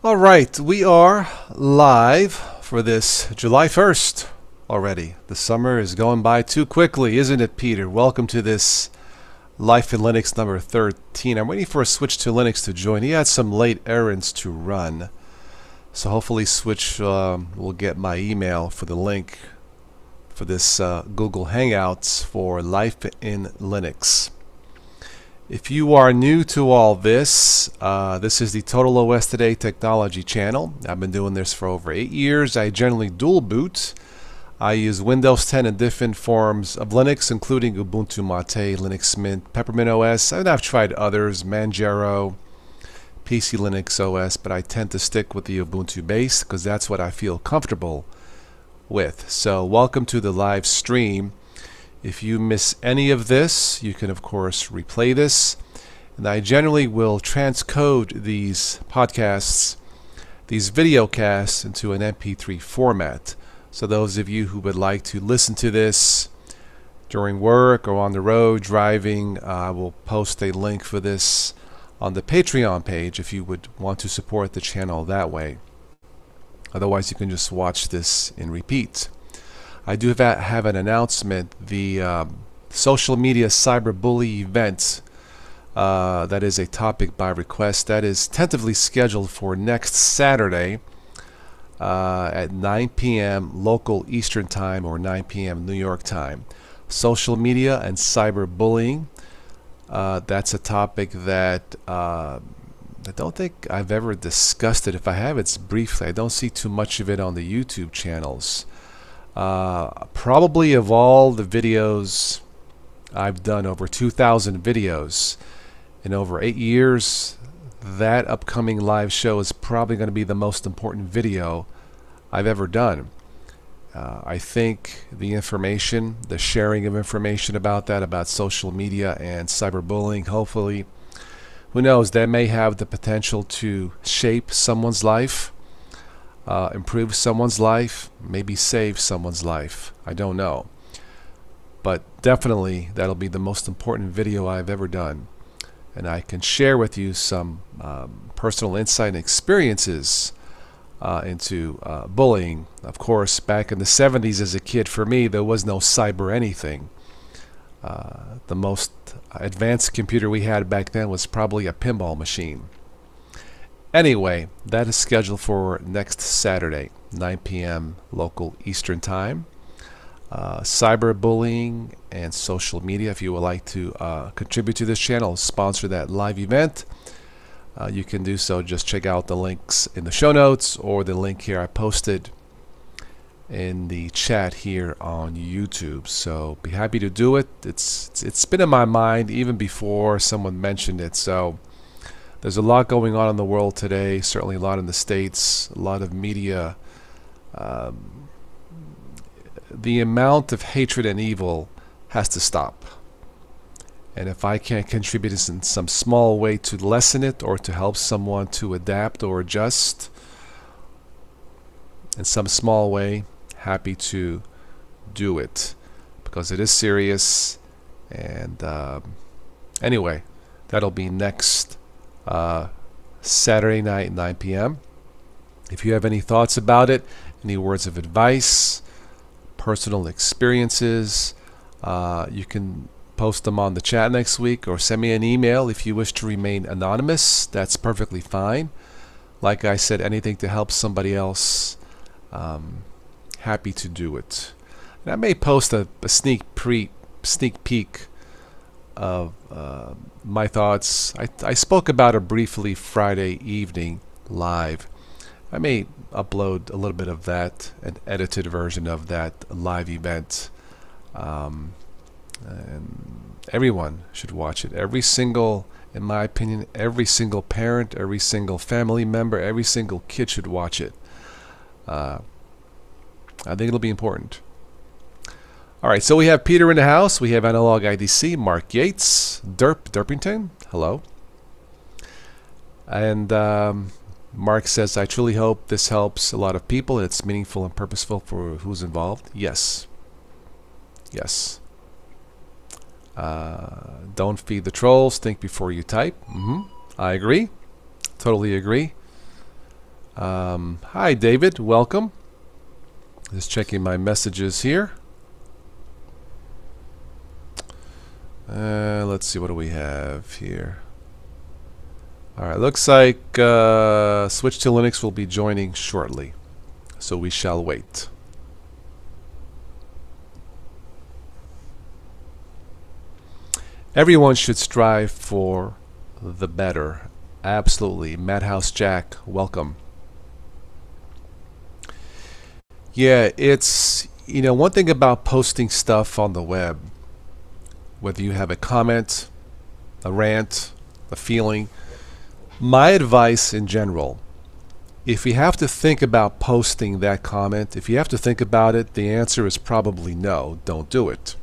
All right, we are live for this July 1st already. The summer is going by too quickly, isn't it, Peter? Welcome to this Life in Linux number 13. I'm waiting for a Switch to Linux to join. He had some late errands to run. So hopefully Switch will get my email for the link for this Google Hangouts for Life in Linux. If you are new to all this, this is the Total OS Today Technology channel. I've been doing this for over 8 years. I generally dual boot. I use Windows 10 and different forms of Linux, including Ubuntu Mate, Linux Mint, Peppermint OS, and I've tried others, Manjaro, PC Linux OS, but I tend to stick with the Ubuntu base because that's what I feel comfortable with. So welcome to the live stream. If you miss any of this, you can of course replay this. And I generally will transcode these podcasts, these video casts, into an MP3 format. So those of you who would like to listen to this during work or on the road driving, I will post a link for this on the Patreon page if you would want to support the channel that way. Otherwise, you can just watch this in repeat. I do have an announcement. The social media cyberbully event, that is a topic by request, that is tentatively scheduled for next Saturday at 9 p.m. local Eastern Time or 9 p.m. New York time. Social media and cyberbullying. That's a topic that I don't think I've ever discussed it. If I have, it's briefly. I don't see too much of it on the YouTube channels. Probably of all the videos I've done, over 2,000 videos in over 8 years, that upcoming live show is probably going to be the most important video I've ever done. I think the information, the sharing of information about that, about social media and cyberbullying, hopefully, who knows, that may have the potential to shape someone's life, improve someone's life, maybe save someone's life. I don't know. But definitely that'll be the most important video I've ever done. And I can share with you some personal insight and experiences into bullying. Of course, back in the 70s as a kid, for me, there was no cyber anything. The most advanced computer we had back then was probably a pinball machine. Anyway, that is scheduled for next Saturday, 9 p.m. local Eastern Time. Cyberbullying and social media. If you would like to contribute to this channel, sponsor that live event, you can do so. Just check out the links in the show notes or the link here I posted in the chat here on YouTube. So be happy to do it. It's been in my mind even before someone mentioned it. So there's a lot going on in the world today, certainly a lot in the States, a lot of media. The amount of hatred and evil has to stop. And if I can contribute in some small way to lessen it or to help someone to adapt or adjust in some small way, happy to do it because it is serious. And anyway, that'll be next Saturday night, 9 p.m. If you have any thoughts about it, any words of advice, personal experiences, you can post them on the chat next week or send me an email if you wish to remain anonymous. That's perfectly fine. Like I said, anything to help somebody else, happy to do it. And I may post a sneak peek of my thoughts. I spoke about it briefly Friday evening live. I may upload a little bit of that, an edited version of that live event. And everyone should watch it. Every single, in my opinion, every single parent, every single family member, every single kid should watch it. I think it'll be important. Alright, so we have Peter in the house. We have Analog IDC, Mark Yates, Derpington. Hello. And Mark says, I truly hope this helps a lot of people. It's meaningful and purposeful for who's involved. Yes. Yes. Don't feed the trolls. Think before you type. I agree. Totally agree. Hi, David. Welcome. Just checking my messages here. Let's see, what do we have here? Alright, looks like Switch to Linux will be joining shortly, so we shall wait. Everyone should strive for the better. Absolutely. Madhouse Jack, welcome. Yeah, it's, one thing about posting stuff on the web, whether you have a comment, a rant, a feeling, my advice in general, if you have to think about posting that comment, if you have to think about it, the answer is probably no, don't do it.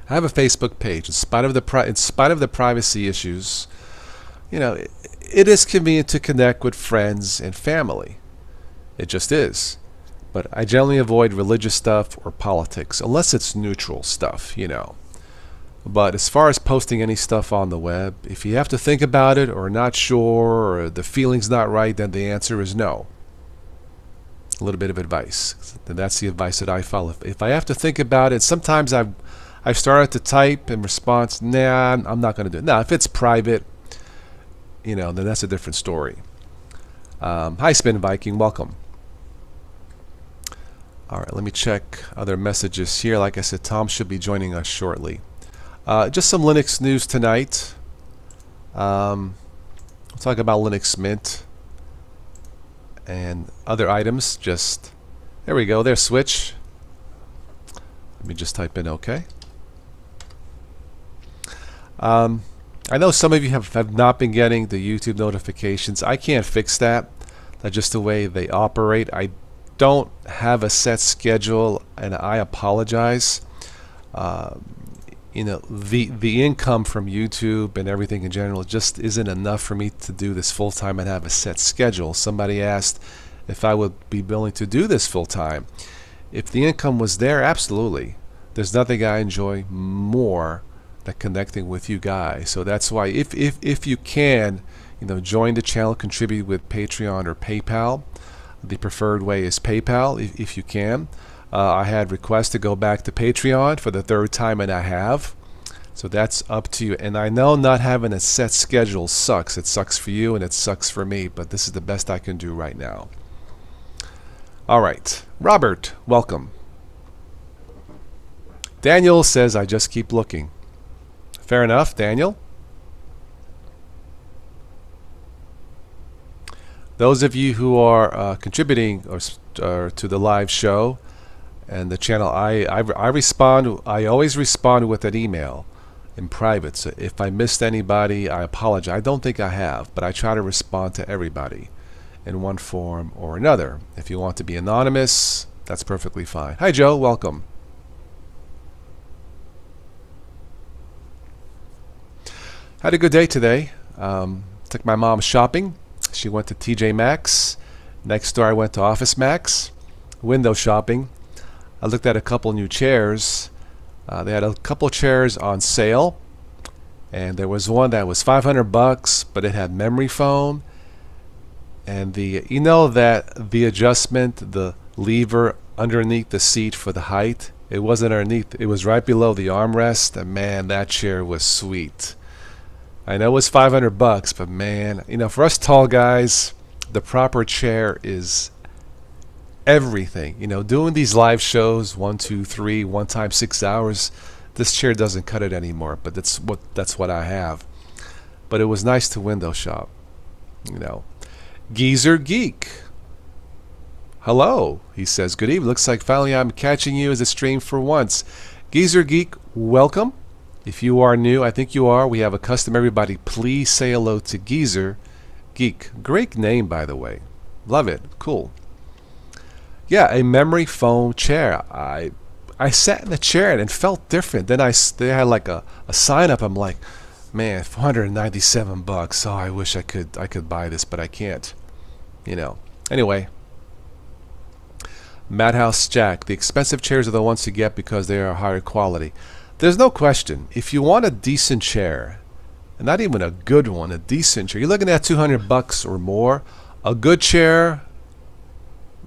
I have a Facebook page. In spite of the privacy issues, it is convenient to connect with friends and family. It just is. But I generally avoid religious stuff or politics, unless it's neutral stuff, But as far as posting any stuff on the web, if you have to think about it or not sure or the feeling's not right, then the answer is no. A little bit of advice. And that's the advice that I follow. If I have to think about it, sometimes I've started to type in response, nah, I'm not going to do it. Now, if it's private, then that's a different story. Hi, Spin Viking. Welcome. All right, let me check other messages here. Like I said, Tom should be joining us shortly. Just some Linux news tonight. We'll talk about Linux Mint and other items. There we go. There's Switch. Let me just type in OK. I know some of you have not been getting the YouTube notifications. I can't fix that. That's just the way they operate. I don't have a set schedule, and I apologize. The income from YouTube and everything in general just isn't enough for me to do this full time and have a set schedule. Somebody asked if I would be willing to do this full time. If the income was there, absolutely. There's nothing I enjoy more than connecting with you guys. So that's why if you can, join the channel, contribute with Patreon or PayPal. The preferred way is PayPal if you can. I had requests to go back to Patreon for the third time, and I have. So that's up to you. And I know not having a set schedule sucks. It sucks for you and it sucks for me, but this is the best I can do right now. All right. Robert, welcome. Daniel says, I just keep looking. Fair enough, Daniel. Those of you who are contributing or to the live show and the channel, I respond. I always respond with an email in private. So if I missed anybody, I apologize. I don't think I have, but I try to respond to everybody in one form or another. If you want to be anonymous, that's perfectly fine. Hi, Joe. Welcome. Had a good day today. Took my mom shopping. She went to TJ Maxx. Next door I went to Office Max. Window shopping. I looked at a couple new chairs. They had a couple chairs on sale, and there was one that was $500, but it had memory foam, and the adjustment, the lever underneath the seat for the height, it wasn't underneath, it was right below the armrest, and man, that chair was sweet. I know it was $500, but man, for us tall guys, the proper chair is everything. Doing these live shows, 1, 2, 3, one time 6 hours, this chair doesn't cut it anymore, but that's what I have. But it was nice to window shop. Geezer Geek. Hello, he says. Good evening. Looks like finally I'm catching you as a stream for once. Geezer Geek, welcome. If you are new, I think you are, we have a custom. Everybody, please say hello to Geezer Geek. Great name, by the way. Love it. Cool. Yeah, a memory foam chair. I sat in the chair and it felt different. Then they had like a sign up. I'm like, man, $497. Oh, I wish I could buy this, but I can't. Anyway. Madhouse Jack. The expensive chairs are the ones to get because they are higher quality. There's no question. If you want a decent chair, and not even a good one, a decent chair, you're looking at $200 or more. A good chair,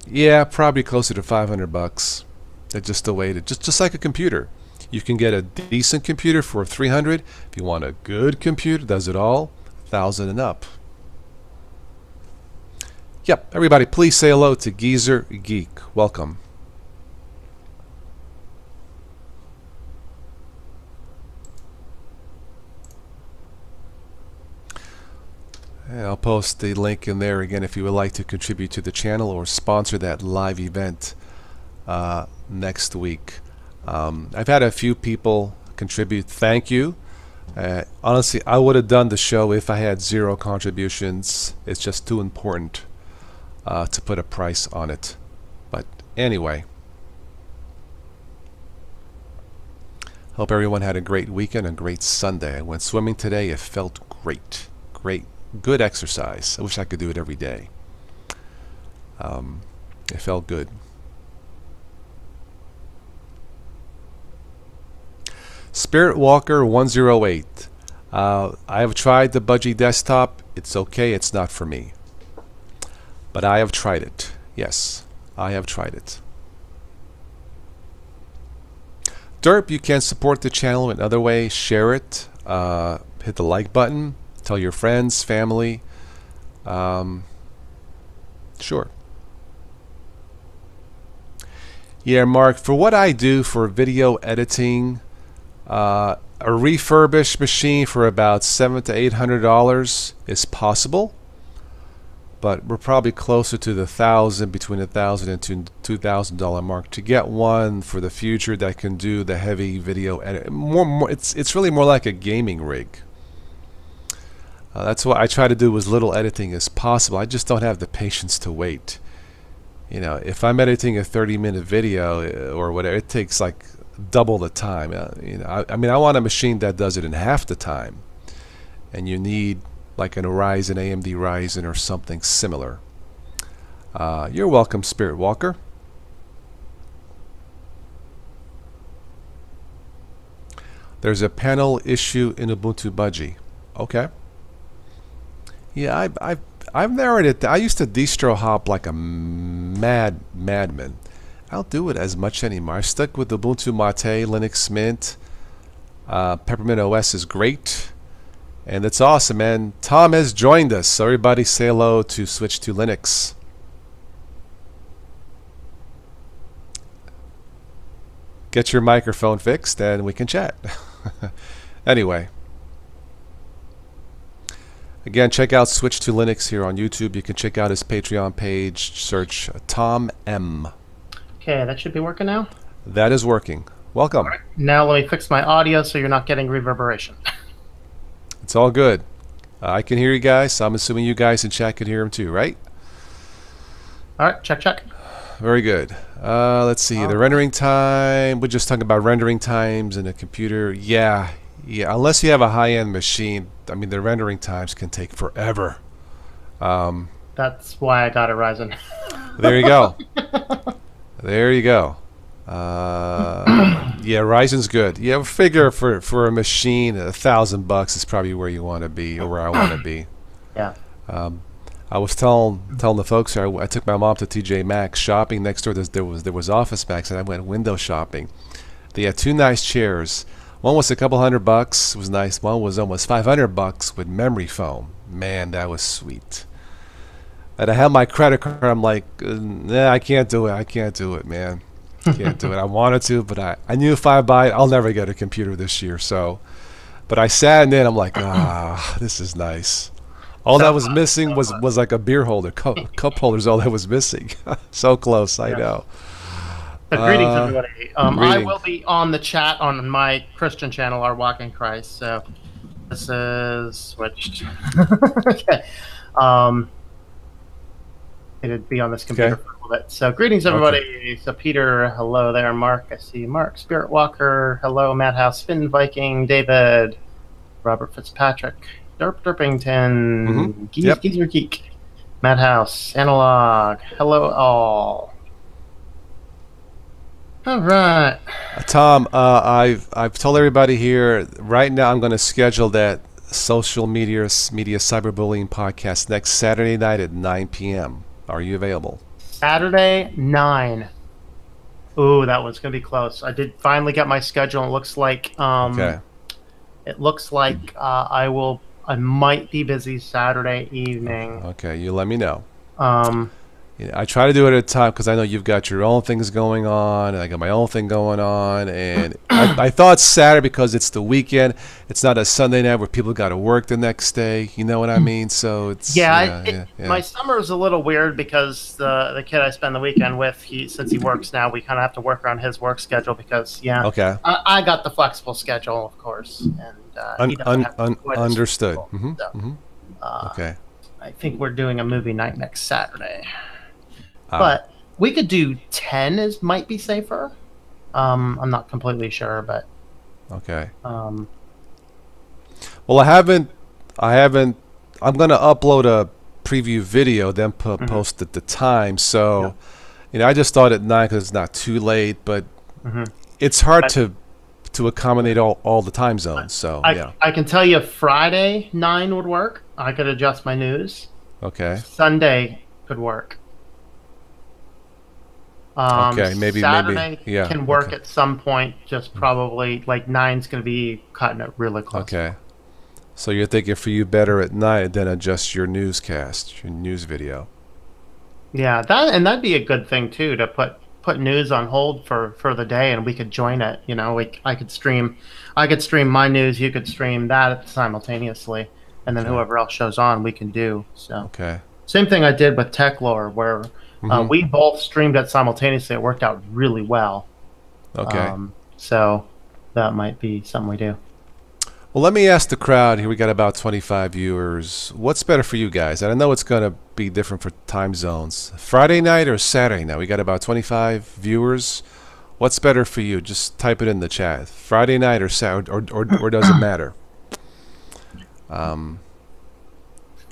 yeah, probably closer to $500. That's just the way to just like a computer. You can get a decent computer for 300. If you want a good computer, does it all, 1,000 and up. Yep, everybody, please say hello to Geezer Geek. Welcome. And I'll post the link in there again if you would like to contribute to the channel or sponsor that live event next week. I've had a few people contribute. Thank you. Honestly, I would have done the show if I had 0 contributions. It's just too important to put a price on it. But anyway, hope everyone had a great weekend, a great Sunday. I went swimming today. It felt great. Good exercise. I wish I could do it every day. It felt good. Spirit Walker 108. I have tried the Budgie desktop. It's okay. It's not for me. But I have tried it. Yes, I have tried it. Derp, you can support the channel in other ways. Share it. Hit the like button. Tell your friends, family. Sure. Yeah, Mark, for what I do for video editing, a refurbished machine for about $700 to $800 is possible, but we're probably closer to the between $1,000 and $2,000 mark to get one for the future that can do the heavy video edit. It's really more like a gaming rig. That's what I try to do as little editing as possible. I just don't have the patience to wait. You know, if I'm editing a 30-minute video or whatever, it takes like double the time. You know, I mean, I want a machine that does it in half the time, and you need like an Ryzen, AMD Ryzen, or something similar. You're welcome, Spirit Walker. There's a panel issue in Ubuntu Budgie. Okay. Yeah, I've narrowed it. I used to distro hop like a madman. I don't do it as much anymore. I stuck with Ubuntu Mate, Linux Mint. Peppermint OS is great, and it's awesome. Man, Tom has joined us. So everybody, say hello to Switch to Linux. Get your microphone fixed, and we can chat. Anyway. Again, check out Switch to Linux here on YouTube. You can check out his Patreon page. Search Tom M. Okay, that should be working now. That is working. Welcome. All right. Now let me fix my audio so you're not getting reverberation. It's all good. I can hear you guys. So I'm assuming you guys in chat can hear him too, right? All right, check. Very good. Let's see. The rendering time. We're just talking about rendering times in a computer. Yeah. Unless you have a high-end machine, I mean, the rendering times can take forever. That's why I got a Ryzen. There you go. There you go. Yeah, Ryzen's good. Yeah, figure for a machine, $1,000 is probably where you want to be, or where I want to be. Yeah. I was telling the folks here, I took my mom to TJ Maxx shopping. Next door there was Office Max, and I went window shopping. They had 2 nice chairs. One was a couple $100, was nice. One was almost $500 with memory foam. Man, that was sweet. And I had my credit card. I'm like, nah, I can't do it. I can't do it, man. Can't do it. I wanted to, but I knew if I buy it, I'll never get a computer this year. So, but I sat in it. I'm like, this is nice. All that was missing was like a beer holder. Cup holder's all that was missing. So close, I know. Greetings, everybody. I will be on the chat on my Christian channel, Our Walk in Christ. So this is switched. Okay. It'd be on this computer for a little bit. So greetings, everybody. Okay. So Peter, hello there. Mark, I see Mark. Spirit Walker, hello. Madhouse, Finn Viking, David, Robert Fitzpatrick, Derpington, Geezer Geek, Madhouse, Analog, hello all. All right. Tom, I've told everybody here right now. I'm going to schedule that social media cyberbullying podcast next Saturday night at 9 p.m. Are you available? Saturday 9. Ooh, that one's gonna be close. I did finally get my schedule. It looks like Okay. I might be busy Saturday evening. Okay, you let me know. Um, I try to do it at a time because I know you've got your own things going on, and I got my own thing going on. And I thought Saturday because it's the weekend. It's not a Sunday night where people got to work the next day. You know what I mean? So it's yeah. My summer is a little weird because the kid I spend the weekend with, since he works now, we kind of have to work around his work schedule because Okay. I got the flexible schedule, of course, and he doesn't have quite a understood. schedule. Okay. I think we're doing a movie night next Saturday. But we could do 10 might be safer. I'm not completely sure, but okay. Well, I haven't. I'm gonna upload a preview video, then post at the time. So, I just thought at 9 because it's not too late, but it's hard to accommodate all the time zones. So I can tell you Friday 9 would work. I could adjust my news. Okay. Sunday could work. Okay, Saturday yeah, can work at some point. Just probably like 9's going to be cutting it really close. Okay, so you're thinking for you better at night than adjust your newscast, your news video. Yeah, that'd be a good thing too, to put news on hold for the day, and we could join it. I could stream my news, you could stream that simultaneously, and then whoever else shows on, we can do. So okay, same thing I did with Tech Lore, where we both streamed it simultaneously. It worked out really well. Okay. So that might be something we do. Well, let me ask the crowd here. We got about 25 viewers. What's better for you guys? And I know it's going to be different for time zones. Friday night or Saturday night? We got about 25 viewers. What's better for you? Just type it in the chat. Friday night or Saturday, or does it matter?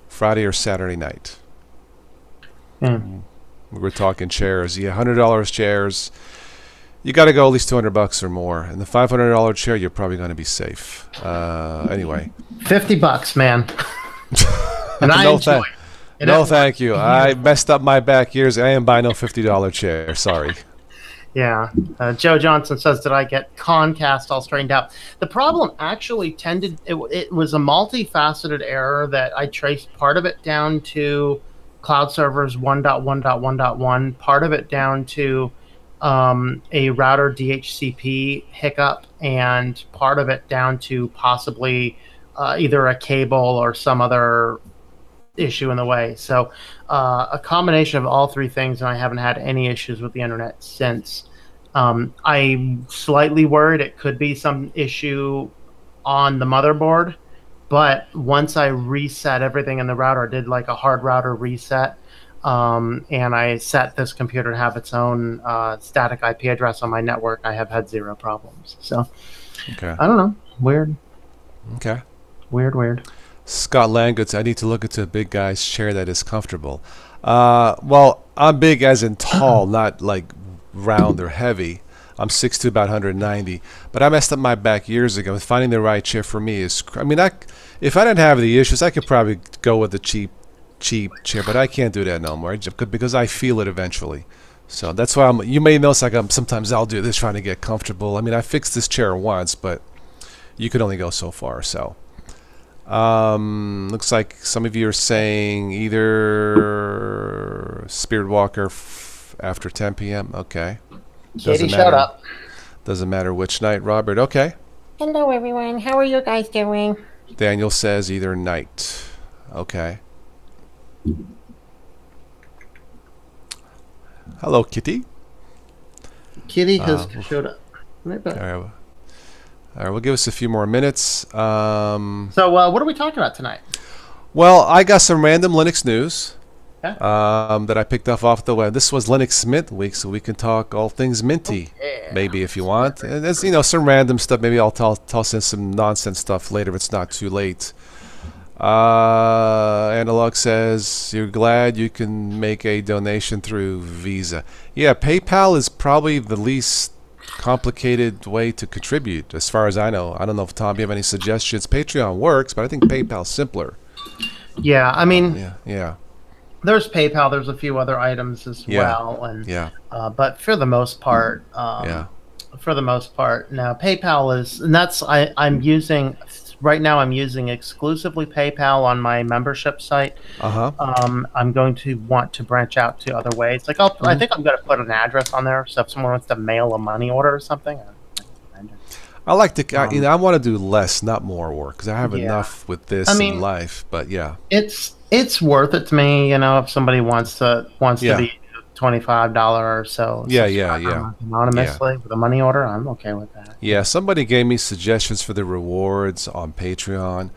Friday or Saturday night? We were talking chairs. Yeah, $100 chairs. You got to go at least $200 or more. And the $500 chair, you're probably going to be safe. Anyway, $50, man. And I enjoy it. No, thank you. I messed up my back years. I am buying no $50 chair. Sorry. Yeah. Joe Johnson says, did I get Concast all straightened out? The problem actually it was a multifaceted error that I traced part of it down to cloud servers 1.1.1.1, part of it down to a router DHCP hiccup, and part of it down to possibly either a cable or some other issue in the way. So a combination of all three things, and I haven't had any issues with the internet since. I'm slightly worried it could be some issue on the motherboard, but once I reset everything in the router, I did like a hard router reset, and I set this computer to have its own static IP address on my network, I have had zero problems. So, okay. I don't know. Weird. Okay. Weird. Scott Langutz, I need to look into a big guy's chair that is comfortable. Well, I'm big as in tall, not like round or heavy. I'm 6'2", about 190. But I messed up my back years ago. Finding the right chair for me is... I mean, if I didn't have the issues, I could probably go with the cheap chair. But I can't do that no more because I feel it eventually. So that's why you may notice sometimes I'll do this trying to get comfortable. I mean, I fixed this chair once, but you could only go so far. So looks like some of you are saying either Spirit Walker after 10 p.m. Okay. Katie, shut up. Doesn't matter which night, Robert. Okay. Hello, everyone. How are you guys doing? Daniel says either night. Okay. Hello, Kitty. Kitty has showed up. All right, we'll give us a few more minutes. So what are we talking about tonight? Well, I got some random Linux news. Okay. That I picked off the web. This was Linux Mint Week, so we can talk all things minty, maybe if you want. And there's some random stuff. Maybe I'll toss in some nonsense stuff later if it's not too late. Analog says you're glad you can make a donation through Visa. Yeah, PayPal is probably the least complicated way to contribute, as far as I know. I don't know if, Tom, you have any suggestions. Patreon works, but I think PayPal's simpler. Yeah, I mean, Yeah. there's PayPal. There's a few other items as well, and but for the most part, no. PayPal is, and that's I'm using right now. I'm using exclusively PayPal on my membership site. I'm going to want to branch out to other ways. Like I think I'm going to put an address on there, so if someone wants to mail a money order or something. I like to, I want to do less, not more work, because I have enough with this in life. But it's worth it to me, if somebody wants to be $25 or so. Anonymously with a money order, I'm okay with that. Yeah, somebody gave me suggestions for the rewards on Patreon.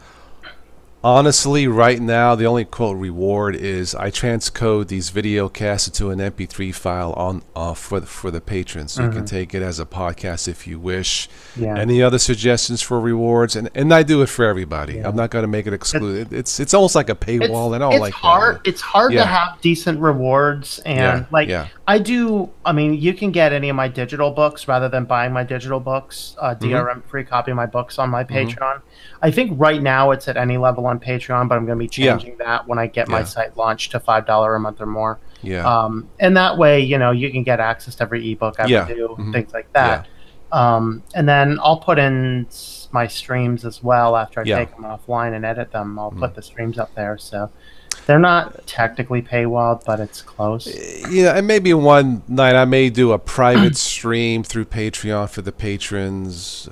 Honestly, right now, the only quote reward is I transcode these video casts into an MP3 file for the patrons. So you can take it as a podcast if you wish. Any other suggestions for rewards? And I do it for everybody. I'm not going to make it exclusive. It's almost like a paywall, and I don't like that. It's hard to have decent rewards, and I mean, you can get any of my digital books rather than buying my digital books. DRM free copy of my books on my Patreon. I think right now it's at any level on Patreon, but I'm going to be changing that when I get my site launched to $5 a month or more. And that way, you can get access to every ebook I ever do, things like that. And then I'll put in my streams as well after I take them offline and edit them. I'll put the streams up there, so they're not technically paywalled, but it's close. And maybe one night I may do a private stream through Patreon for the patrons.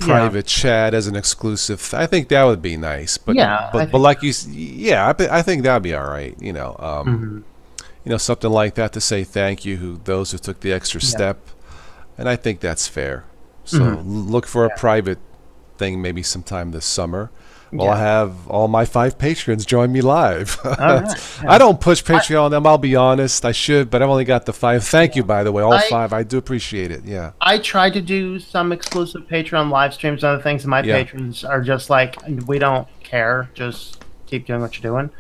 Private chat as an exclusive. I think that would be nice, but like you, I think that'd be all right. Something like that to say thank you those who took the extra step, and I think that's fair. So look for a private thing maybe sometime this summer. Well, I have all my 5 patrons join me live. I don't push Patreon on them, I'll be honest. I should, but I've only got the 5. Thank you, by the way, all 5. I do appreciate it. I try to do some exclusive Patreon live streams and other things, and my patrons are just like, we don't care. Just keep doing what you're doing.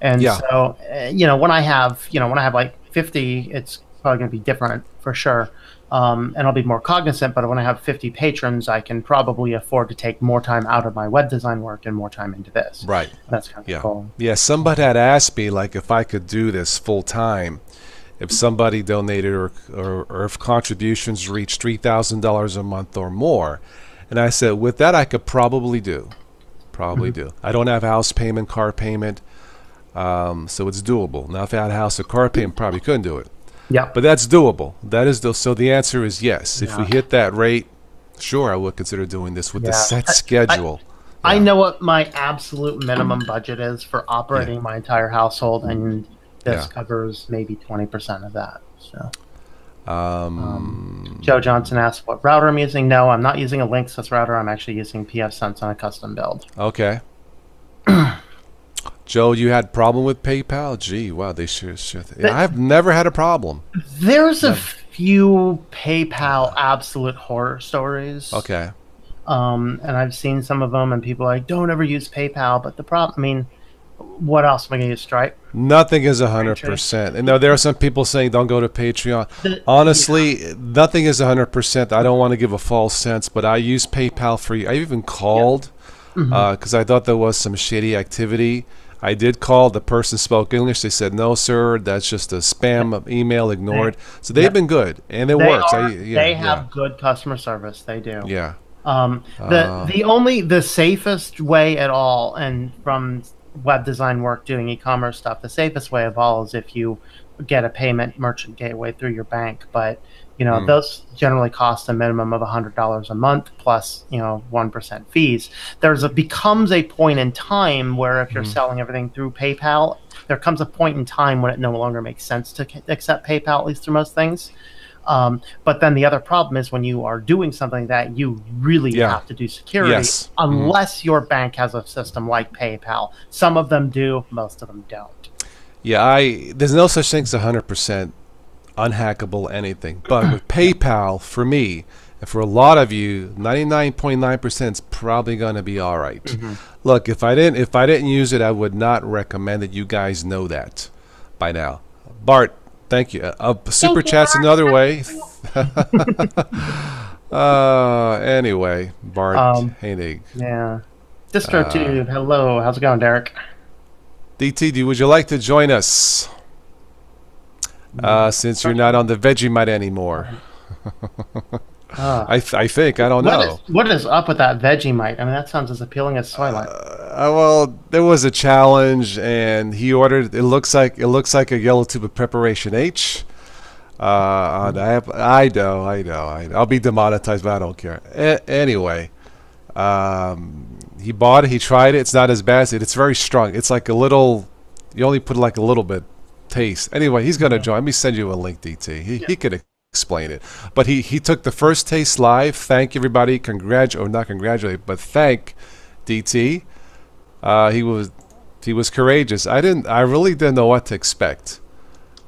And so, when I have like 50, it's probably going to be different for sure. And I'll be more cognizant, but when I have 50 patrons, I can probably afford to take more time out of my web design work and more time into this. Right. That's kind of cool. Yeah, somebody had asked me, like, if I could do this full time, if somebody donated or if contributions reached $3,000 a month or more. And I said, with that, I could probably do. I don't have house payment, car payment, so it's doable. Now, if I had a house or car payment, probably couldn't do it. But that's doable. That is so the answer is yes. If we hit that rate, sure, I would consider doing this with the set schedule. I know what my absolute minimum budget is for operating my entire household, and this covers maybe 20% of that. So, Joe Johnson asked what router I'm using. No, I'm not using a Linksys router. I'm actually using pfSense on a custom build. Okay. Joe, you had problem with PayPal? Gee, wow, they sure. I've never had a problem. There's a few PayPal absolute horror stories. Okay. And I've seen some of them, and people are like, don't ever use PayPal. But the problem, I mean, what else am I going to use? Stripe? Nothing is 100%. And there are some people saying don't go to Patreon. Honestly, nothing is 100%. I don't want to give a false sense, but I use PayPal for you. I even called because I thought there was some shady activity. I did call. The person spoke English. They said, no, sir, that's just a spam email, ignored. So they've been good, and it works. They have good customer service. They do. Yeah. The safest way at all, and from web design work doing e-commerce stuff, the safest way of all is if you get a payment merchant gateway through your bank. But those generally cost a minimum of $100 a month plus 1% fees. Becomes a point in time where if you're selling everything through PayPal, there comes a point in time when it no longer makes sense to accept PayPal, at least through most things. But then the other problem is when you are doing something that you really have to do security, unless your bank has a system like PayPal. Some of them do, most of them don't. Yeah, there's no such thing as 100% unhackable anything. But with PayPal, for me, and for a lot of you, 99.9% is probably going to be all right. Look, if I didn't use it, I would not recommend it. You guys know that by now. Bart, Thank you. Super chat's another way. Anyway, Bart Hainig. Yeah. DistroTube, hello. How's it going, Derek? DT, would you like to join us? Since you're not on the Vegemite anymore. I think. I don't know. What is up with that Vegemite? I mean, that sounds as appealing as Twilight. Well, there was a challenge, and he ordered. It looks like a yellow tube of preparation H. On app. I know. I'll be demonetized, but I don't care. Anyway, he bought it. He tried it. It's not as bad as it. It's very strong. It's like a little. You only put like a little bit taste. Anyway, he's gonna join. Let me send you a link, DT. He could explain it. But he took the first taste live. Thank everybody. Not congratulate, but thank DT. He was courageous. I really didn't know what to expect.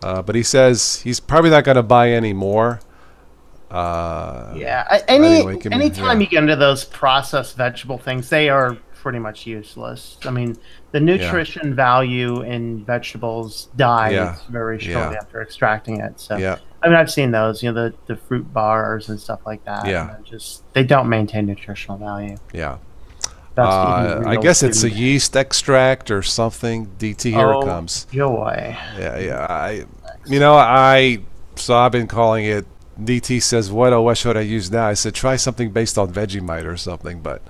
But he says he's probably not going to buy any more. Anytime you get into those processed vegetable things, they are pretty much useless. I mean, the nutrition value in vegetables dies very shortly after extracting it. So, I mean, I've seen those, the fruit bars and stuff like that. Yeah. They don't maintain nutritional value. Yeah. I guess it's a yeast extract or something. DT, here it comes. Joy. Yeah. So I've been calling it. DT says, what should I use now? I said, try something based on Vegemite or something. But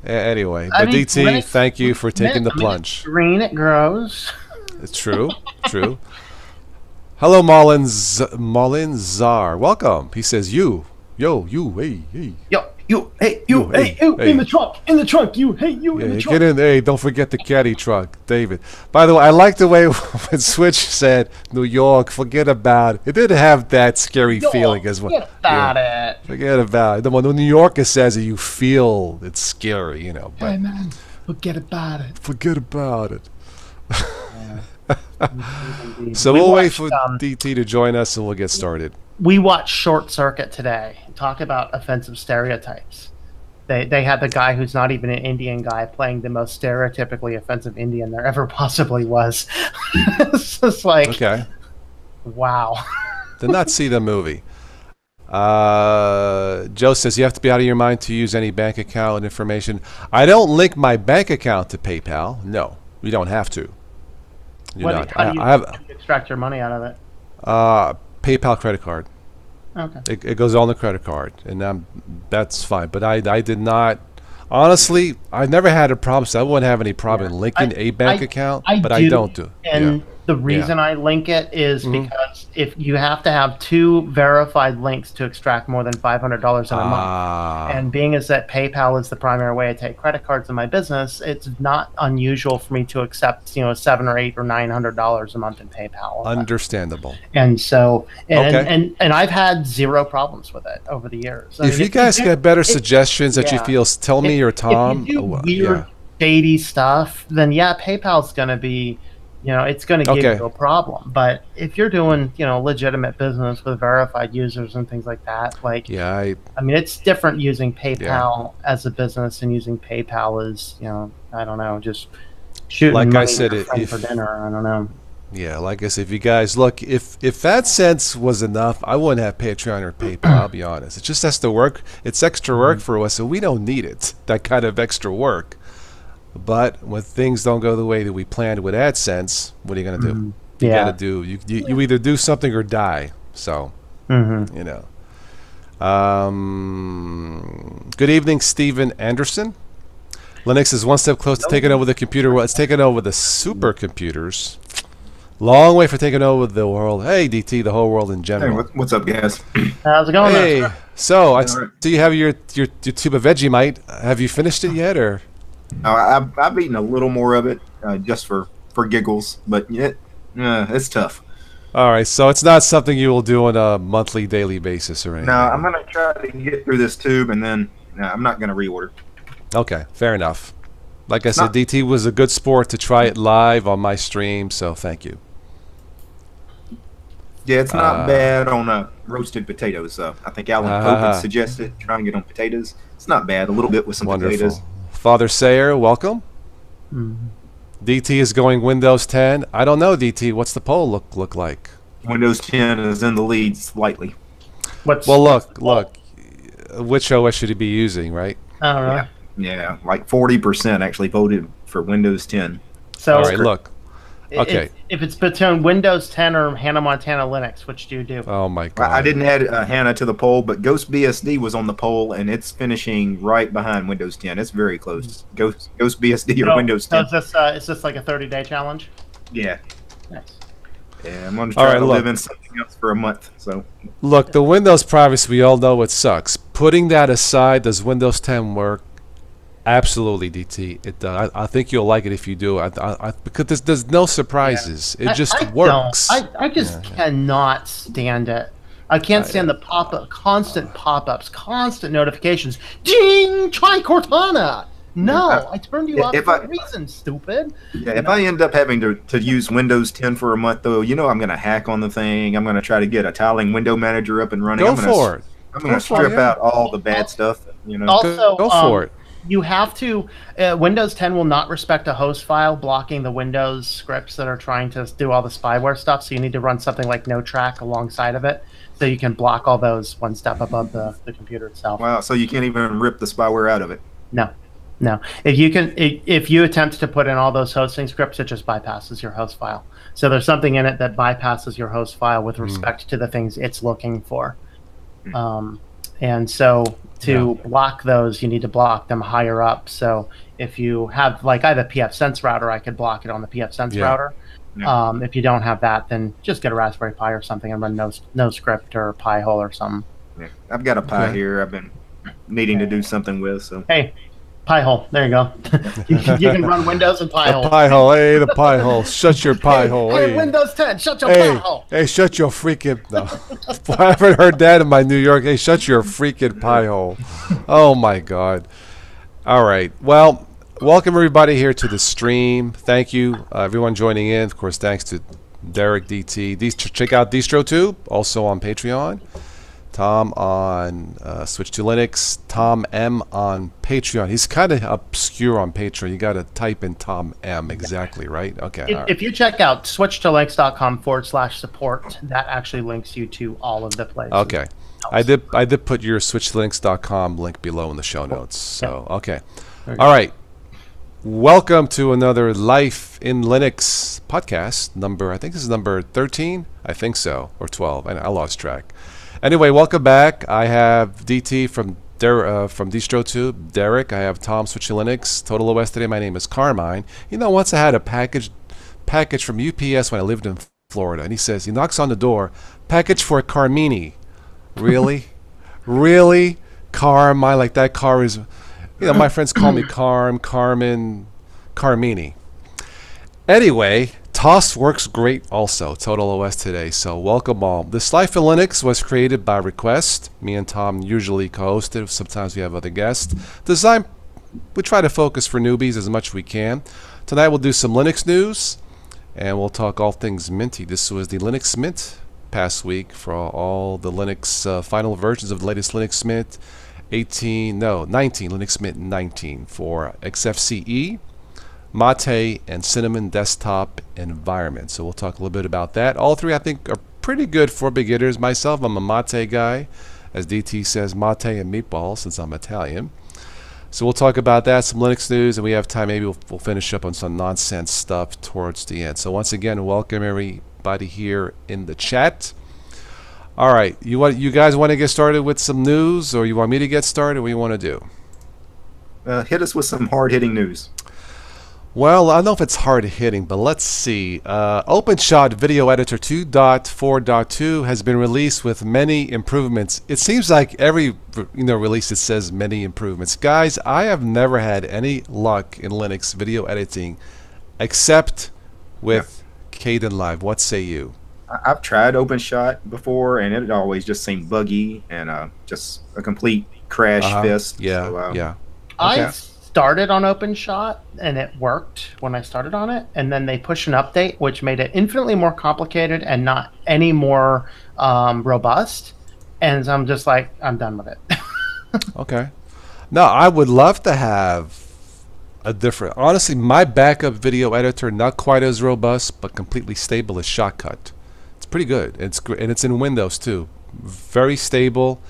anyway, DT, thank you for taking the plunge. Green, it grows. It's true. Hello, Malinzar. Welcome. He says, you, hey. You, hey, in the trunk, you, hey, you, in the trunk. Get in there. Hey, don't forget the caddy truck, David. By the way, I like the way when Switch said New York, forget about it. It didn't have that scary feeling as well. Forget about it. Forget about it. When New Yorker says it, you feel it's scary, But, hey, man, forget about it. Forget about it. So we'll wait for DT to join us and we'll get started. We watched Short Circuit today. Talk about offensive stereotypes. They had the guy who's not even an Indian guy playing the most stereotypically offensive Indian there ever possibly was. It's just like, okay. Wow. Did not see the movie. Joe says you have to be out of your mind to use any bank account information. I don't link my bank account to PayPal. No, you don't have to. How do you extract your money out of it? PayPal credit card. Okay. It goes on the credit card, and that's fine. But I did not. Honestly, I never had a problem, so I wouldn't have any problem linking a bank account. But I don't do. And the reason I link it is because if you have to have 2 verified links to extract more than $500 in a month, and being as that PayPal is the primary way I take credit cards in my business, it's not unusual for me to accept $700 or $800 or $900 a month in PayPal. Understandable. And so and I've had 0 problems with it over the years. If you guys get better suggestions that you feel, tell me or Tom. If you do weird, shady stuff, then PayPal's going to be. It's going to give you a problem. But if you're doing, legitimate business with verified users and things like that, I mean, it's different using PayPal as a business and using PayPal as, I don't know, just shooting money for dinner. I don't know. Yeah, like I said, if you guys look, if that sense was enough, I wouldn't have Patreon or PayPal. I'll be honest. It just has to work. It's extra work for us, so we don't need it. That kind of extra work. But when things don't go the way that we planned with AdSense, what are you going to do? You got to do. You either do something or die. So, Good evening, Stephen Anderson. Linux is one step close to taking over the computer. Well, it's taking over the supercomputers. Long way for taking over the world. Hey, DT, the whole world in general. Hey, what's up, guys? How's it going? Hey, so I see you have your tube of Vegemite. Have you finished it yet, or? I've eaten a little more of it just for giggles, but it's tough. All right, so it's not something you will do on a monthly, daily basis or anything? No, I'm going to try to get through this tube, and then I'm not going to reorder. Okay, fair enough. Like I said, DT was a good sport to try it live on my stream, so thank you. Yeah, it's not bad on roasted potatoes. I think Alan Pope suggested trying it on potatoes. It's not bad, a little bit with some potatoes. Father Sayer, welcome. DT is going Windows 10. I don't know, DT. What's the poll look like? Windows 10 is in the lead slightly. Well, look. Which OS should he be using, right? Oh, really? Yeah, like 40% actually voted for Windows 10. So, all right, look. Okay. If it's between Windows 10 or Hannah Montana Linux, which do you do? Oh my God. I didn't add Hannah to the poll, but Ghost BSD was on the poll, and it's finishing right behind Windows 10. It's very close. Ghost BSD or Windows 10. So is this like a 30-day challenge? Yeah. Nice. Yeah, I'm going to try to live in something else for a month. So look, the Windows privacy, we all know it sucks. Putting that aside, does Windows 10 work? Absolutely, DT. It does. I think you'll like it if you do. Because there's no surprises. It just works. I just cannot stand it. I can't stand the constant pop-ups, constant notifications. Ding! Try Cortana. No, I turned you off for a reason, stupid. Yeah, if I end up having to use Windows 10 for a month, though, I'm going to hack on the thing. I'm going to try to get a tiling window manager up and running. Go for it. I'm going to strip out all the bad stuff. Also, go for it. You have to. Windows 10 will not respect a host file, blocking the Windows scripts that are trying to do all the spyware stuff. So you need to run something like NoTrack alongside of it, so you can block all those one step above the computer itself. Wow! So you can't even rip the spyware out of it. No. If you attempt to put in all those hosting scripts, it just bypasses your host file. So there's something in it that bypasses your host file with respect to the things it's looking for. And so to block those, you need to block them higher up. So if you have, like, I have a pfSense router, I could block it on the pfSense router. If you don't have that, then just get a Raspberry Pi or something and run no script or Pi-hole or something. Yeah. I've got a Pi here. I've been needing to do something with. So hey, Pi-hole. There you go. you can run Windows and Pi-hole. The Pi-hole. Hey, the Pi-hole. Shut your Pi-hole. Hey, Windows 10. Shut your Pi-hole. Hey, shut your freaking... No. I haven't heard that in my New York. Hey, shut your freaking Pi-hole. Oh, my God. All right. Well, welcome everybody here to the stream. Thank you, everyone joining in. Of course, thanks to Derek DT. Check out DistroTube, also on Patreon. Tom on Switch to Linux, Tom M on Patreon. He's kind of obscure on Patreon. You got to type in Tom M exactly, right? Okay. If you check out switchtolinux.com/support, that actually links you to all of the places. Okay. I did put your switchtolinux.com link below in the show notes. So okay. All right. Welcome to another Life in Linux podcast. I think this is number 13. I think so, or 12. I lost track. Anyway, welcome back. I have DT from DistroTube, Derek. I have Tom Switch Linux, Total OS today. My name is Carmine. Once I had a package from UPS when I lived in Florida, and he knocks on the door, package for Carmini. Really? Really? Carmine, like that car is, my friends call me Carmen, Carmini. Anyway, TOS works great also, Total OS today, so welcome all. This Life in Linux was created by request. Me and Tom usually co-host it. Sometimes we have other guests. We try to focus for newbies as much as we can. Tonight we'll do some Linux news, and we'll talk all things Minty. This was the Linux Mint past week for all the Linux final versions of the latest Linux Mint 19, Linux Mint 19 for XFCE, Mate, and Cinnamon desktop environment. So we'll talk a little bit about that. All three I think are pretty good for beginners. Myself, I'm a Mate guy. As DT says, Mate and meatballs, since I'm Italian. So we'll talk about that, some Linux news, and we have time. Maybe we'll finish up on some nonsense stuff towards the end. So once again, welcome everybody here in the chat. All right, you guys want to get started with some news, or you want me to get started? What do you want to do? Hit us with some hard-hitting news. Well, I don't know if it's hard-hitting, but let's see. OpenShot Video Editor 2.4.2 has been released with many improvements. It seems like every release it says many improvements. Guys, I have never had any luck in Linux video editing except with Kdenlive. What say you? I've tried OpenShot before, and it always just seemed buggy and just a complete crash fest. Yeah, so, yeah. Okay. I started on OpenShot, and it worked when I started on it, and then they pushed an update which made it infinitely more complicated and not any more robust, and so I'm just like, I'm done with it. Okay. No, I would love to have a different... Honestly, my backup video editor, not quite as robust, but completely stable, is Shotcut. It's pretty good. It's great, and it's in Windows too. Very stable.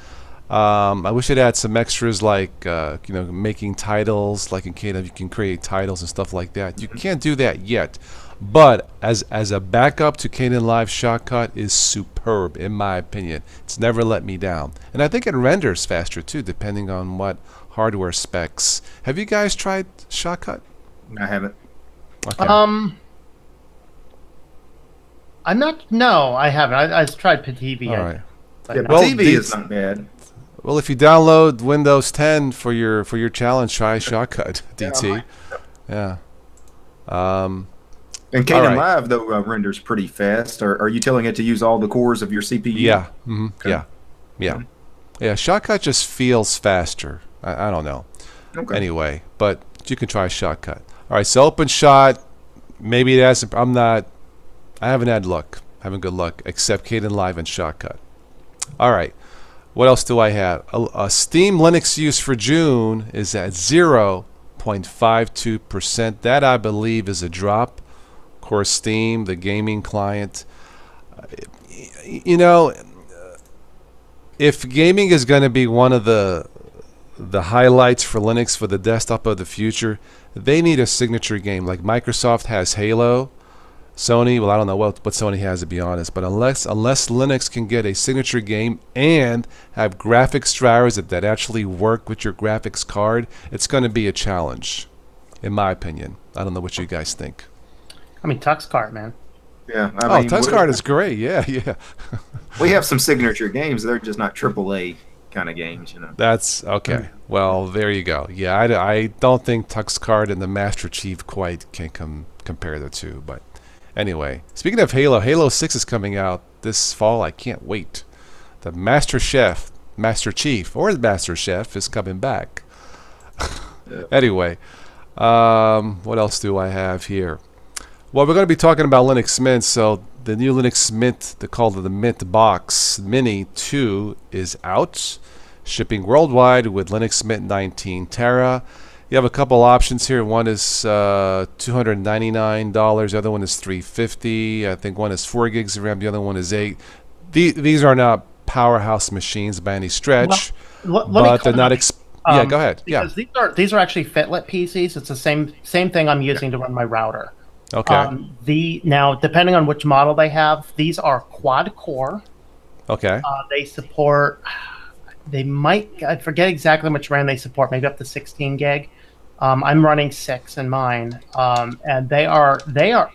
I wish it had some extras like making titles, like in Kdenlive you can create titles and stuff like that. You can't do that yet, but as a backup to Kdenlive, Shotcut is superb in my opinion. It's never let me down, and I think it renders faster too, depending on what hardware specs. Have you guys tried Shotcut? I haven't. Okay. I'm not. No, I haven't. I've tried TV. All right. Yeah, Well, TV is not bad. Well, if you download Windows 10 for your challenge, try Shotcut, DT. Yeah. And all Kdenlive right. though renders pretty fast. Are you telling it to use all the cores of your CPU? Yeah. Okay. Yeah. Shotcut just feels faster. I don't know. Okay. Anyway, but you can try Shotcut. All right. So OpenShot, maybe it has. I haven't had luck. Haven't good luck except Kdenlive and Shotcut. All right. What else do I have? A Steam Linux use for June is at 0.52%. That, I believe, is a drop. Of course, Steam, the gaming client. If gaming is going to be one of the highlights for Linux for the desktop of the future, they need a signature game. Like Microsoft has Halo. Sony, well, I don't know what Sony has, to be honest, but unless Linux can get a signature game and have graphics drivers that actually work with your graphics card, it's going to be a challenge, in my opinion. I don't know what you guys think. I mean, TuxCart, man. Yeah. TuxCart is great. Yeah. We have some signature games. They're just not AAA kind of games, That's okay. Well, there you go. Yeah, I don't think TuxCart and the Master Chief quite can compare the two, but. Anyway, speaking of Halo 6 is coming out this fall. I can't wait. The Master Chief, or the Master Chef is coming back. Anyway, what else do I have here? Well, we're going to be talking about Linux Mint. So the new Linux Mint, they call it the Mint Box Mini 2, is out, shipping worldwide with Linux Mint 19 Tera. You have a couple options here. One is $299. The other one is $350. I think one is 4 gigs of RAM. The other one is 8. These are not powerhouse machines by any stretch, but they're not. Yeah, go ahead. Because these are actually Fitlet PCs. It's the same thing I'm using to run my router. Okay. Now, depending on which model they have, these are quad core. Okay. They support. I forget exactly how much RAM they support. Maybe up to 16 gig. I'm running 6 in mine, and they are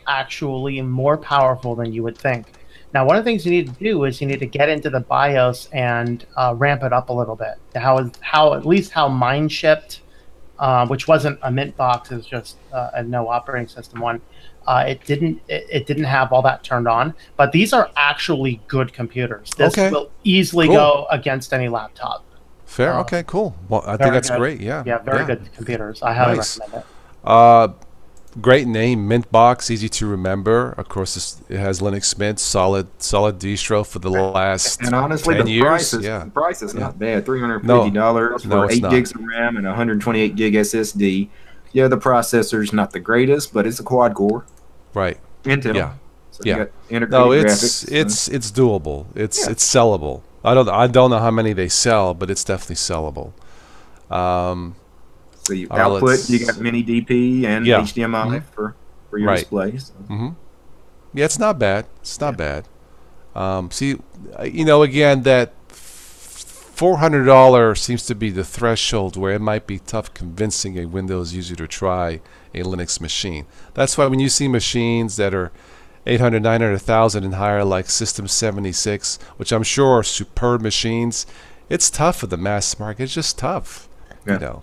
actually more powerful than you would think. Now, one of the things you need to do is you need to get into the BIOS and ramp it up a little bit. At least how mine shipped, which wasn't a Mint box, is just a no operating system one. It didn't have all that turned on, but these are actually good computers. This will easily go against any laptop. Fair. Okay, cool. Well, I think that's great. Yeah. Yeah, very good computers. I highly recommend it. Great name, Mint Box, easy to remember. Of course, it has Linux Mint, solid distro for the last and honestly, 10 the years. Price is not bad. $350 for 8 gigs of RAM and 128 gig SSD. Yeah, the processor's not the greatest, but it's a quad core. Right. Intel. Yeah. So you got integrated graphics. It's doable. It's sellable. I don't know how many they sell, but it's definitely sellable. So you output, you got mini DP and HDMI for your displays. Yeah, it's not bad. It's not bad. See, again, that $400 seems to be the threshold where it might be tough convincing a Windows user to try a Linux machine. That's why when you see machines that are 800, 900, 1,000 and higher, like System 76, which I'm sure are superb machines, it's tough for the mass market. It's just tough. Yeah.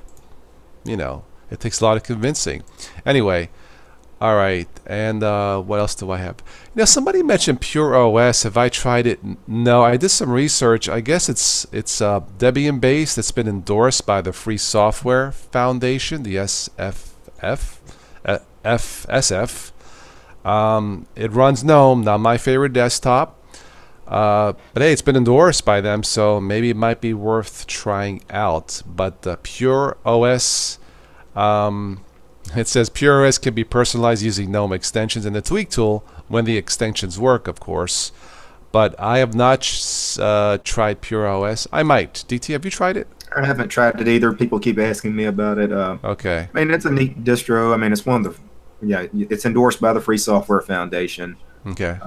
It takes a lot of convincing. Anyway, all right. And what else do I have? Somebody mentioned Pure OS. Have I tried it? No, I did some research. I guess it's Debian based. It's been endorsed by the Free Software Foundation, the FSF. It runs GNOME, not my favorite desktop. But hey, it's been endorsed by them, so maybe it might be worth trying out. But Pure OS, it says Pure OS can be personalized using GNOME extensions and the tweak tool when the extensions work, of course. but I have not tried Pure OS. I might. DT, have you tried it? I haven't tried it either. People keep asking me about it. Okay. I mean, it's a neat distro. I mean, it's one of the, it's endorsed by the Free Software Foundation. Okay.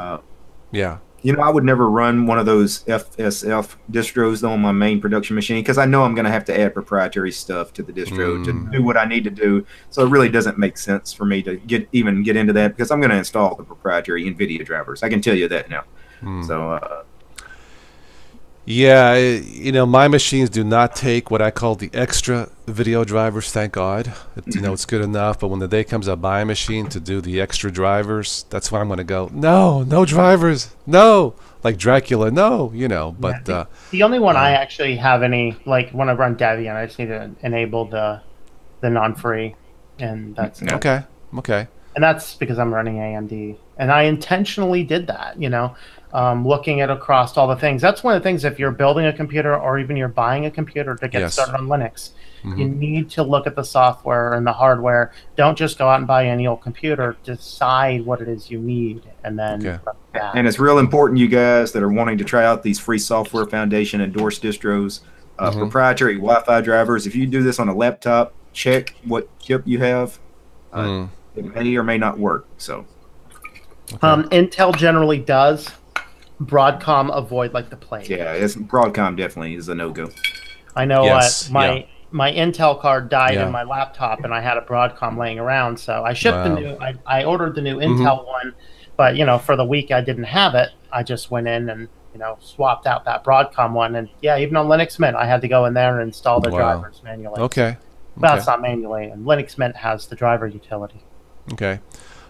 Yeah. You know, I would never run one of those FSF distros on my main production machine because I know I'm going to have to add proprietary stuff to the distro to do what I need to do. So it really doesn't make sense for me to even get into that because I'm going to install the proprietary NVIDIA drivers. I can tell you that now. So, yeah, you know, my machines do not take what I call the extra video drivers, thank God. You know, it's good enough, but when the day comes, I'll buy a machine to do the extra drivers. That's why I'm going to go, no drivers, no. Like Dracula, no, you know. But the only one I actually have any, like when I run Debian, I just need to enable the non-free, and that's it. Okay. And that's because I'm running AMD. And I intentionally did that, you know, looking at across all the things. That's one of the things, if you're building a computer or even you're buying a computer to get started on Linux, you need to look at the software and the hardware. Don't just go out and buy any old computer. Decide what it is you need, and then And it's real important, you guys that are wanting to try out these Free Software Foundation endorsed distros, proprietary Wi-Fi drivers. If you do this on a laptop, check what chip you have. It may or may not work. So, Intel generally does. Broadcom avoid like the plague. Yeah, Broadcom definitely is a no-go. I know my Intel card died in my laptop, and I had a Broadcom laying around, so I shipped the new. I ordered the new Intel one, but you know, for the week I didn't have it. I just went in and swapped out that Broadcom one, and even on Linux Mint, I had to go in there and install the drivers manually. Okay. Well, it's not manually, and Linux Mint has the driver utility. Okay.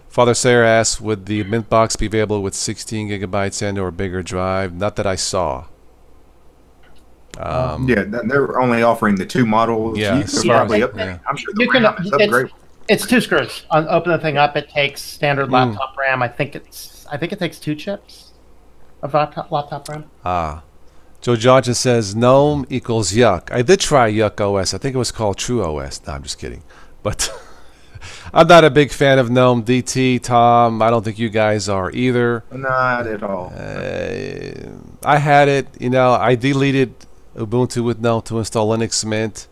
Father Sarah asks, would the Mint box be available with 16 gigabytes and or bigger drive? Not that I saw. They're only offering the 2 models. Yeah, probably I'm sure you can upgrade. It's 2 screws. Open the thing up. It takes standard laptop RAM. I think it takes 2 chips of laptop RAM. Joe Johnson says GNOME equals yuck. I did try Yuck OS. I think it was called True OS. No, I'm just kidding. But I'm not a big fan of GNOME. DT, Tom, I don't think you guys are either. Not at all. I had it. I deleted Ubuntu with GNOME to install Linux Mint,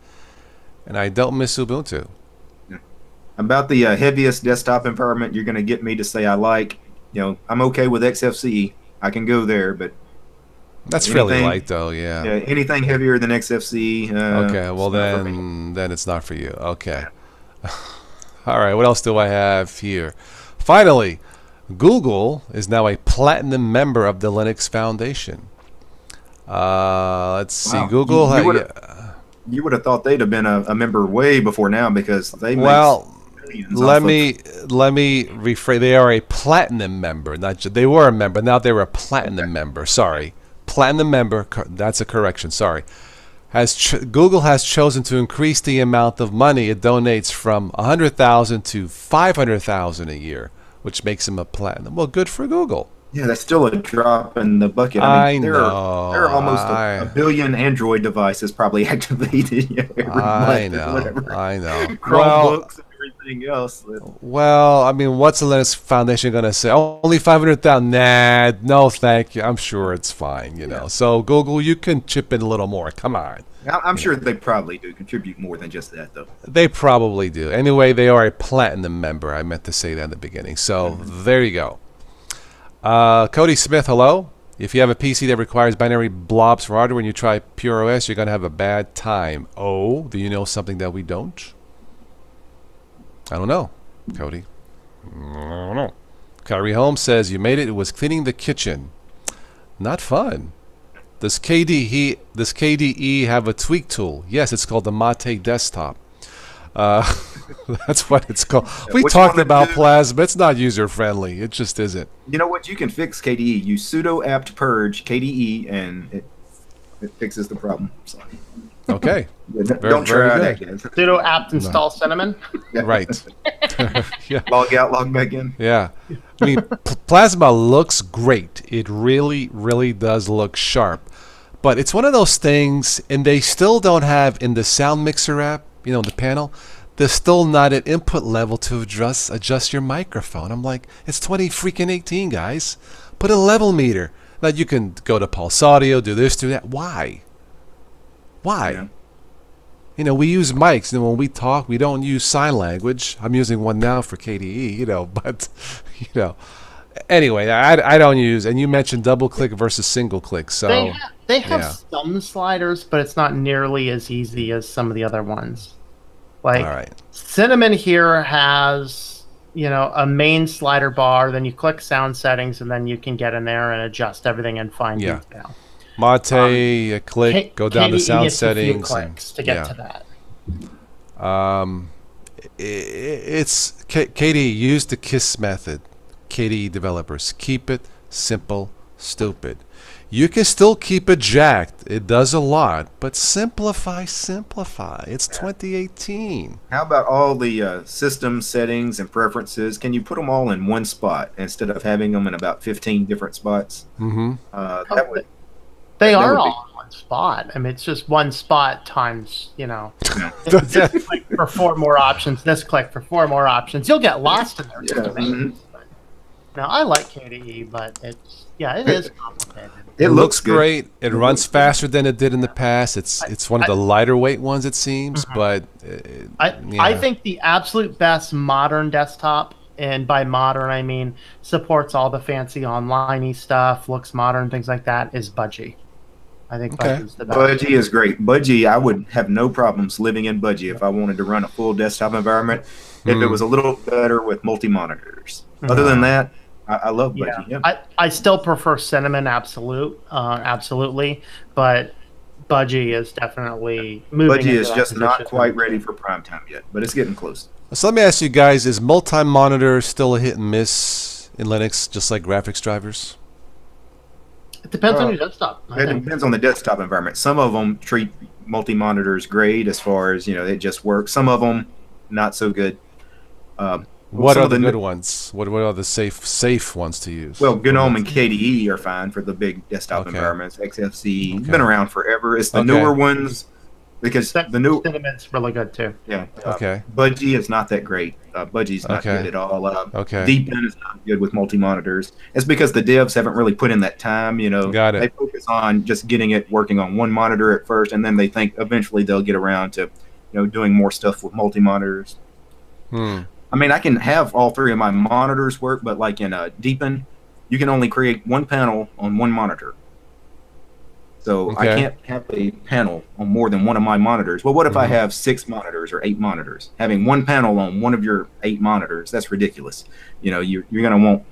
and I don't miss Ubuntu. About the heaviest desktop environment you're going to get me to say I like, I'm okay with XFCE. I can go there, but that's fairly light, though. Yeah. Anything heavier than XFCE. Okay. Well, then it's not for you. Okay. All right. What else do I have here? Finally, Google is now a platinum member of the Linux Foundation. Let's see. Google. You would have thought they'd have been a member way before now because they. Let me rephrase. They are a platinum member. They were a member. Now they're a platinum member. Sorry. Platinum member, that's a correction, sorry. Google has chosen to increase the amount of money it donates from $100,000 to $500,000 a year, which makes them a platinum. Well, good for Google. Yeah, that's still a drop in the bucket. I mean, there are almost a billion Android devices probably activated every month. I know. Chromebooks and everything else. Well, I mean, what's the Linux Foundation going to say? Only 500,000? Nah, no, thank you. I'm sure it's fine, So, Google, you can chip in a little more. Come on. I'm sure they probably do contribute more than just that, though. They probably do. Anyway, they are a platinum member. I meant to say that in the beginning. So, there you go. Cody Smith, hello. If you have a PC that requires binary blobs for hardware and you try Pure OS, you're going to have a bad time. Oh, do you know something that we don't? I don't know, Cody. I don't know. Kyrie Holmes says, you made it. It was cleaning the kitchen. Not fun. Does KDE have a tweak tool? Yes, it's called the Mate Desktop. That's what it's called. We talked about Plasma. It's not user-friendly. It just isn't. You know what? You can fix KDE. Use sudo apt purge KDE, and it fixes the problem. So. Okay. Don't try that, guys. Sudo apt install Cinnamon. Right. Yeah. Log out, log back in. Yeah. I mean, Plasma looks great. It really, really does look sharp. But it's one of those things, and they still don't have in the sound mixer app, the panel, there's still not an input level to adjust your microphone. I'm like, it's 2018, guys. Put a level meter. That you can go to Pulse Audio, do this, do that. Why? Yeah. You know, we use mics, and when we talk, we don't use sign language. I'm using one now for KDE, you know, but, you know. Anyway, I don't use, and you mentioned double click versus single click, so. They have some sliders, but it's not nearly as easy as some of the other ones. Like, all right. Cinnamon here has, you know, a main slider bar, then you click sound settings, and then you can get in there and adjust everything in fine detail. Mate, click, go down to sound gets settings. A few clicks to get to that. It's KDE, use the KISS method. KDE developers, keep it simple, stupid. You can still keep it jacked. It does a lot, but simplify. It's 2018. How about all the system settings and preferences? Can you put them all in one spot instead of having them in about 15 different spots? Mm-hmm. They are all in one spot. I mean, it's just one spot times, you know, this click for 4 more options, this click for 4 more options. You'll get lost in there. Now, I like KDE, but it is complicated. It looks great. It runs faster than it did in the past. It's one of the lighter weight ones, it seems, but I think the absolute best modern desktop, and by modern I mean supports all the fancy online-y stuff, looks modern, things like that, is Budgie. I think Budgie's the best. Budgie is great. Budgie, I would have no problems living in Budgie if I wanted to run a full desktop environment, if it was a little better with multi-monitors. Other than that, I love Budgie. Yeah. I still prefer Cinnamon absolutely, but Budgie is definitely moving. Budgie is just not quite ready for prime time yet, but it's getting close. So let me ask you guys, is multi-monitor still a hit and miss in Linux, just like graphics drivers? It depends on your desktop. It depends on the desktop environment. Some of them treat multi-monitors great as far as, you know, it just works. Some of them, not so good. What are the good ones? What are the safe ones to use? Well, GNOME and KDE are fine for the big desktop environments. XFCE been around forever. It's the newer ones, because the new Cinnamon's really good too. Yeah. Budgie is not that great. Budgie's not good at all. Deepin is not good with multi-monitors. It's because the devs haven't really put in that time. You know, they focus on just getting it working on one monitor at first, and then they think eventually they'll get around to, you know, doing more stuff with multi-monitors. I mean, I can have all 3 of my monitors work, but like in Deepin, you can only create one panel on one monitor. So I can't have a panel on more than one of my monitors. Well, what if I have 6 monitors or 8 monitors? Having one panel on one of your 8 monitors, that's ridiculous. You know, you're going to want...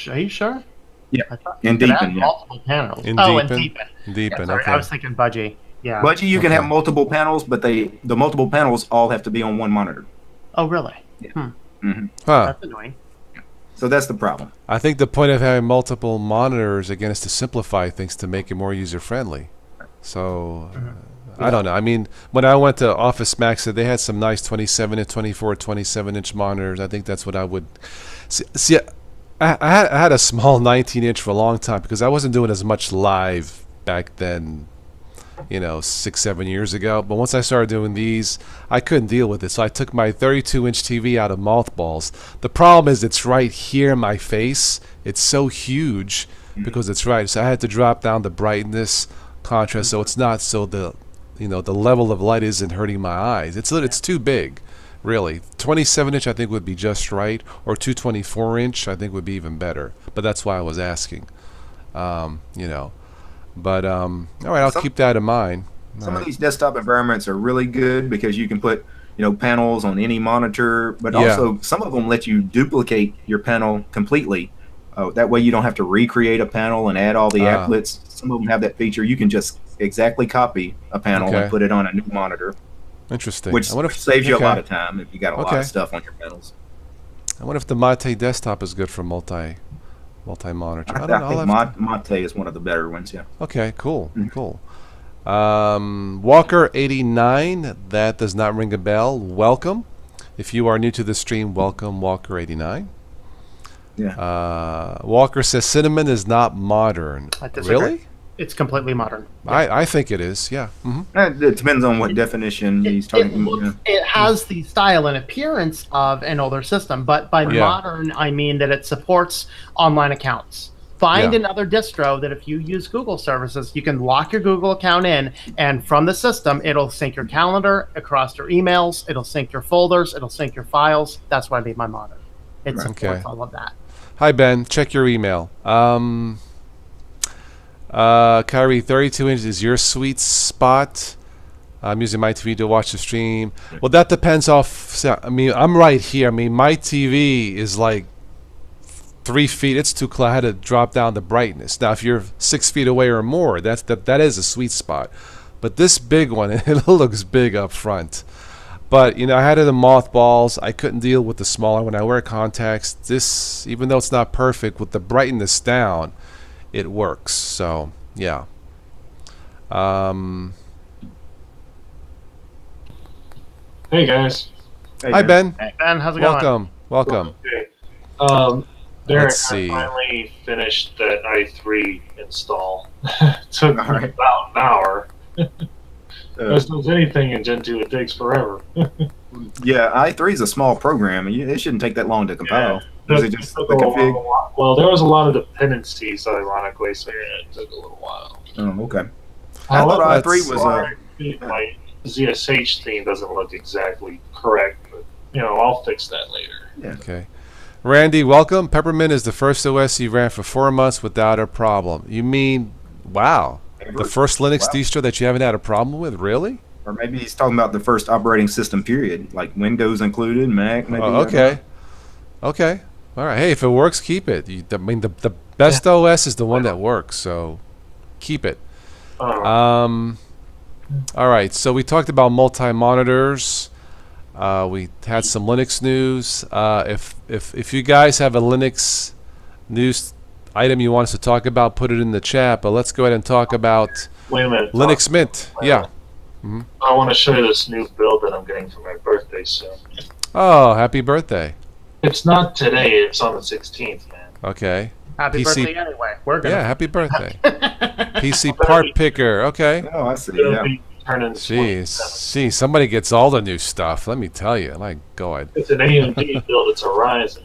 Are you sure? Yeah, in Deepin, multiple panels. In Deepin, sorry, I was thinking Budgie. Yeah. Budgie, you can have multiple panels, but the multiple panels all have to be on one monitor. Oh, really? Yeah. That's annoying. So that's the problem. I think the point of having multiple monitors, again, is to simplify things to make it more user-friendly. So, I don't know. I mean, when I went to Office Max, they had some nice 27 and 24, 27-inch monitors. I think that's what I would... See, I had a small 19-inch for a long time because I wasn't doing as much live back then, you know, 6-7 years ago. But once I started doing these, I couldn't deal with it, so I took my 32-inch TV out of mothballs. The problem is it's right here in my face. It's so huge because it's right, so I had to drop down the brightness, contrast, so it's not, so the level of light isn't hurting my eyes. It's too big, really. 27-inch I think would be just right, or 224-inch I think would be even better, but that's why I was asking. You know, but all right, I'll keep that in mind. Some of these desktop environments are really good because you can put, you know, panels on any monitor, but also some of them let you duplicate your panel completely. That way you don't have to recreate a panel and add all the applets. Some of them have that feature. You can just exactly copy a panel and put it on a new monitor. Interesting. Which saves you a lot of time if you got a lot of stuff on your panels. I wonder if the Mate desktop is good for multi-monitor. I think Mate is one of the better ones, yeah. Okay, cool, cool. Walker 89, that does not ring a bell. Welcome. If you are new to the stream, welcome, Walker 89. Yeah. Walker says Cinnamon is not modern. Really? It's completely modern. I think it is, yeah. It depends on what definition he's talking about. It has the style and appearance of an older system, but by modern, I mean that it supports online accounts. Find Yeah. another distro that if you use Google services, you can lock your Google account in, and from the system, it'll sync your calendar across your emails, it'll sync your folders, it'll sync your files. That's why I made my monitor. It supports Okay. all of that. Hi, Ben. Check your email. Kyrie, 32 inches is your sweet spot. I'm using my TV to watch the stream. Well, that depends off. I mean, I'm right here. I mean, my TV is like 3 feet. It's too close. I had to drop down the brightness. Now, if you're 6 feet away or more, that is a sweet spot. But this big one, it looks big up front. But I had it in mothballs. I couldn't deal with the smaller one. I wear contacts. This, even though it's not perfect, with the brightness down, it works. So yeah. Hey guys. Hey, Hi, Ben. Hey, Ben, how's it going? Welcome. Okay. Derek, Let's see. I finally finished that i3 install. Took All right. about an hour. Uh, As with anything in Gen 2, it takes forever. yeah, i3 is a small program. It shouldn't take that long to compile. Is it just the Took a config? well, there was a lot of dependencies, ironically, so yeah, it took a little while. Oh, okay. I thought However, i3 was my ZSH theme doesn't look exactly correct, but I'll fix that later. Okay. Randy, welcome. Peppermint is the first OS you ran for 4 months without a problem. You mean, wow, the first Linux distro that you haven't had a problem with? Really? Or maybe he's talking about the first operating system period, like Windows included, Mac maybe. Oh, okay. Okay. All right. Hey, if it works, keep it. I mean, the best OS is the one that works, so keep it. All right. So we talked about multi-monitors. We had some Linux news. If you guys have a Linux news item you want us to talk about, put it in the chat. But let's go ahead and talk about Wait a minute. Linux Mint. Yeah. I want to show you this new build that I'm getting for my birthday soon. Oh, happy birthday. It's not today, it's on the 16th, man. Okay. Happy PC birthday anyway. We're good. Yeah, happy birthday. PC part picker. Okay. Oh, I see. It'll Yeah. be turning Jeez. 27. See, somebody gets all the new stuff. Let me tell you. My God. It's an AMD build, it's a Ryzen.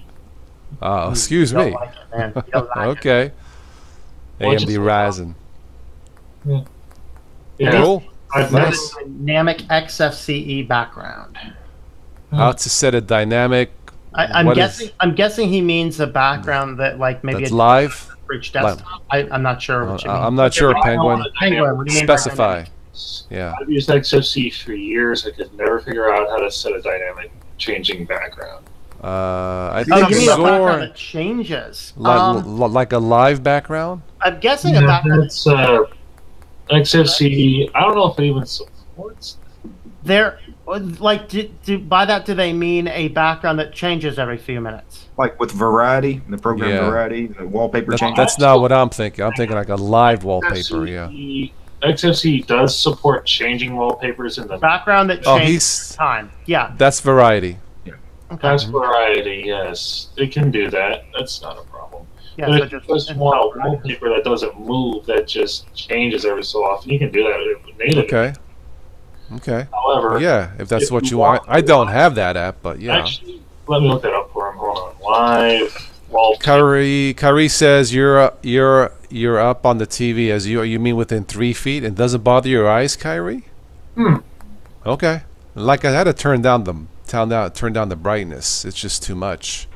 Oh, excuse You don't me. like it, man. You don't like it. Okay. Watch AMD it. Ryzen. Yeah, Cool. I've Nice. never, Dynamic XFCE background. How to set a dynamic I'm What guessing. is- I'm guessing he means a background that, like, maybe that's a live? for each desktop. I'm not sure what you mean. I'm not sure, I don't Penguin. want a Penguin, what do you mean by Specify. dynamic? Yeah. I've used XFC for years. I could never figure out how to set a dynamic changing background. I Oh, think you mean a background Zor, that changes? like a live background? I'm guessing a background. It's XFC. I don't know if it even supports. There, like, by that, do they mean a background that changes every few minutes? Like with Variety, the program Yeah. Variety, the wallpaper change. That's not what I'm thinking. I'm thinking like a live wallpaper. Yeah. XFC does support changing wallpapers in the Background that Oh, changes time. Yeah. That's Variety. Okay. That's Variety. Yes, it can do that. That's not a problem. Yeah. But So if you just want a wallpaper that doesn't move, that just changes every so often, you can do that natively. Okay. Okay. However, Yeah, if that's if what you you want. want- I don't have that app, but yeah. actually, let me look that up for him. Hold on. Live wallpaper. Kyrie says you're up on the TV as you mean within 3 feet and doesn't bother your eyes, Kyrie? Okay. Like I had to turn down the brightness. It's just too much.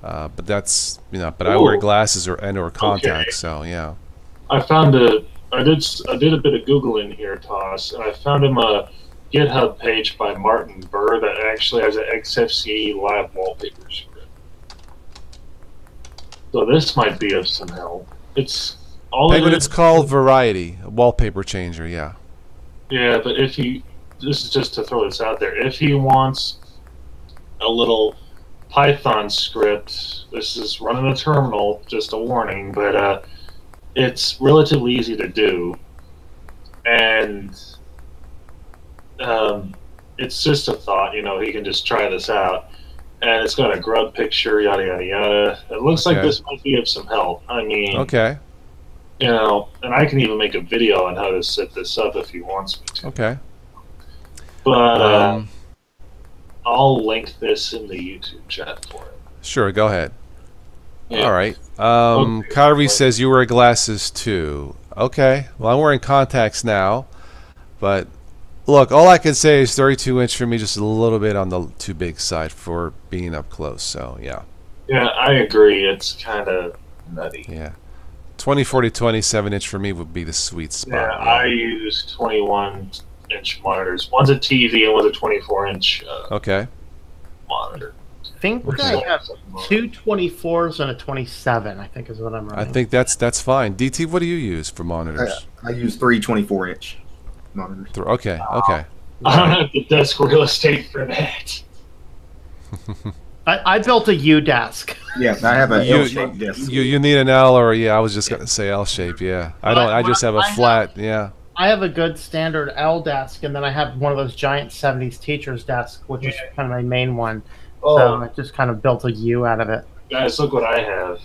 But that's But I wear Ooh. glasses or contacts, so yeah. I found I did a bit of Googling here, Toss, and I found him a GitHub page by Martin Burr that actually has an XFCE live wallpaper script. So this might be of some help. It's all Penguin, it it's is. called Variety, a wallpaper changer. Yeah. Yeah, but this is just to throw this out there. If he wants a little Python script, this is running a terminal, just a warning, but it's relatively easy to do. And it's just a thought, he can just try this out. And it's got a grub picture, yada, yada, yada. It looks like Okay. this might be of some help. I mean, Okay. and I can even make a video on how to set this up if he wants me to. Okay. But I'll link this in the YouTube chat for him. Sure. Go ahead. Yeah. All right. Okay. Kyrie says you wear glasses too. Okay. Well, I'm wearing contacts now, but look, all I can say is 32-inch for me, just a little bit on the too big side for being up close. So yeah. Yeah, I agree. It's kind of nutty. Yeah. 24 to 27-inch for me would be the sweet spot. Yeah, I use 21-inch monitors. One's a TV and one's a 24-inch Okay. I monitor. think I have two 24s and a 27, I think is what I'm running. I think that's fine. DT, what do you use for monitors? I use 3 24-inch monitors. Okay. Okay. I don't have the desk real estate for that. I built a U desk. Yeah, I have a You- L-shaped desk. You need an L or I was just gonna say L shape. Yeah. I don't. I just have a flat. Yeah. I have a good standard L desk, and then I have one of those giant 70s teacher's desk, which is kind of my main one. So I just kind of built a U out of it. Guys, look what I have.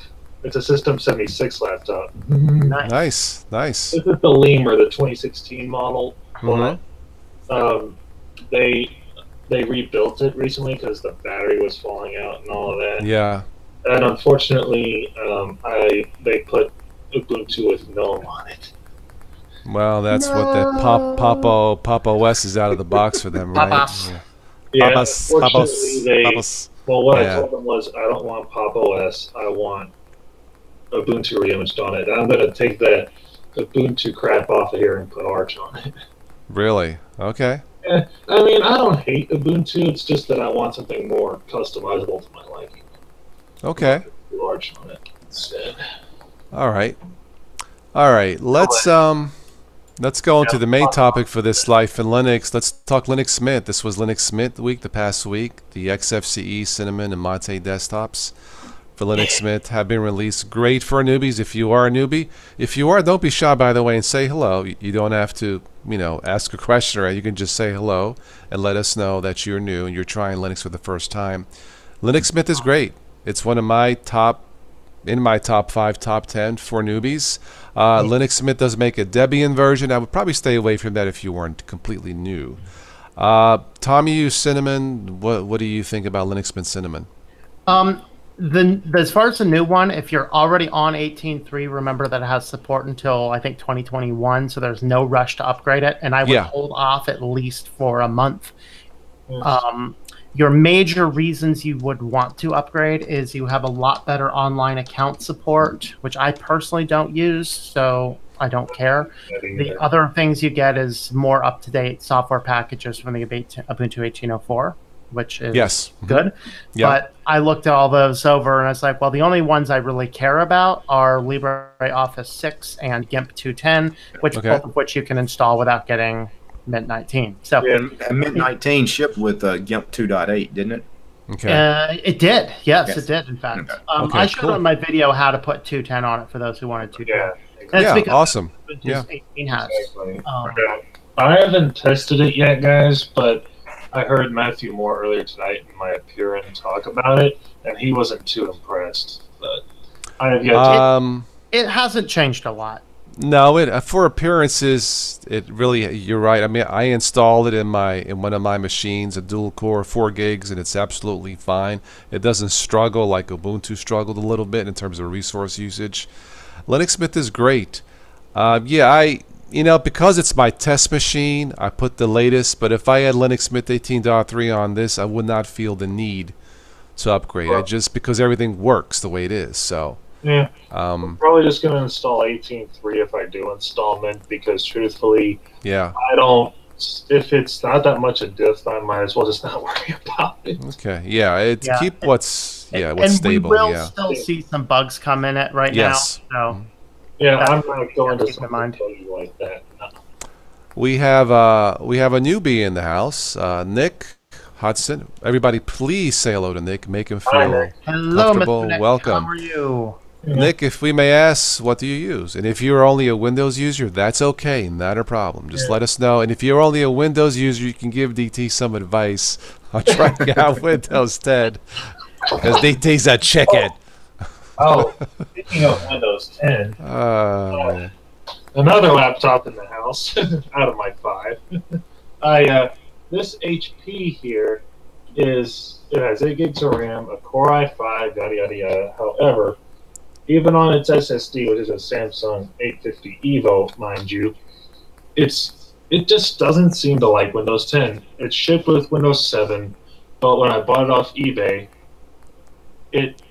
It's a System 76 laptop. Nice. Nice. This is the Lemur, the 2016 model. Mhm. They rebuilt it recently because the battery was falling out and all of that. Yeah. And unfortunately, they put Ubuntu with GNOME on it. Well, that's what that Pop OS is out of the box for them, right? Papas. Yeah. Yeah, Papas, unfortunately, Papas. well, what Yeah. I told them was, I don't want Pop OS. I want Ubuntu reimaged on it. I'm going to take that Ubuntu crap off of here and put Arch on it. Really? Okay. I mean, I don't hate Ubuntu. It's just that I want something more customizable to my liking. Okay. Put Arch on it instead. All right. All right. Let's go into the main topic for this Life in Linux. Let's talk Linux Mint. This was Linux Mint week, the past week. The XFCE, Cinnamon, and Mate desktops for Linux Mint have been released. Great for newbies if you are a newbie. If you are, don't be shy, by the way, and say hello. You don't have to, ask a question, or you can just say hello and let us know that you're new and you're trying Linux for the first time. Linux Mint is great. It's one of my top 5, top 10 for newbies. Linux Mint does make a Debian version. I would probably stay away from that if you weren't completely new. Tom, you use Cinnamon. What do you think about Linux Mint Cinnamon? As far as the new one, if you're already on 18.3, remember that it has support until I think 2021, so there's no rush to upgrade it, and I would hold off at least for a month. Your major reasons you would want to upgrade is you have a lot better online account support, which I personally don't use, so I don't care. The other things you get is more up-to-date software packages from the Ubuntu 18.04, which is good. Yeah. But I looked at all those over, and I was like, well, the only ones I really care about are LibreOffice 6 and GIMP 210, both of which you can install without getting Mint 19. So Mint 19 shipped with GIMP 2.8, didn't it? Okay. It did. Yes, it did, in fact. I showed on my video how to put 210 on it for those who wanted 210. Yeah, awesome. Yeah. 18 has. Exactly. I haven't tested it yet, guys, but I heard Matthew Moore earlier tonight in my appearance talk about it, and he wasn't too impressed. But I have yet to... It hasn't changed a lot. No, for appearances, it really. You're right. I mean, I installed it in one of my machines, a dual core, 4 gigs, and it's absolutely fine. It doesn't struggle like Ubuntu struggled a little bit in terms of resource usage. Linux Mint is great. Because it's my test machine, I put the latest. But if I had Linux Mint 18.3 on this, I would not feel the need to upgrade. Just because everything works the way it is. So. Yeah, I'm probably just going to install 18.3 if I do install Mint, because truthfully, I don't. If it's not that much a diff, I might as well just not worry about it. Okay, keep what's stable. And we will still see some bugs come in it now. So I'm not going to something like that. No. We have a newbie in the house, Nick Hudson. Everybody, please say hello to Nick. Make him feel comfortable. Mr. Nick. Welcome. How are you? Nick, if we may ask, what do you use? And if you're only a Windows user, that's okay, not a problem. Just let us know. And if you're only a Windows user, you can give DT some advice on trying out Windows 10, because DT's a chicken. Speaking of Windows 10, man. Another laptop in the house out of my 5. This HP here it has 8 gigs of RAM, a Core i5, yada yada yada. However, even on its SSD, which is a Samsung 850 Evo, mind you, it just doesn't seem to like Windows 10. It's shipped with Windows 7, but when I bought it off eBay, it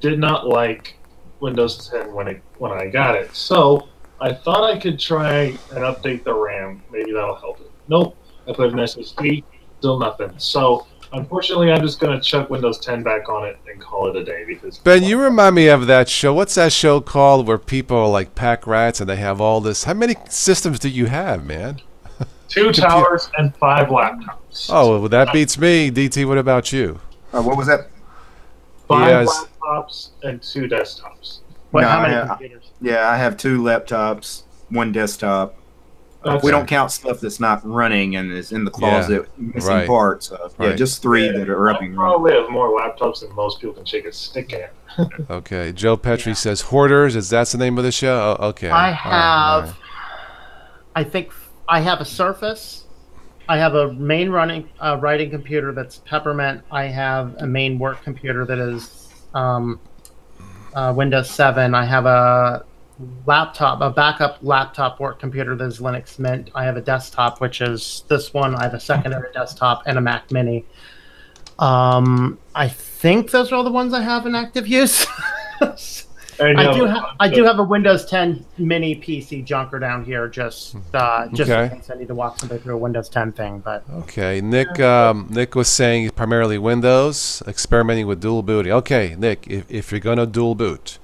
did not like Windows 10 when I got it. So I thought I could try and update the RAM. Maybe that'll help it. Nope. I put an SSD, still nothing. So unfortunately, I'm just going to chuck Windows 10 back on it and call it a day. Because Ben, you remind me of that show. What's that show called where people are like pack rats and they have all this? How many systems do you have, man? 2 towers and 5 laptops. Oh, well, that beats me. DT, what about you? What was that? 5 laptops and 2 desktops. How many computers? Yeah, I have 2 laptops, 1 desktop. We don't count stuff that's not running and is in the closet missing parts. Yeah, just 3 that are up and running. Probably have more laptops than most people can shake a stick at. Okay, Joe Petrie says Hoarders. Is that the name of the show? Oh, okay. I have, I think I have a Surface. I have a main writing computer that's Peppermint. I have a main work computer that is Windows 7. I have a backup laptop work computer that is Linux Mint. I have a desktop, which is this one. I have a secondary desktop and a Mac Mini. I think those are all the ones I have in active use. I do have a Windows 10 mini PC junker down here, just in case I need to walk somebody through a Windows 10 thing. But okay, Nick was saying primarily Windows, experimenting with dual booting. Okay, Nick, if you're gonna dual boot,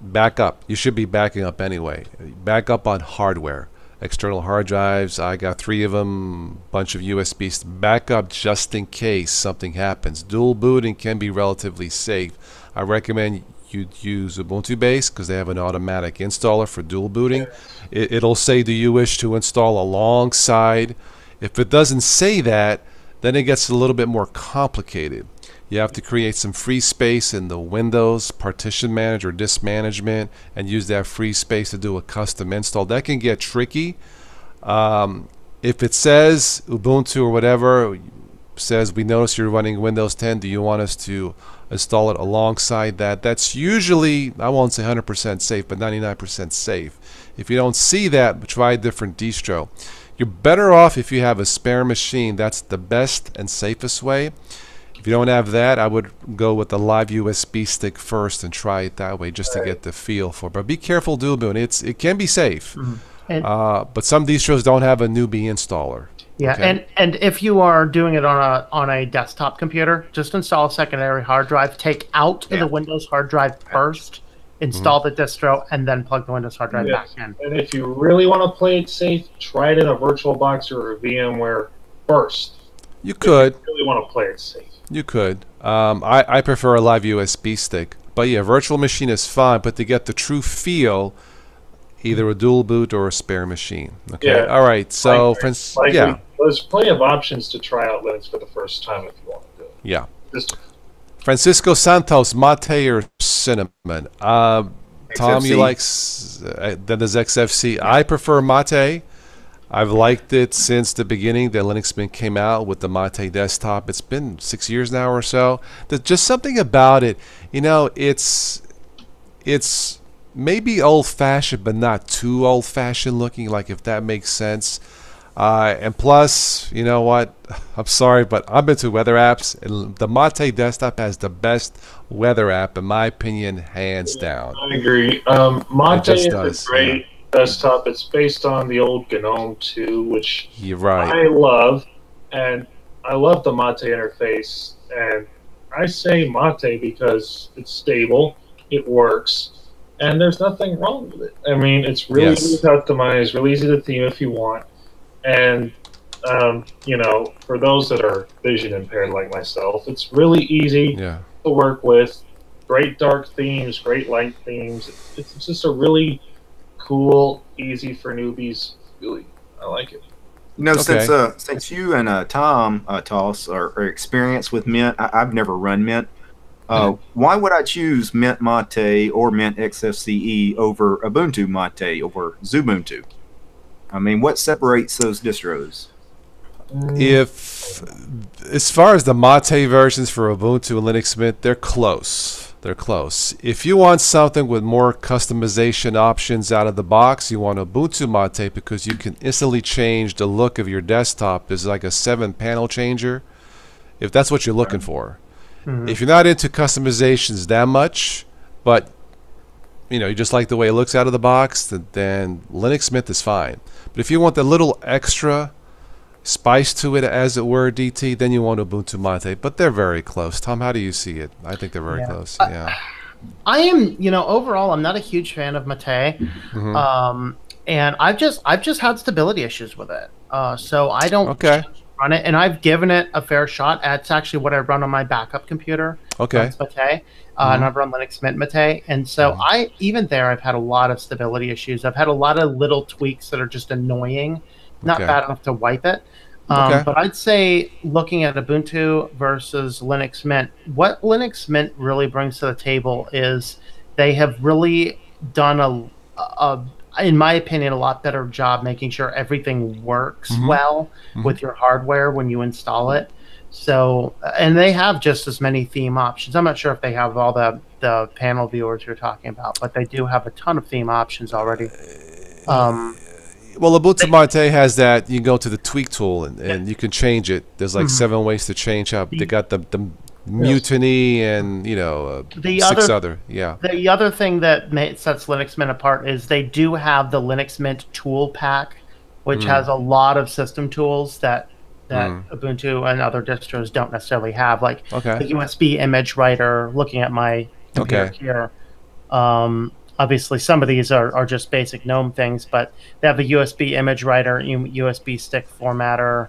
back up. You should be backing up anyway. Back up on hardware, external hard drives. I got 3 of them, bunch of USBs. Back up just in case something happens. Dual booting can be relatively safe. I recommend you use Ubuntu base because they have an automatic installer for dual booting. It'll say, do you wish to install alongside? If it doesn't say that, then it gets a little bit more complicated. You have to create some free space in the Windows Partition Manager, Disk Management, and use that free space to do a custom install. That can get tricky. If it says Ubuntu or whatever, says we notice you're running Windows 10, do you want us to install it alongside that? That's usually, I won't say 100% safe, but 99% safe. If you don't see that, try a different distro. You're better off if you have a spare machine. That's the best and safest way. If you don't have that, I would go with the live USB stick first and try it that way just to get the feel for it. But be careful dual booting. It can be safe. But some distros don't have a newbie installer. Yeah, okay. and if you are doing it on a desktop computer, just install a secondary hard drive. Take out the Windows hard drive first, install the distro, and then plug the Windows hard drive back in. And if you really want to play it safe, try it in a VirtualBox or a VMware first. You could. If you really want to play it safe. You could. I prefer a live USB stick. But yeah, virtual machine is fine, but to get the true feel, either a dual boot or a spare machine. Okay. Yeah. All right. So, there's plenty of options to try out Linux for the first time if you want to do it. Yeah. Francisco Santos, mate or cinnamon? Tom, you like then there's XFC. I prefer mate. I've liked it since the beginning that Linux Mint came out with the Mate desktop. It's been 6 years now or so. There's just something about it. You know, it's maybe old-fashioned, but not too old-fashioned looking, like if that makes sense. And plus, you know what? I'm sorry, but I'm into weather apps, and the Mate desktop has the best weather app, in my opinion, hands down. I agree. Mate is a great desktop. It's based on the old GNOME 2, which I love, and I love the Mate interface. And I say Mate because it's stable, it works, and there's nothing wrong with it. I mean, it's really easy to customize, really easy to theme if you want. And, you know, for those that are vision impaired like myself, it's really easy to work with. Great dark themes, great light themes. It's just a really cool, easy for newbies. Really, I like it. You know, since you and Tom, Toss, are experienced with Mint, I've never run Mint. Why would I choose Mint Mate or Mint XFCE over Ubuntu Mate over Xubuntu? I mean, what separates those distros? As far as the Mate versions for Ubuntu and Linux Mint, they're close. they're close. If you want something with more customization options out of the box, you want Ubuntu Mate because you can instantly change the look of your desktop. It's like a 7-panel changer, if that's what you're looking for. If you're not into customizations that much, but you just like the way it looks out of the box, then Linux Mint is fine. But if you want the little extra spice to it, as it were, DT, then you want Ubuntu Mate. But they're very close. Tom, how do you see it? I think they're very close. Yeah. I am, overall, I'm not a huge fan of Mate, and I've just had stability issues with it. So I don't run it, and I've given it a fair shot. It's actually what I run on my backup computer. It's Mate, and I've run Linux Mint Mate, and so I've had a lot of stability issues. I've had a lot of little tweaks that are just annoying, not bad enough to wipe it. But I'd say looking at Ubuntu versus Linux Mint, what Linux Mint really brings to the table is they have really done in my opinion, a lot better job making sure everything works well with your hardware when you install it. So, and they have just as many theme options. I'm not sure if they have all the panel viewers you're talking about, but they do have a ton of theme options already. Well, Ubuntu Mate has that. You go to the tweak tool and you can change it. There's like 7 ways to change up. They got the Mutiny and 6 other. The other thing that sets Linux Mint apart is they do have the Linux Mint tool pack, which has a lot of system tools that Ubuntu and other distros don't necessarily have, like the USB image writer. Looking at my computer here. Obviously, some of these are just basic GNOME things, but they have a USB image writer, USB stick formatter.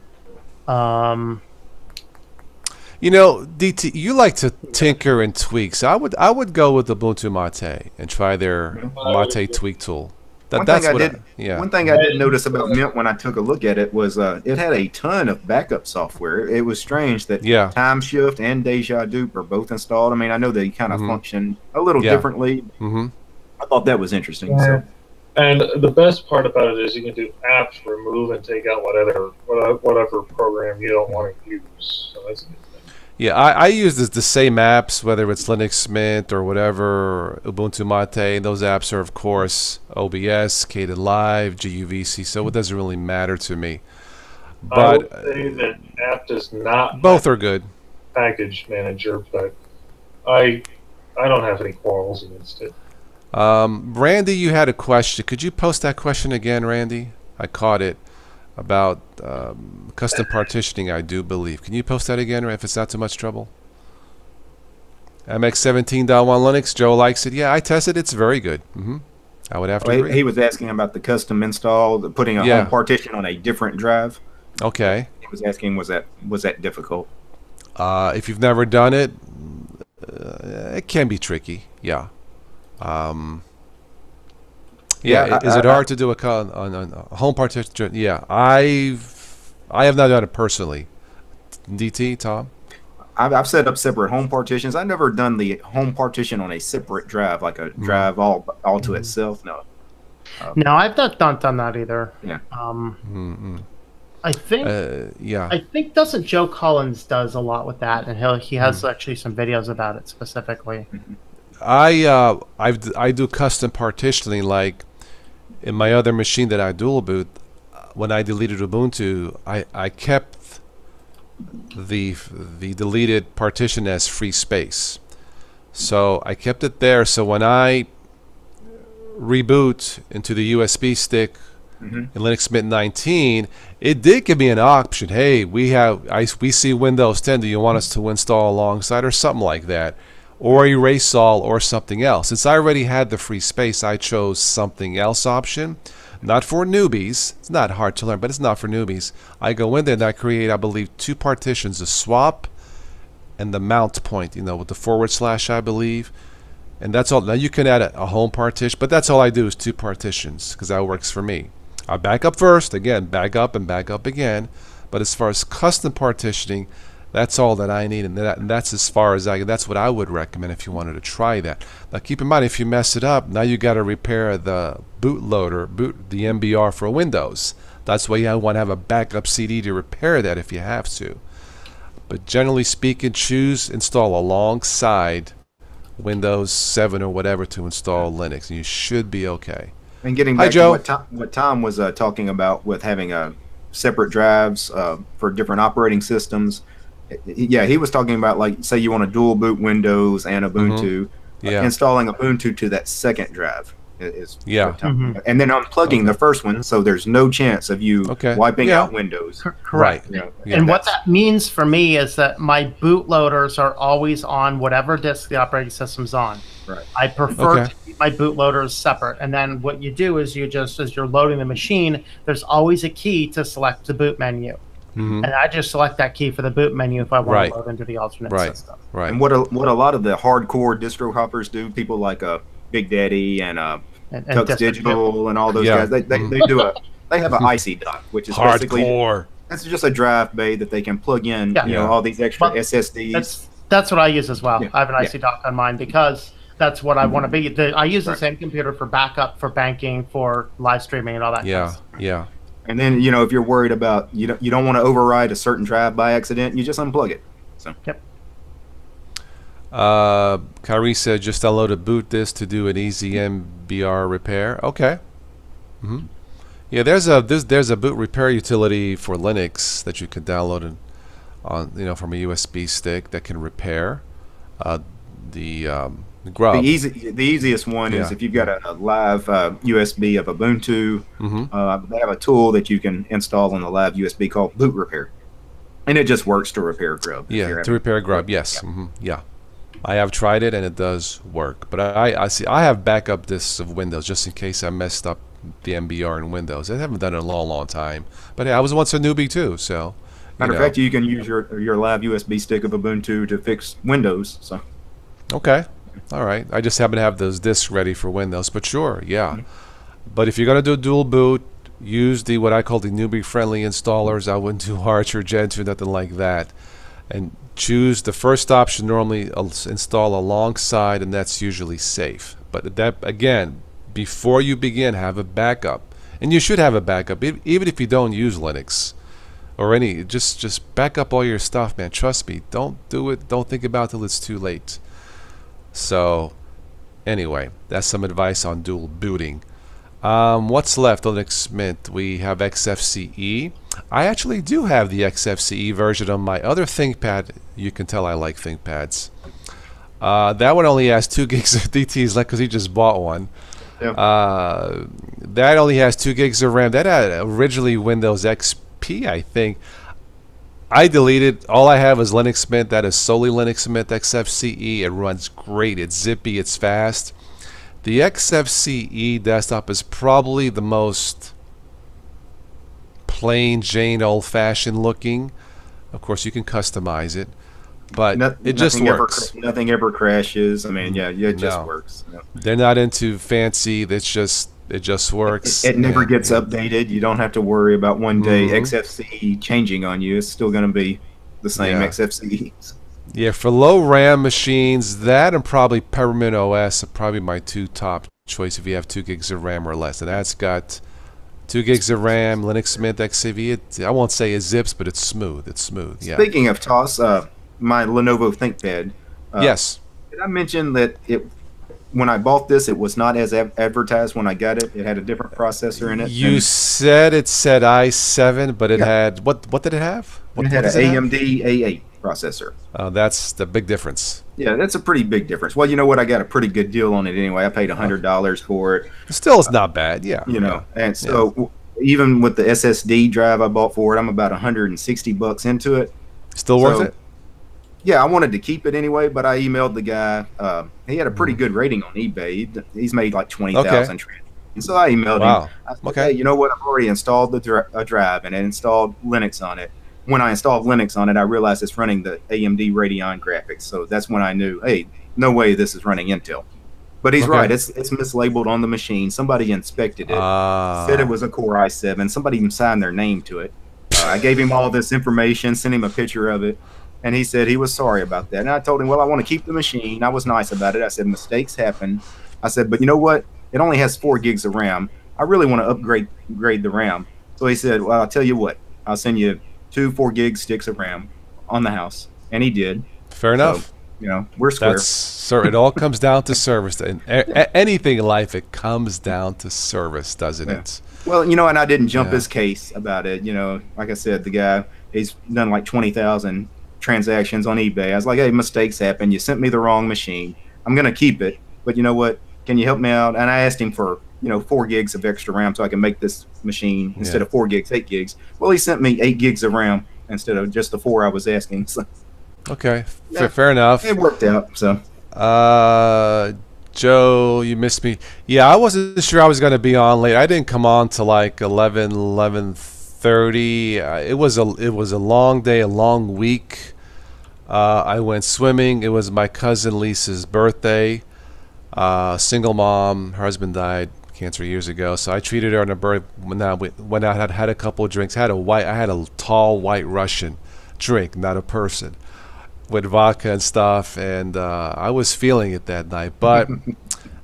DT, you like to tinker and tweak, so I would go with Ubuntu Mate and try their Mate tweak tool. One thing I did notice about Mint when I took a look at it was it had a ton of backup software. It was strange that Time Shift and Deja Dupe are both installed. I mean, I know they kind of function a little differently. I thought that was interesting. So. And the best part about it is you can do apt remove and take out whatever program you don't want to use. So that's a good thing. Yeah, I use the same apps, whether it's Linux Mint or whatever, Ubuntu Mate. Those apps are, of course, OBS, Kdenlive, GUVC, so it doesn't really matter to me. But I would say that apt is not both are good. Package manager, but I don't have any quarrels against it. Randy, you had a question. Could you post that question again, Randy? I caught it about custom partitioning, I do believe. Can you post that again, if it's not too much trouble? MX 17.1 Linux, Joe likes it. Yeah, I tested it. It's very good. I would have to agree. He was asking about the custom install, putting a home partition on a different drive. Okay. He was asking, was that difficult? If you've never done it, it can be tricky. Yeah. Is it hard to do on a home partition? Yeah, I have not done it personally. DT, Tom? I've set up separate home partitions. I've never done the home partition on a separate drive, like a drive all to itself. No. No, I've not done that either. Yeah. I think. I think doesn't Joe Collins does a lot with that, and he has actually some videos about it specifically. I do custom partitioning, like in my other machine that I dual boot. When I deleted Ubuntu, I kept the deleted partition as free space, so I kept it there. So when I reboot into the USB stick in Linux Mint 19, it did give me an option. Hey, we see Windows 10. Do you want us to install alongside or something like that? Or erase all or something else. Since I already had the free space, I chose something else option. Not for newbies. It's not hard to learn, but it's not for newbies. I go in there and I create, I believe, 2 partitions, the swap and the mount point, with the / I believe. And that's all. Now you can add a home partition, but that's all I do is 2 partitions because that works for me. I back up first, again, back up and back up again. But as far as custom partitioning, that's all that I need, and that's as far as that's what I would recommend if you wanted to try that. Now keep in mind, if you mess it up, now you got to repair the bootloader, the MBR for Windows. That's why you want to have a backup CD to repair that if you have to. But generally speaking, install alongside Windows 7 or whatever to install Linux, and you should be okay. And getting Hi, back Joe. to what Tom was talking about with having separate drives for different operating systems. Yeah, he was talking about, like, say you want to dual boot Windows and Ubuntu, Yeah. installing Ubuntu to that second drive is Yeah. what Tom- and then unplugging the first one, so there's no chance of you wiping out Windows. Correct. Right. And what that means for me is that my bootloaders are always on whatever disk the operating system's on. Right. I prefer to keep my bootloaders separate. And then what you do is you just, as you're loading the machine, there's always a key to select the boot menu. And I just select that key for the boot menu if I want to load into the alternate system. Right. And what a lot of the hardcore distro hoppers do, people like Big Daddy and Tux Digital and all those guys, they do they have an icy dock, which is basically that's just a drive bay that they can plug in, all these extra SSDs. That's what I use as well. I have an icy dock on mine because that's what I want to be. I use the same computer for backup, for banking, for live streaming, and all that. kind of stuff. Yeah. And then, if you're worried about you don't want to override a certain drive by accident, you just unplug it. So. Yep. Kyrie said just download a boot disk to do an easy MBR repair. Okay. Yeah, there's a boot repair utility for Linux that you can download on from a USB stick that can repair the grub. The easiest one is if you've got a live USB of Ubuntu. They have a tool that you can install on the live USB called Boot Repair, and it just works to repair grub. Yeah, to repair grub. Yes. Yeah. I have tried it and it does work, but I have backup disks of Windows just in case I messed up the MBR in Windows. I haven't done it in a long time, but hey, I was once a newbie too, so. Matter of fact, you can use your live USB stick of Ubuntu to fix Windows. So. Okay. All right. I just happen to have those disks ready for Windows, but sure, yeah. But if you're gonna do a dual boot, use what I call the newbie-friendly installers. I wouldn't do Arch or Gentoo, nothing like that. And choose the first option. Normally install alongside, and that's usually safe. But that, again, before you begin, have a backup, and you should have a backup, even if you don't use Linux or any. Just back up all your stuff, man. Trust me. Don't do it. Don't think about it till it's too late. So, anyway, that's some advice on dual booting. What's left on Linux Mint? We have XFCE. I actually do have the XFCE version on my other ThinkPad. You can tell I like ThinkPads. That one only has 2 gigs of DTs left because he just bought one. That only has 2 gigs of RAM. That had originally Windows XP, I think. I deleted. All I have is Linux Mint. That is solely Linux Mint XFCE. It runs great. It's zippy. It's fast. The XFCE desktop is probably the most plain Jane old-fashioned looking. Of course, you can customize it, but it just works. Nothing ever crashes. I mean, it just works. They're not into fancy. It just works. It never gets updated. You don't have to worry about one day XFCE changing on you. It's still going to be the same XFCE. Yeah, for low RAM machines, that and probably Peppermint OS are probably my 2 top choice if you have 2 gigs of RAM or less. And that's got 2 gigs of RAM, Linux Mint XFCE. I won't say it zips, but it's smooth. It's smooth. Yeah. Speaking of TOS, my Lenovo ThinkPad. Yes. Did I mention that when I bought this, it was not as advertised when I got it? It had a different processor in it. You said it said i7, but it had what did it have? It had an AMD A8 processor. That's the big difference. Yeah, that's a pretty big difference. Well, you know what? I got a pretty good deal on it anyway. I paid $100 for it. Still, it's not bad. Yeah. And so even with the SSD drive I bought for it, I'm about $160 into it. Still worth it? Yeah, I wanted to keep it anyway, but I emailed the guy. He had a pretty good rating on eBay. He's made like 20,000 transactions. And so I emailed him. I said, hey, you know what? I've already installed a drive and I installed Linux on it. When I installed Linux on it, I realized it's running the AMD Radeon graphics. So that's when I knew, hey, no way this is running Intel. But he's right. It's mislabeled on the machine. Somebody inspected it. Said it was a Core i7. Somebody even signed their name to it. I gave him all this information, sent him a picture of it. And he said he was sorry about that. And I told him, well, I want to keep the machine. I was nice about it. I said, mistakes happen. I said, but you know what? It only has 4 gigs of RAM. I really want to upgrade the RAM. So he said, well, I'll tell you what. I'll send you 2 4 gig sticks of RAM on the house. And he did. Fair enough. You know, we're square. That's sir. It all comes down to service. And anything in life, it comes down to service, doesn't it? Well, you know, and I didn't jump his case about it. You know, like I said, the guy, he's done like 20,000 transactions on eBay. I was like, hey, mistakes happen. You sent me the wrong machine. I'm going to keep it. But you know what? Can you help me out? And I asked him for, 4 gigs of extra RAM so I can make this machine instead of 4 gigs, 8 gigs. Well, he sent me 8 gigs of RAM instead of just the 4 I was asking. So, okay. Fair enough. It worked out. So, Joe, you missed me. Yeah, I wasn't sure I was going to be on late. I didn't come on till like 11:30. It was a long day, a long week. I went swimming. It was my cousin Lisa's birthday. Single mom. Her husband died cancer years ago, so I treated her on her birthday. When I had a couple of drinks. I had a tall white Russian drink, not a person, with vodka and stuff, and I was feeling it that night. But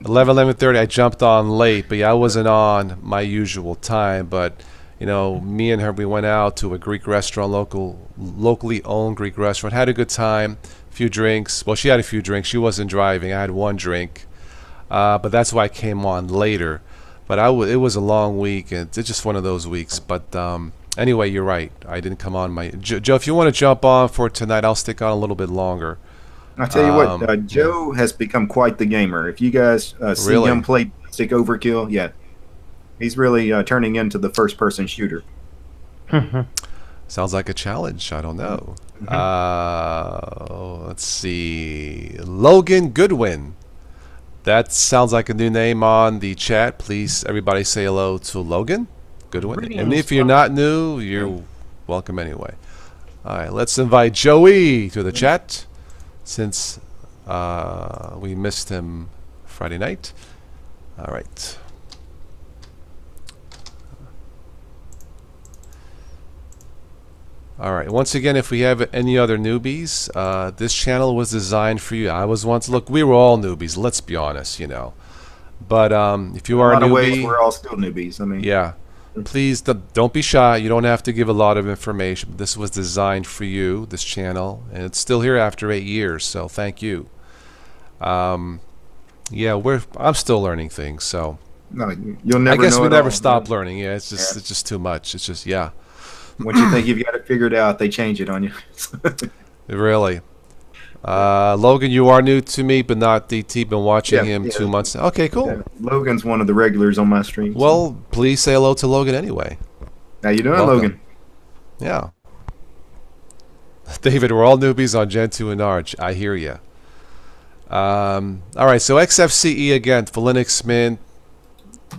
11:30, I jumped on late. But yeah, I wasn't on my usual time. But me and her, we went out to a Greek restaurant, locally owned Greek restaurant. Had a good time, a few drinks. Well, she had a few drinks. She wasn't driving. I had one drink. But that's why I came on later. But it was a long week, and it's just one of those weeks. But anyway, you're right. I didn't come on my Joe. If you want to jump on for tonight, I'll stick on a little bit longer. I'll tell you what, Joe has become quite the gamer. If you guys see him play Stick Overkill, he's really turning into the first-person shooter. Sounds like a challenge. I don't know. Let's see. Logan Goodwin. That sounds like a new name on the chat. Please, everybody say hello to Logan Goodwin. Greetings. And if you're not new, you're welcome anyway. All right, let's invite Joey to the chat since we missed him Friday night. All right. All right. Once again, if we have any other newbies, this channel was designed for you. I was once, look, we were all newbies. Let's be honest, But if you are a newbie, in a lot of ways, we're all still newbies. I mean, yeah. Please don't be shy. You don't have to give a lot of information. This was designed for you, this channel, and it's still here after 8 years. So thank you. I'm still learning things. So no, you'll never. I guess know we it never all. stop learning. Yeah, it's just too much. It's just Once you think you've got it figured out, they change it on you. Really. Logan, you are new to me, but not DT. Been watching him 2 months now. Okay, cool. Yeah. Logan's one of the regulars on my stream. Well, please say hello to Logan anyway. How you doing, Welcome. Logan? Yeah. David, we're all newbies on Gen 2 and Arch. I hear you. All right, so XFCE again for Linux Mint.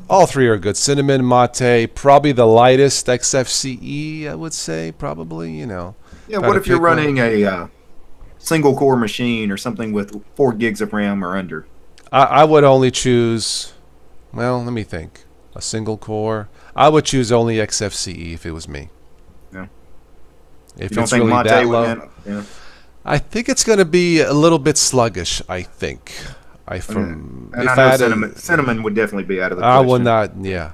All three are good. Cinnamon, Mate, probably the lightest XFCE, I would say, probably, Yeah, what if you're running a single core machine or something with 4 gigs of RAM or under? I would only choose, well, let me think. A single core. I would choose only XFCE if it was me. Yeah. If you don't it's think really Mate that would low, handle? Yeah. I think it's going to be a little bit sluggish, I think. Cinnamon would definitely be out of the question. I will not. Yeah.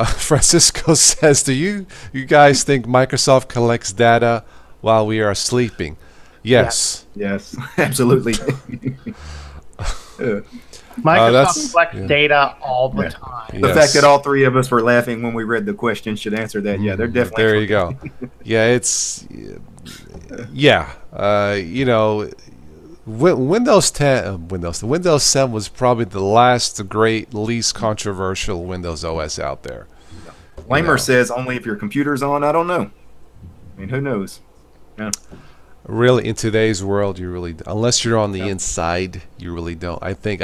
Francisco says, "Do you guys think Microsoft collects data while we are sleeping?" Yes. Yes, absolutely. Microsoft collects data all the time. The fact that all three of us were laughing when we read the question should answer that. Yeah, they're definitely. There you go. Yeah, it's. Yeah, Windows 10 was probably the last great, least controversial Windows OS out there. Lamer says only if your computer's on. I don't know. I mean, who knows? Yeah. Really, in today's world, you really, unless you're on the inside, you really don't. I think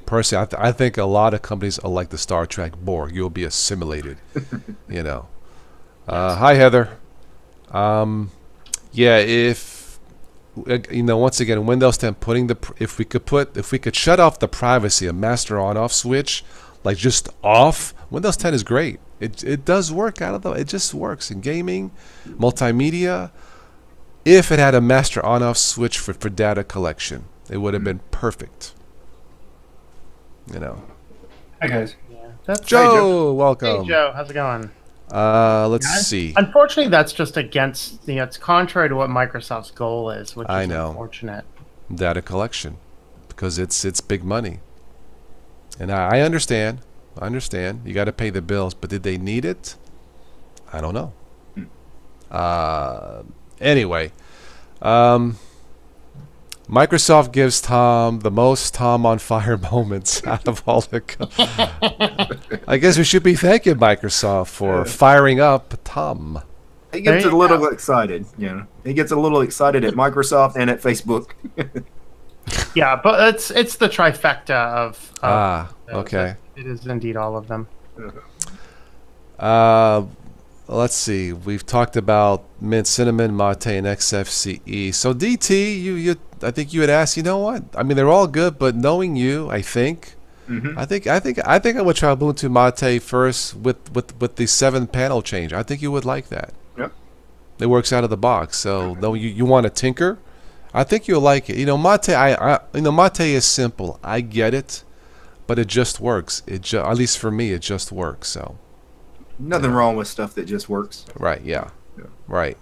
personally, I think a lot of companies are like the Star Trek Borg. You'll be assimilated. Hi, Heather. Yeah, if once again, Windows 10 if we could shut off the privacy, a master on-off switch, like just off, Windows 10 is great. It does work it just works in gaming, multimedia. If it had a master on-off switch for data collection, it would have been perfect. Hi guys. Yeah. Joe, welcome. Hey Joe, how's it going? Let's see. Unfortunately, that's just against, it's contrary to what Microsoft's goal is, which is unfortunate. Data collection, because it's big money. And I understand. I understand. You got to pay the bills, but did they need it? I don't know. Anyway, Microsoft gives Tom the most Tom on fire moments out of all the. I guess we should be thanking Microsoft for firing up Tom. He gets a little excited. He gets a little excited at Microsoft and at Facebook. Yeah, but it's the trifecta of okay. It is indeed all of them. Let's see. We've talked about mint, cinnamon, mate, and XFCE. So DT, I think you had asked. You know what? I mean, they're all good, but knowing you, I think I think I would try Ubuntu Mate first with the 7-panel change. I think you would like that. Yep. It works out of the box. So though you want to tinker, I think you'll like it. Mate, Mate is simple. I get it, but it just works. At least for me, it just works. So nothing wrong with stuff that just works. Right. Yeah. Right.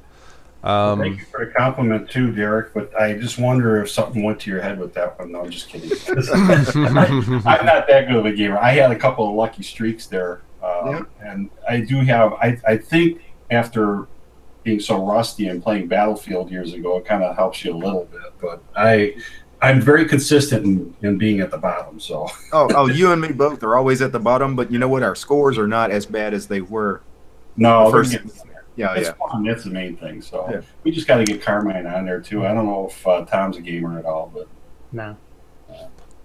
Thank you for the compliment too, Derek. But I just wonder if something went to your head with that one. No, I'm just kidding. I'm not that good of a gamer. I had a couple of lucky streaks there, and I do have. I think after being so rusty and playing Battlefield years ago, it kind of helps you a little bit. But I'm very consistent in being at the bottom. So you and me both are always at the bottom. But you know what? Our scores are not as bad as they were. No, first. It's fun. That's the main thing. So we just got to get Carmine on there too. I don't know if Tom's a gamer at all, but no.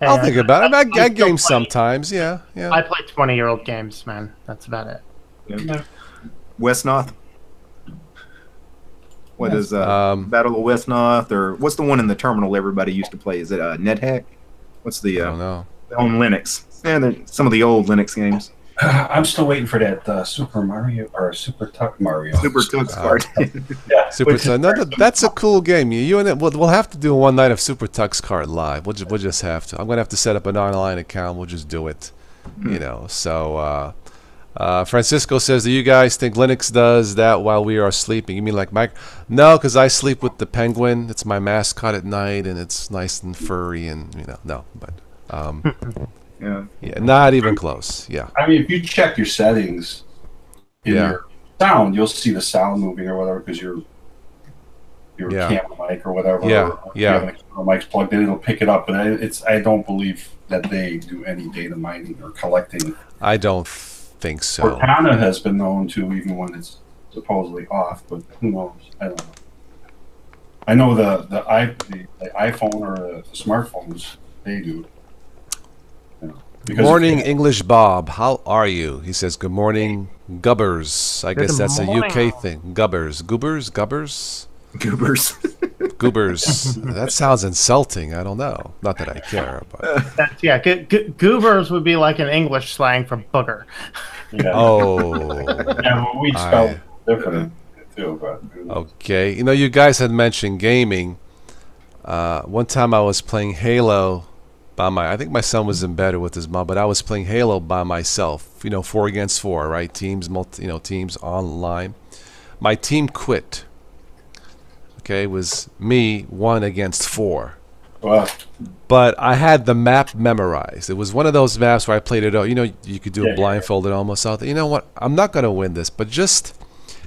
I'll think about it. I game sometimes. Yeah. I play 20-year-old games, man. That's about it. Yeah. Westnoth. What is Battle of Westnoth, or what's the one in the terminal everybody used to play? Is it NetHack? What's the I don't know. On Linux? Yeah, some of the old Linux games. I'm still waiting for that Super Mario or Super Tuck Mario. Super Tux card. Yeah, Super Tux. No, that's a cool game. You and it. We'll have to do one night of Super Tux card live. We'll just have to. I'm gonna have to set up an online account. We'll just do it. So. Francisco says, do you guys think Linux does that while we are sleeping? You mean like Mike? No, because I sleep with the penguin. It's my mascot at night, and it's nice and furry, and no, but yeah, not even close. Yeah. I mean, if you check your settings in your sound, you'll see the sound moving or whatever because your camera mic or whatever. Yeah. Or if you have an external mic's plugged in, it'll pick it up. But I don't believe that they do any data mining or collecting. I don't think so. Cortana has been known to, even when it's supposedly off, but who knows? I don't know. I know the iPhone or the smartphones, they do. Good morning, English Bob. How are you? He says, good morning, Gubbers. I guess that's a UK thing. Gubbers. Goobers? Goobers. That sounds insulting. I don't know. Not that I care. But Goobers would be like an English slang for booger. Yeah. Oh. Yeah, well, we spell different too. But okay. You guys had mentioned gaming. One time I was playing Halo I think my son was in bed with his mom, but I was playing Halo by myself. 4 against 4, right? Teams, teams online. My team quit. Okay, it was me 1 against 4. Wow. But I had the map memorized. It was one of those maps where I played it. You could do it blindfolded almost out there. You know what? I'm not gonna win this, but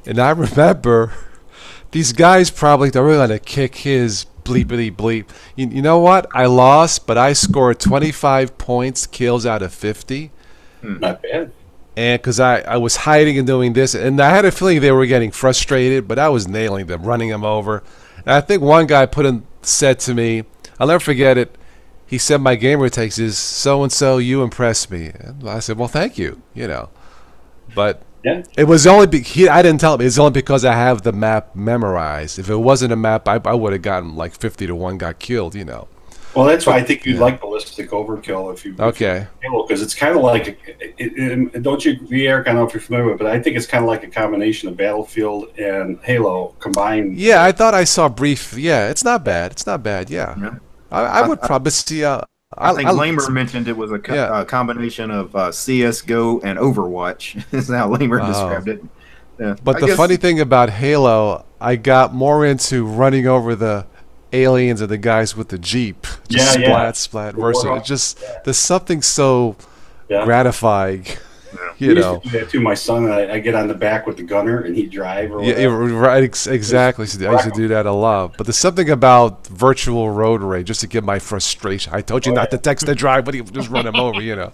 and I remember these guys probably they're really gonna kick his bleepity bleep. You know what? I lost, but I scored 25 points, kills out of 50. Not bad. And because I was hiding and doing this, and I had a feeling they were getting frustrated, but I was nailing them, running them over. And I think one guy said to me, I'll never forget it. He said, my gamer text is so-and-so, you impressed me. And I said, well, thank you, But it was only, I didn't tell him, it's only because I have the map memorized. If it wasn't a map, I would have gotten like 50 to 1 got killed, Well, that's why I think you'd like ballistic overkill if you because it's kind of like don't you agree, Eric? I don't know if you're familiar with it, but I think it's kind of like a combination of Battlefield and Halo combined. Yeah, I thought I saw brief. Yeah, it's not bad. Yeah. I would probably see. I think Lamer mentioned it was a combination of CS:GO and Overwatch. Is how Lamer described it. Yeah. But the funny thing about Halo, I got more into running over the aliens and the guys with the Jeep. Just splat versus it just there's something so gratifying. You know. Do that too. My son and I get on the back with the gunner and he'd drive. Or yeah, right. Exactly. I used to do that a lot. But there's something about virtual road rage just to get my frustration. I told you not to text and drive, but you just run him over. You know.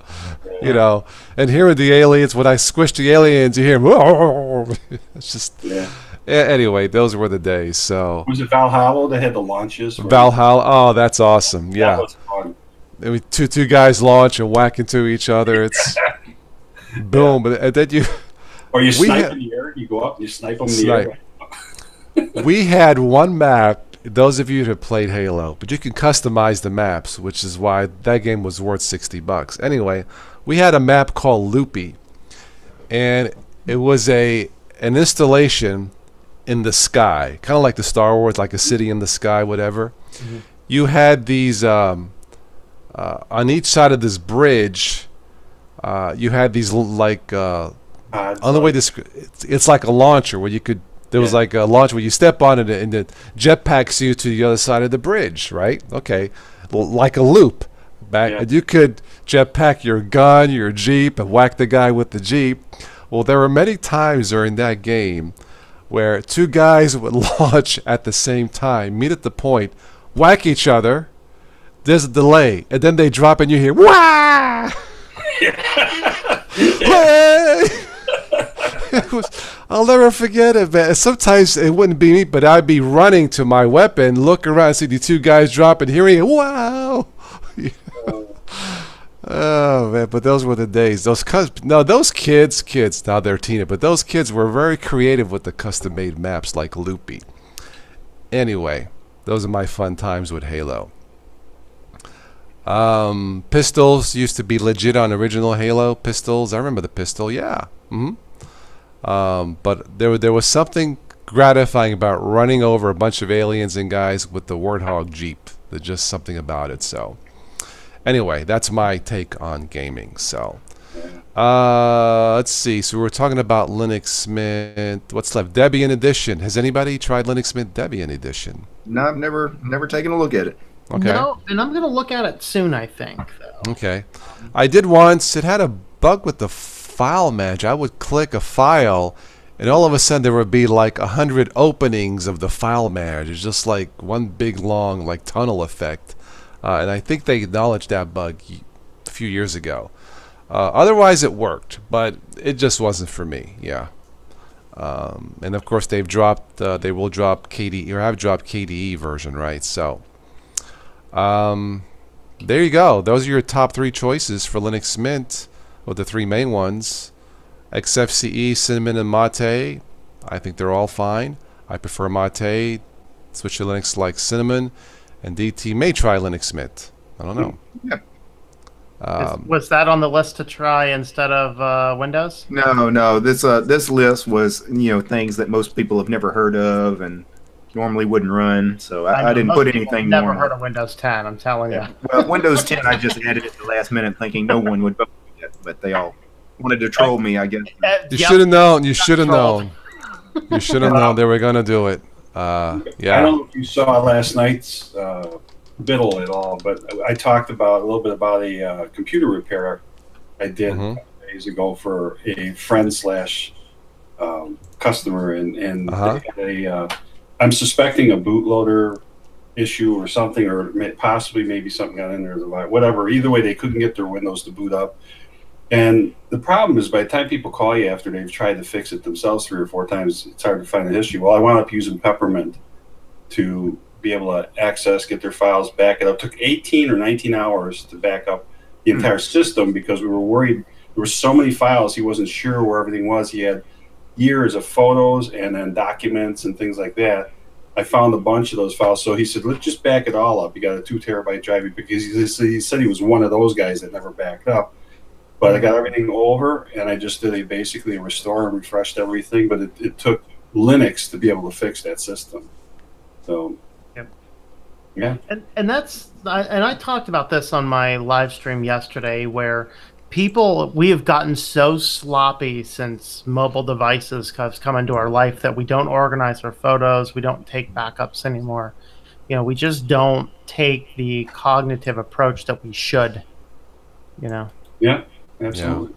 You know. And hearing the aliens, when I squish the aliens, you hear. It's just. Yeah. Anyway, those were the days. So. Was it Valhalla that had the launches? Valhalla. Oh, that's awesome. Yeah. That was fun. I mean, two guys launch and whack into each other. It's. Boom! But then or you snipe in the air. You go up and you snipe them in the air. We had one map. Those of you who have played Halo, but you can customize the maps, which is why that game was worth $60. Anyway, we had a map called Loopy, and it was an installation in the sky, kind of like the Star Wars, like a city in the sky, whatever. Mm-hmm. You had these on each side of this bridge. You had these like on the way it's like a launcher where you could there was like a launcher where you step on it and it jetpacks you to the other side of the bridge, right? Okay, like a loop back, and you could jetpack your gun, your Jeep, and whack the guy with the Jeep. Well, there were many times during that game where two guys would launch at the same time, meet at the point, whack each other. There's a delay, and then they drop, and you hear "Wah!" I'll never forget it, man. Sometimes it wouldn't be me, but I'd be running to my weapon, look around, see the two guys drop, and hearing it, wow. Oh man, but those were the days. Those kids. Now they're teenagers, but those kids were very creative with the custom-made maps like Loopy. Anyway, those are my fun times with Halo. Pistols used to be legit on original Halo pistols. I remember the pistol, yeah. But there was something gratifying about running over a bunch of aliens and guys with the Warthog Jeep. There's just something about it. So, anyway, that's my take on gaming. So, let's see. So we're talking about Linux Mint. What's left? Debian Edition. Has anybody tried Linux Mint Debian Edition? No, I've never taken a look at it. Okay. No, and I'm going to look at it soon, I think. Though. Okay. I did once. It had a bug with the file manager. I would click a file, and all of a sudden there would be like 100 openings of the file manager. Just like one big, long, like tunnel effect. And I think they acknowledged that bug a few years ago. Otherwise, it worked, but it just wasn't for me. Yeah. And of course, they've dropped. They will drop KDE, or have dropped KDE version, right? So. There you go. Those are your top 3 choices for Linux Mint, or the 3 main ones. XFCE, Cinnamon, and Mate. I think they're all fine. I prefer Mate. Switch to Linux like Cinnamon, and DT may try Linux Mint. I don't know. Yeah. Was that on the list to try instead of Windows? No. This list was things that most people have never heard of and normally wouldn't run, so I didn't put anything. Never heard of Windows 10. I'm telling you. Well, Windows 10, I just added it at the last minute, thinking no one would vote for it, but they all wanted to troll me, I guess. You should have known. You should have known. You should have known they were gonna do it. Yeah. I don't know if you saw last night's Biddle at all, but I talked a little bit about a computer repair I did a couple days ago for a friend / customer, and they had I'm suspecting a bootloader issue or something, or possibly maybe something got in there, whatever. Either way, they couldn't get their Windows to boot up. And the problem is, by the time people call you after they've tried to fix it themselves 3 or 4 times, it's hard to find the history. Well, I wound up using Peppermint to be able to get their files, back it up. It took 18 or 19 hours to back up the entire system because we were worried. There were so many files, he wasn't sure where everything was. He had years of photos and then documents and things like that. I found a bunch of those files. So he said, let's just back it all up. You got a 2 terabyte drive, because he said he was one of those guys that never backed up. But I got everything over, and I just did basically a restore and refreshed everything. But it took Linux to be able to fix that system. So, yeah. And I talked about this on my live stream yesterday, where we have gotten so sloppy since mobile devices have come into our life that we don't organize our photos. We don't take backups anymore. We just don't take the cognitive approach that we should, Yeah, absolutely.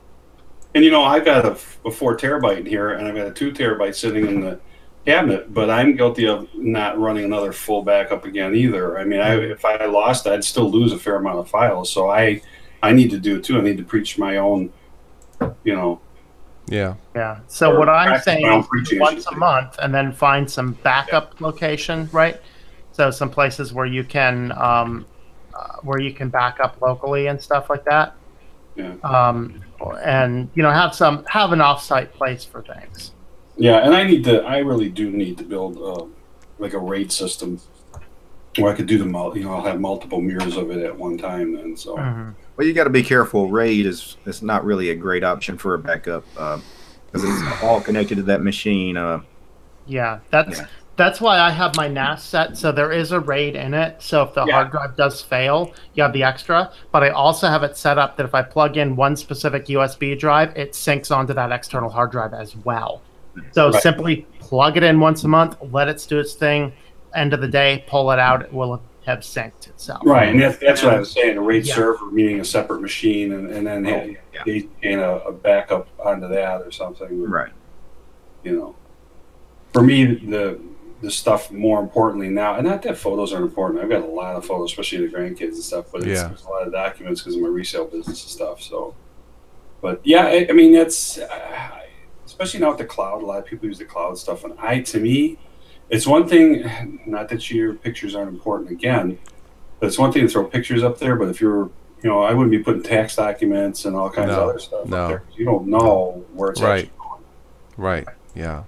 Yeah. And I've got a 4 terabyte in here, and I've got a 2 terabyte sitting in the cabinet, but I'm guilty of not running another full backup again either. I mean, if I lost, I'd still lose a fair amount of files. So I need to do it too. I need to preach my own, Yeah. So what I'm saying is once a month, and then find some backup location, right? So some places where you can back up locally and stuff like that. Yeah. And have an offsite place for things. Yeah, and I really do need to build like a RAID system where I could do I'll have multiple mirrors of it at one time. Then so. Well, you got to be careful. RAID is not really a great option for a backup because it's all connected to that machine. That's why I have my NAS set, so there is a RAID in it. So if the hard drive does fail, you have the extra. But I also have it set up that if I plug in one specific USB drive, it syncs onto that external hard drive as well. So simply plug it in once a month, let it do its thing. End of the day, pull it out. It will have synced itself. Right, and that's what I was saying. A RAID server, meaning a separate machine, and then a backup onto that or something. Right. For me, the stuff more importantly now, and not that photos aren't important. I've got a lot of photos, especially the grandkids and stuff. But it's a lot of documents because of my resale business and stuff. So, but I mean that's. Especially now with the cloud, a lot of people use the cloud stuff, and to me, it's one thing. Not that your pictures aren't important again, but it's one thing to throw pictures up there. But if you're, I wouldn't be putting tax documents and all kinds of other stuff up there. You don't know where it's actually going. Right. Yeah.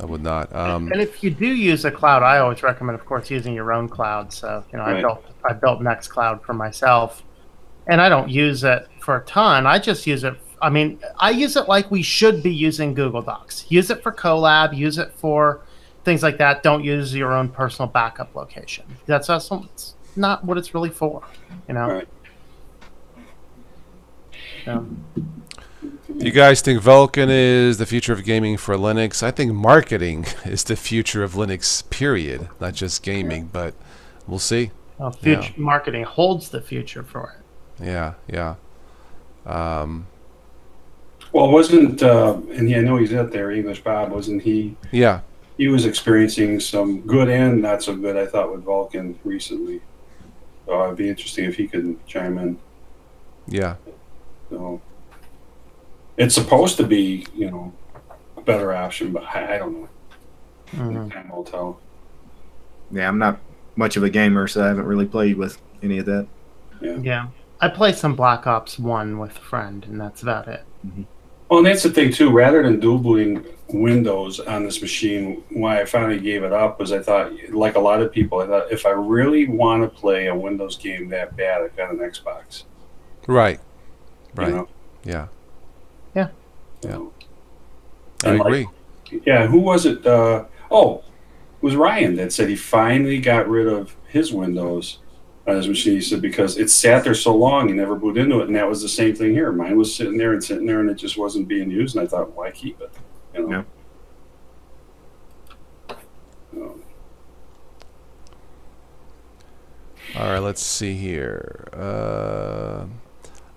I would not. And if you do use a cloud, I always recommend, of course, using your own cloud. So I built Nextcloud for myself, and I don't use it for a ton. I just use it. I mean, I use it like we should be using Google Docs. Use it for collab. Use it for things like that. Don't use your own personal backup location. That's not what it's really for, Right. You guys think Vulkan is the future of gaming for Linux? I think marketing is the future of Linux, period. Not just gaming, but we'll see. Well, marketing holds the future for it. Yeah. Well, wasn't and I know he's out there, English Bob, wasn't he? Yeah. He was experiencing some good and not so good, I thought, with Vulkan recently. So it'd be interesting if he could chime in. Yeah. So it's supposed to be, a better option, but I don't know. Time will tell. Yeah, I'm not much of a gamer, so I haven't really played with any of that. Yeah. I play some Black Ops 1 with a friend, and that's about it. Well, and that's the thing, too. Rather than dual booting Windows on this machine, why I finally gave it up was I thought, like a lot of people, I thought if I really want to play a Windows game that bad, I've got an Xbox. Right. Yeah. I agree. Who was it? It was Ryan that said he finally got rid of his Windows on his machine. He said because it sat there so long, he never booted into it, and that was the same thing here. Mine was sitting there, and it just wasn't being used, and I thought, why keep it? Yeah. All right, let's see here.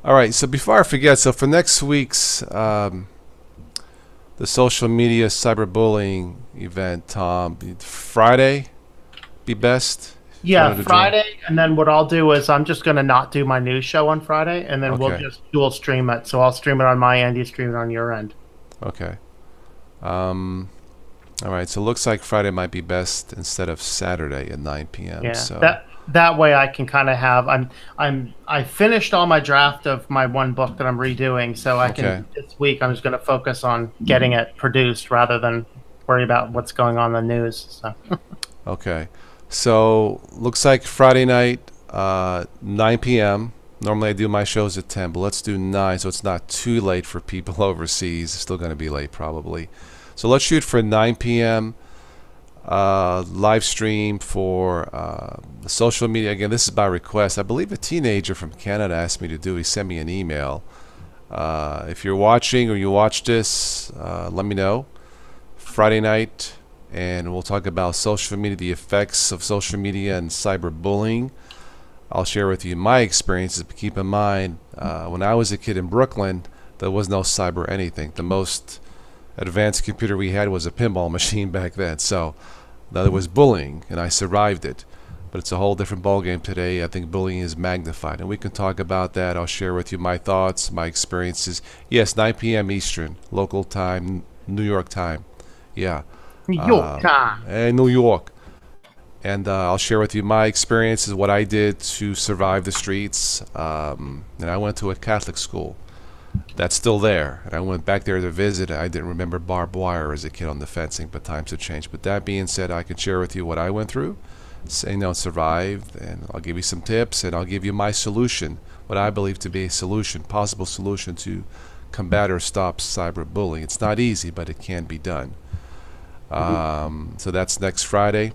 All right, so before I forget, so for next week's the social media cyberbullying event, Tom, Friday be best? Yeah, Friday, and then what I'll do is I'm just going to not do my news show on Friday, and then we'll just dual stream it. So I'll stream it on my end, you stream it on your end. Okay. All right, so it looks like Friday might be best instead of Saturday at 9 p.m. Yeah, so. that way I can kind of have I finished all my draft of my one book that I'm redoing, so I can this week I'm just going to focus on getting it produced rather than worry about what's going on in the news. So. Okay. So looks like Friday night, 9 p.m. Normally I do my shows at 10, but let's do 9 so it's not too late for people overseas. It's still going to be late probably. So let's shoot for 9 p.m. Live stream for the social media. Again, this is by request. I believe a teenager from Canada asked me to do. He sent me an email. If you're watching or you watch this, let me know. Friday night, and we'll talk about social media, the effects of social media and cyberbullying. I'll share with you my experiences, but keep in mind, when I was a kid in Brooklyn, there was no cyber anything. The most advanced computer we had was a pinball machine back then. So there was bullying, and I survived it. But it's a whole different ballgame today. I think bullying is magnified, and we can talk about that. I'll share with you my thoughts, my experiences. Yes, 9 p.m. Eastern, local time, New York time. Yeah. New York time. And New York. And I'll share with you my experiences, what I did to survive the streets. And I went to a Catholic school that's still there. And I went back there to visit. I didn't remember barbed wire as a kid on the fencing, but times have changed. But that being said, I can share with you what I went through, survived, and I'll give you some tips, and I'll give you my solution, what I believe to be a solution, possible solution to combat or stop cyberbullying. It's not easy, but it can be done. So that's next Friday.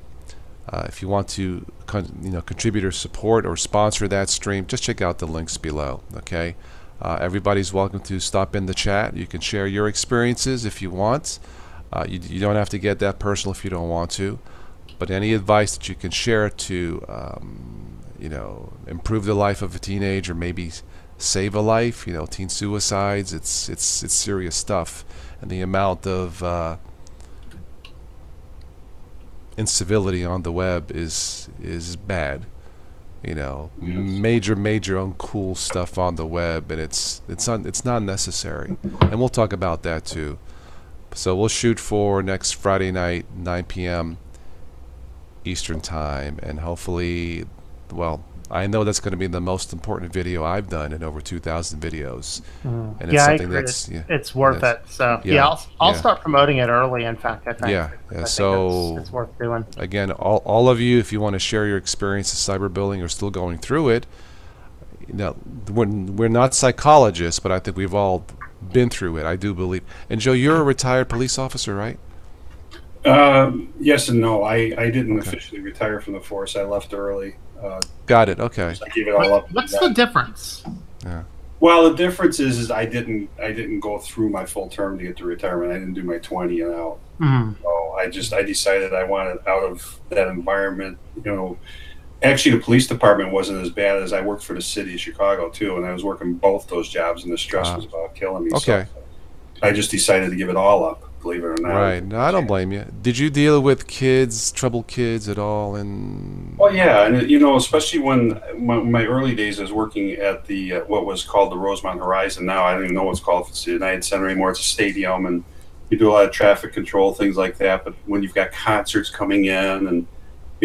If you want to contribute or support or sponsor that stream, just check out the links below. Okay, everybody's welcome to stop in the chat. You can share your experiences if you want. You don't have to get that personal if you don't want to, but any advice that you can share to improve the life of a teenager, maybe save a life. Teen suicides, it's serious stuff, and the amount of incivility on the web is bad. Yes. Major uncool stuff on the web, and it's not necessary. And we'll talk about that too. So we'll shoot for next Friday night, 9 p.m. Eastern time, and hopefully, I know that's going to be the most important video I've done in over 2,000 videos, and it's something that's it's worth it. So I'll start promoting it early. In fact, I think so it's worth doing. Again, all of you, if you want to share your experience of cyberbullying or still going through it, we're not psychologists, but I think we've all been through it. I do believe. And Joe, you're a retired police officer, right? Yes and no. I didn't officially retire from the force. I left early. Got it. Okay. I gave it all up. What's the difference? Yeah. Well, the difference is I didn't go through my full term to get to retirement. I didn't do my 20 and out. So I decided I wanted out of that environment. Actually, the police department wasn't as bad as I worked for the city of Chicago too, and I was working both those jobs, and the stress was about killing me. Okay. So I just decided to give it all up. Believe it or not. Right. No, I don't blame you. Did you deal with troubled kids at all? Well, yeah, and especially when my early days, I was working at the what was called the Rosemont Horizon. Now I don't even know what's called. If it's the United Center anymore. It's a stadium, and you do a lot of traffic control, things like that. But when you've got concerts coming in and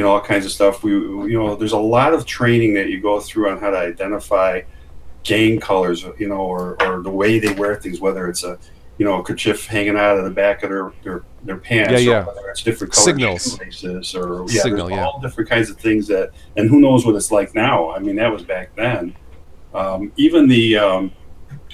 all kinds of stuff, there's a lot of training that you go through on how to identify gang colors, or the way they wear things, whether it's a kerchief hanging out of the back of their pants, or whether it's different colored shoelaces, or all different kinds of things and who knows what it's like now. I mean, that was back then. Even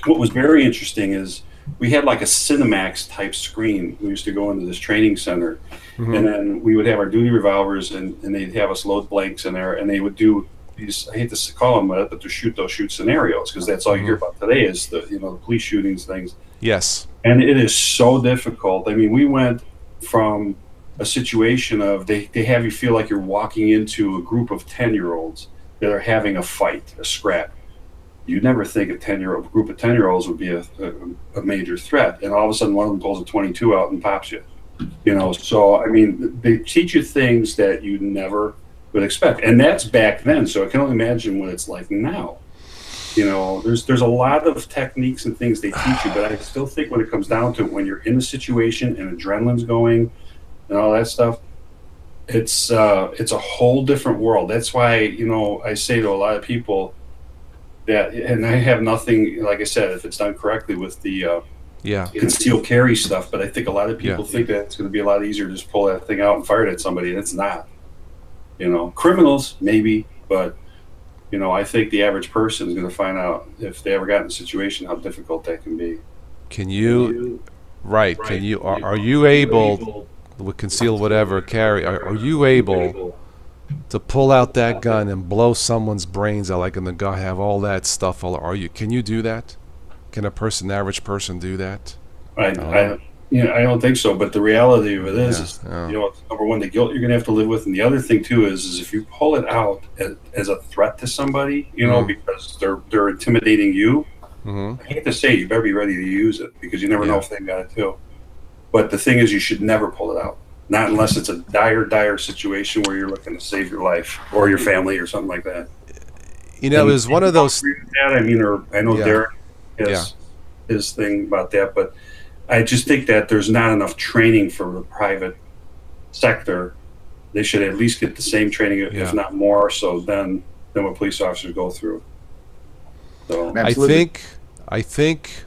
what was very interesting is we had like a Cinemax type screen. We used to go into this training center, and then we would have our duty revolvers, and they'd have us load blanks in there, and they would do these, I hate to call them that, but to shoot scenarios, because that's all you hear about today is the police shootings, things. Yes. And it is so difficult. I mean, we went from a situation of they have you feel like you're walking into a group of 10-year-olds that are having a fight, a scrap. You'd never think a group of 10-year-olds would be a major threat, and all of a sudden one of them pulls a 22 out and pops you. So I mean, they teach you things that you never would expect, and that's back then. So I can only imagine what it's like now. There's a lot of techniques and things they teach you, but I still think when it comes down to it, when you're in the situation and adrenaline's going and all that stuff, it's a whole different world. That's why I say to a lot of people that, and I have nothing, like I said, if it's done correctly with the concealed carry stuff, but I think a lot of people think that it's going to be a lot easier to just pull that thing out and fire it at somebody, and it's not. Criminals maybe, but I think the average person is going to find out, if they ever got in a situation, how difficult that can be. Are you able, with conceal whatever carry, are you able to pull out that gun and blow someone's brains out, like in the gun, have all that stuff? Can you do that? Can an average person do that? I don't think so. But the reality of it is Yeah. number one, the guilt you're going to have to live with, and the other thing too is if you pull it out as a threat to somebody, because they're intimidating you. Mm-hmm. I hate to say it, you better be ready to use it because you never know if they've got it too. But the thing is, you should never pull it out. Not unless it's a dire situation where you're looking to save your life or your family or something like that. It was one of those. I know Derek has his thing about that, but I just think that there's not enough training for the private sector. They should at least get the same training, if not more so, than what police officers go through. So I think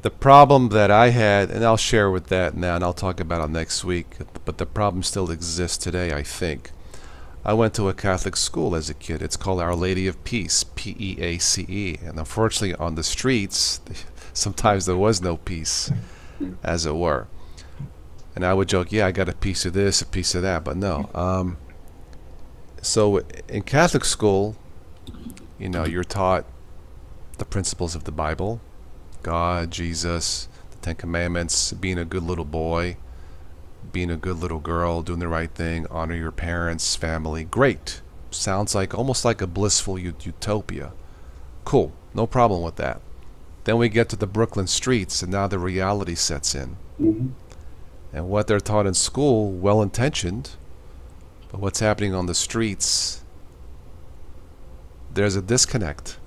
the problem that I had, and I'll share with that now, and I'll talk about it next week, but the problem still exists today, I think. I went to a Catholic school as a kid. It's called Our Lady of Peace, P-E-A-C-E. And unfortunately, on the streets, sometimes there was no peace, as it were. And I would joke, I got a piece of this, a piece of that, but no. So in Catholic school, you're taught the principles of the Bible, God, Jesus, the Ten Commandments, being a good little boy, being a good little girl, doing the right thing, honor your parents, family. Great. Sounds like almost like a blissful utopia. Cool. No problem with that. Then we get to the Brooklyn streets, and now the reality sets in. Mm-hmm. And what they're taught in school, well-intentioned, but what's happening on the streets, there's a disconnect.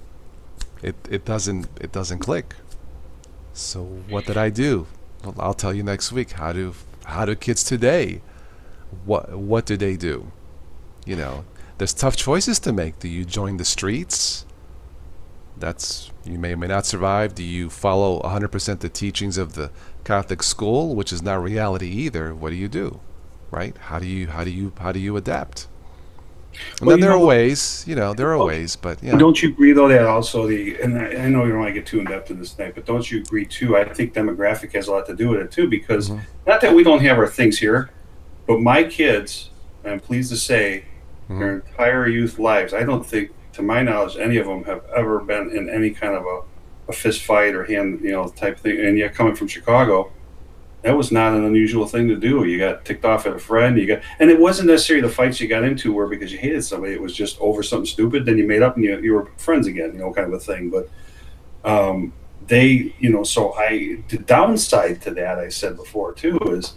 It doesn't click. So what did I do? Well, I'll tell you next week. How do kids today? What do they do? There's tough choices to make. Do you join the streets? You may or may not survive. Do you follow 100% the teachings of the Catholic school, which is not reality either? What do you do? Right? How do you adapt? And then there are ways, but Don't you agree though that also and I know you don't want to get too in depth in this night, but don't you agree too? I think demographic has a lot to do with it too, because not that we don't have our things here, but my kids, I'm pleased to say, their entire youth lives, I don't think, to my knowledge, any of them have ever been in any kind of a fist fight or hand, type thing. And yet, coming from Chicago, that was not an unusual thing to do. You got ticked off at a friend. And it wasn't necessarily the fights you got into were because you hated somebody. It was just over something stupid. Then you made up and you were friends again, kind of a thing. But the downside to that, I said before too, is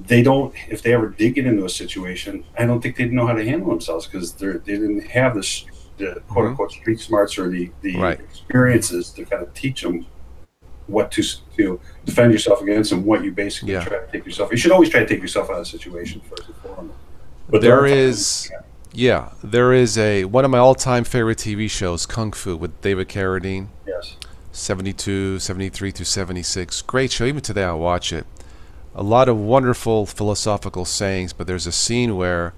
if they ever did get into a situation, I don't think they'd know how to handle themselves because they didn't have the quote unquote street smarts or the experiences to kind of teach them what to defend yourself against and what you basically try to take yourself. You should always try to take yourself out of a situation first and foremost. But there is one of my all-time favorite TV shows, Kung Fu, with David Carradine. Yes. 72, 73 through 76. Great show. Even today I watch it. A lot of wonderful philosophical sayings, but there's a scene where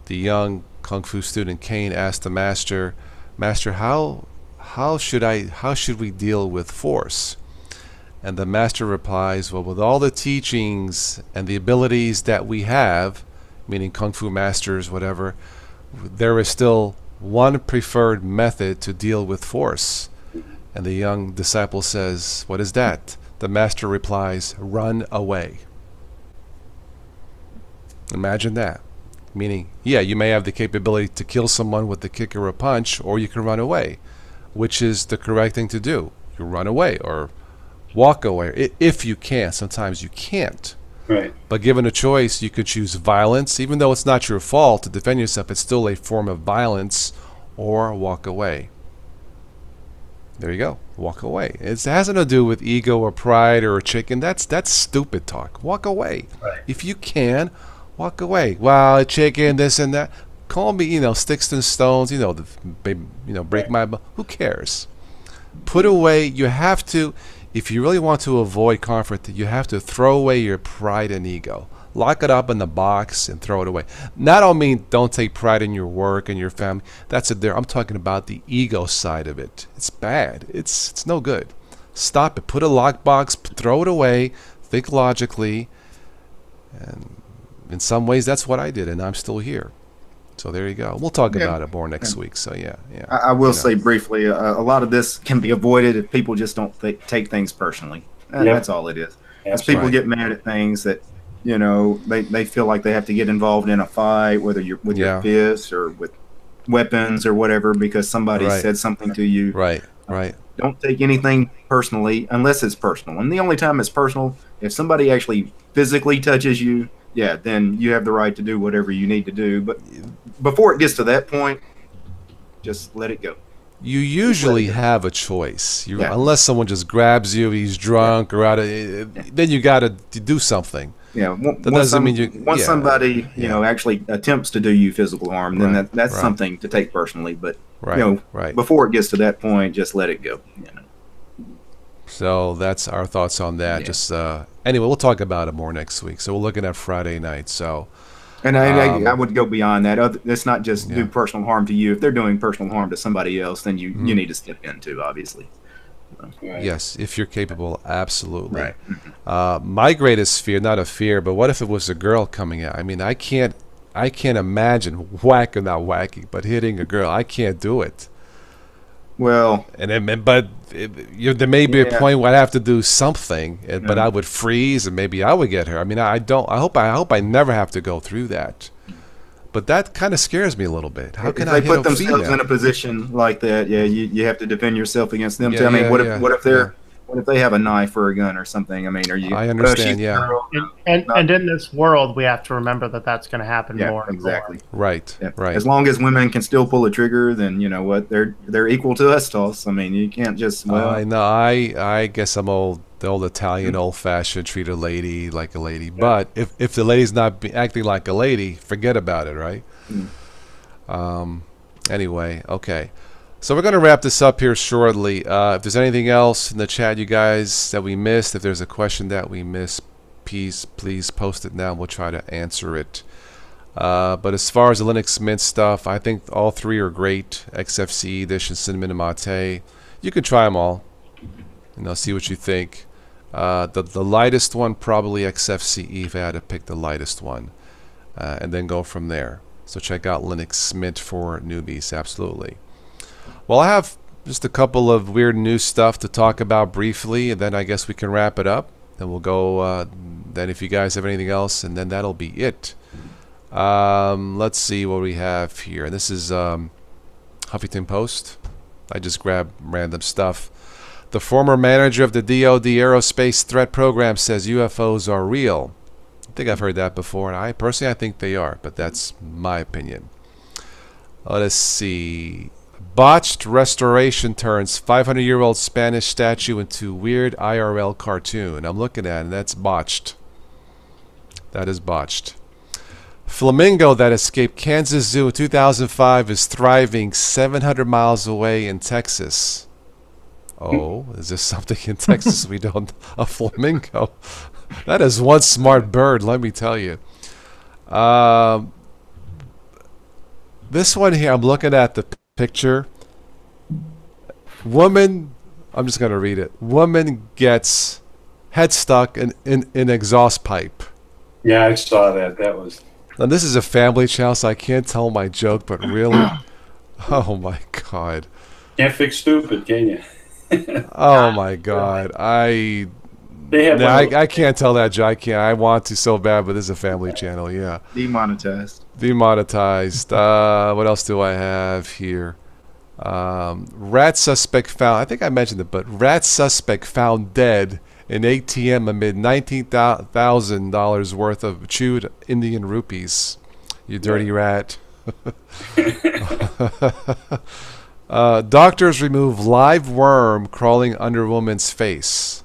the young Kung Fu student Kane asked the master, how should we deal with force? And the master replies, well, with all the teachings and the abilities that we have, meaning Kung Fu masters, whatever, there is still one preferred method to deal with force. And the young disciple says, what is that? The master replies, run away. Imagine that. Meaning, you may have the capability to kill someone with a kick or a punch, or you can run away. Which is the correct thing to do? You run away or walk away if you can. Sometimes you can't. Right. But given a choice, you could choose violence, even though it's not your fault to defend yourself. It's still a form of violence, or walk away. There you go. Walk away. It has nothing to do with ego or pride or a chicken. That's stupid talk. Walk away. Right. If you can, walk away. Well, a chicken, this and that. Call me, sticks and stones. Break my. Who cares? Put away. You have to. If you really want to avoid conflict, you have to throw away your pride and ego. Lock it up in the box and throw it away. Not all mean don't take pride in your work and your family. That's it there. I'm talking about the ego side of it. It's bad. It's no good. Stop it. Put a lockbox, throw it away, think logically. And in some ways, that's what I did, and I'm still here. So there you go. We'll talk about it more next week. So yeah. I will say briefly, a lot of this can be avoided if people just don't take things personally. That's all it is. As people get mad at things that, they feel like they have to get involved in a fight, whether you're with your fists or with weapons or whatever, because somebody said something to you. Right. Don't take anything personally unless it's personal. And the only time it's personal, if somebody actually physically touches you, then you have the right to do whatever you need to do. But before it gets to that point, just let it go. You usually have a choice, unless someone just grabs you, he's drunk or out of. Then you got to do something. Yeah, once somebody actually attempts to do you physical harm, then that's something to take personally. But before it gets to that point, just let it go. So that's our thoughts on that. Yeah. Just anyway, we'll talk about it more next week. So we're looking at Friday night. So, and I would go beyond that. It's not just do personal harm to you. If they're doing personal harm to somebody else, then you need to step in too, obviously. Yes, if you're capable, absolutely. Right. My greatest fear, not a fear, but what if it was a girl coming out? I mean, I can't imagine but hitting a girl. I can't do it. Well, there may be a point where I'd have to do something, but I would freeze and maybe I would get her. I mean, I hope I never have to go through that. But that kind of scares me a little bit. How can they put themselves in a position like that? Yeah, you have to defend yourself against them. I mean, what if they have a knife or a gun or something? I mean, I understand. And in this world, we have to remember that that's going to happen more. Exactly. Right. Right. As long as women can still pull a trigger, then you know what, they're equal to us, Toss. I mean, you can't just. I know. I guess I'm the old Italian, old-fashioned, treat a lady like a lady. But if the lady's not acting like a lady, forget about it, right? Anyway, okay. So we're going to wrap this up here shortly. If there's anything else in the chat, you guys, that we missed, if there's a question that we missed, please post it now. We'll try to answer it. But as far as the Linux Mint stuff, I think all three are great. XFCE edition, Cinnamon, and Mate. You can try them all. See what you think. The lightest one, probably XFCE, if I had to pick the lightest one. And then go from there. So check out Linux Mint for newbies, absolutely. Well, I have just a couple of weird new stuff to talk about briefly, and then I guess we can wrap it up. Then we'll go, then if you guys have anything else, and then that'll be it. Let's see what we have here. This is Huffington Post. I just grabbed random stuff. The former manager of the DoD Aerospace Threat Program says UFOs are real. I think I've heard that before, and I think they are, but that's my opinion. Let's see. Botched restoration turns 500-year-old Spanish statue into weird IRL cartoon. I'm looking at it, and that's botched. That is botched. Flamingo that escaped Kansas Zoo in 2005 is thriving 700 miles away in Texas. Oh, is there something in Texas we don't? A flamingo. That is one smart bird, let me tell you. This one here, I'm looking at the picture. Woman, I'm just going to read it. Woman gets head stuck in exhaust pipe. Yeah, I saw that. That was... Now, this is a family channel, so I can't tell my joke, but really? Oh, my God. Can't fix stupid, can you? Oh, my God. I can't tell that joke. I want to so bad, but this is a family channel, yeah. Demonetized. What else do I have here? Rat suspect found, I think I mentioned it, but rat suspect found dead in ATM amid $19,000 worth of chewed Indian rupees. You dirty rat. Doctors remove live worm crawling under woman's face.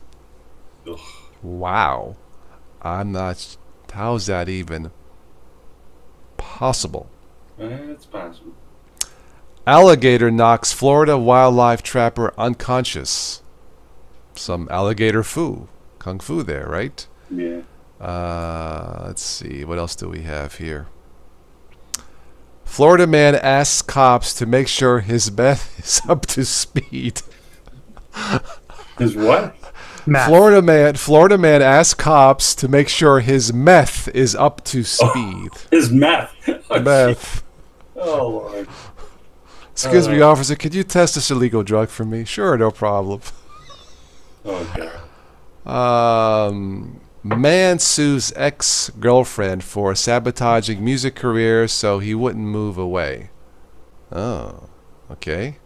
Ugh. Wow. How's that even possible? It's possible. Alligator knocks Florida wildlife trapper unconscious. Some alligator kung fu there, right? Yeah. Let's see. What else do we have here? Florida man asks cops to make sure his meth is up to speed. His what? Meth. Florida man asks cops to make sure his meth is up to speed. His meth. Oh, meth. Oh, Lord. Excuse me, officer. Could you test this illegal drug for me? Sure, no problem. Oh, Man sues ex-girlfriend for sabotaging music career so he wouldn't move away. Oh, okay.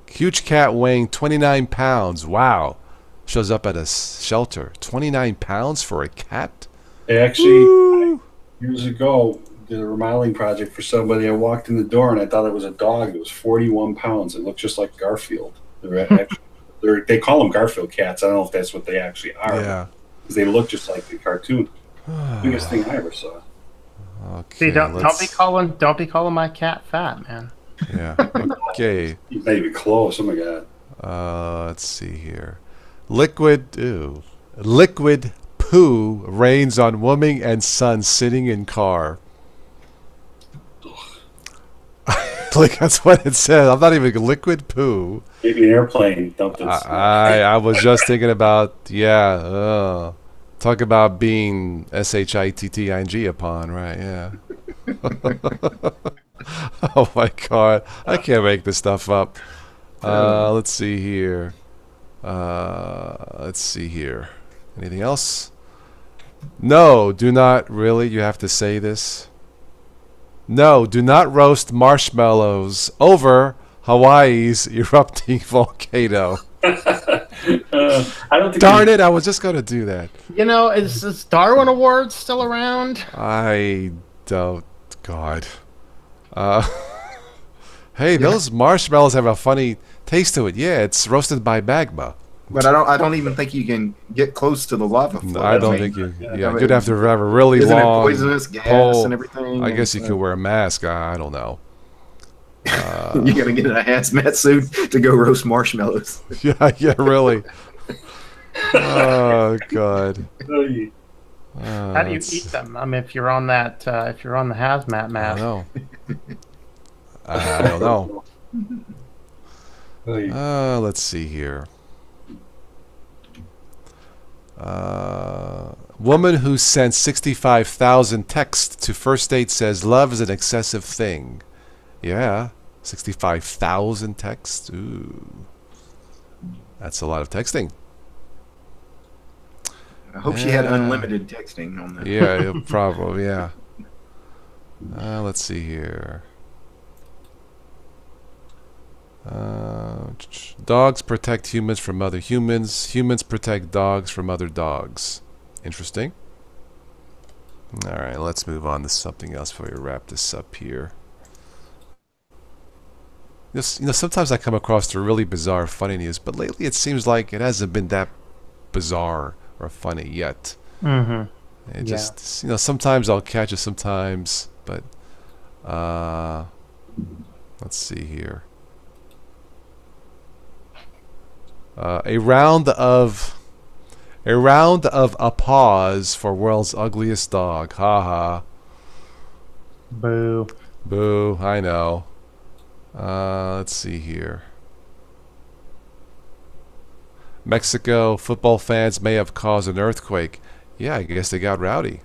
Huge cat weighing 29 pounds. Wow. Shows up at a shelter. 29 pounds for a cat? They actually, Woo! years ago, did a remodeling project for somebody. I walked in the door and I thought it was a dog. It was 41 pounds. It looked just like Garfield. They call them Garfield cats. I don't know if that's what they actually are. Yeah. Because they look just like the cartoon. Biggest thing I ever saw. Okay, See, don't be calling my cat fat, man. Yeah. Okay. You may be close. Oh my God. Let's see here. Liquid poo rains on woman and son sitting in car. Like that's what it says. I'm not even liquid poo. Maybe an airplane dumped it. I was just thinking about talk about being shitting upon, right? Yeah. Oh my God, I can't make this stuff up. Let's see here. Anything else? No, do not. Really? You have to say this? No, do not roast marshmallows over Hawaii's erupting volcano. I don't think Darn it, I was just going to do that. You know, is Darwin Award still around? I don't. God. Hey, those marshmallows have a funny taste to it. Yeah, it's roasted by magma. But I don't even think you can get close to the lava flow. I don't think you. Yeah, you'd have to have a really Isn't long it poisonous gas pole. and everything? I guess you could wear a mask. I don't know. You gotta get in a hazmat suit to go roast marshmallows. Yeah, really. Oh God. How do you eat them? I mean, if you're on that, if you're on the hazmat I mask. don't know. I don't know. Let's see here. Woman who sent 65,000 texts to first date says love is an excessive thing. Yeah, 65,000 texts. Ooh, that's a lot of texting. I hope she had unlimited texting on that. Yeah, probably. Yeah. Let's see here. Dogs protect humans from other humans. Humans protect dogs from other dogs. Interesting. All right, let's move on to something else before we wrap this up here. Sometimes I come across the really bizarre funny news, but lately it seems like it hasn't been that bizarre or funny yet. Mm-hmm. It just, sometimes I'll catch it sometimes, but let's see here. A round of applause for world's ugliest dog. Ha ha. Boo. Boo. I know. Let's see here. Mexico football fans may have caused an earthquake. Yeah, I guess they got rowdy.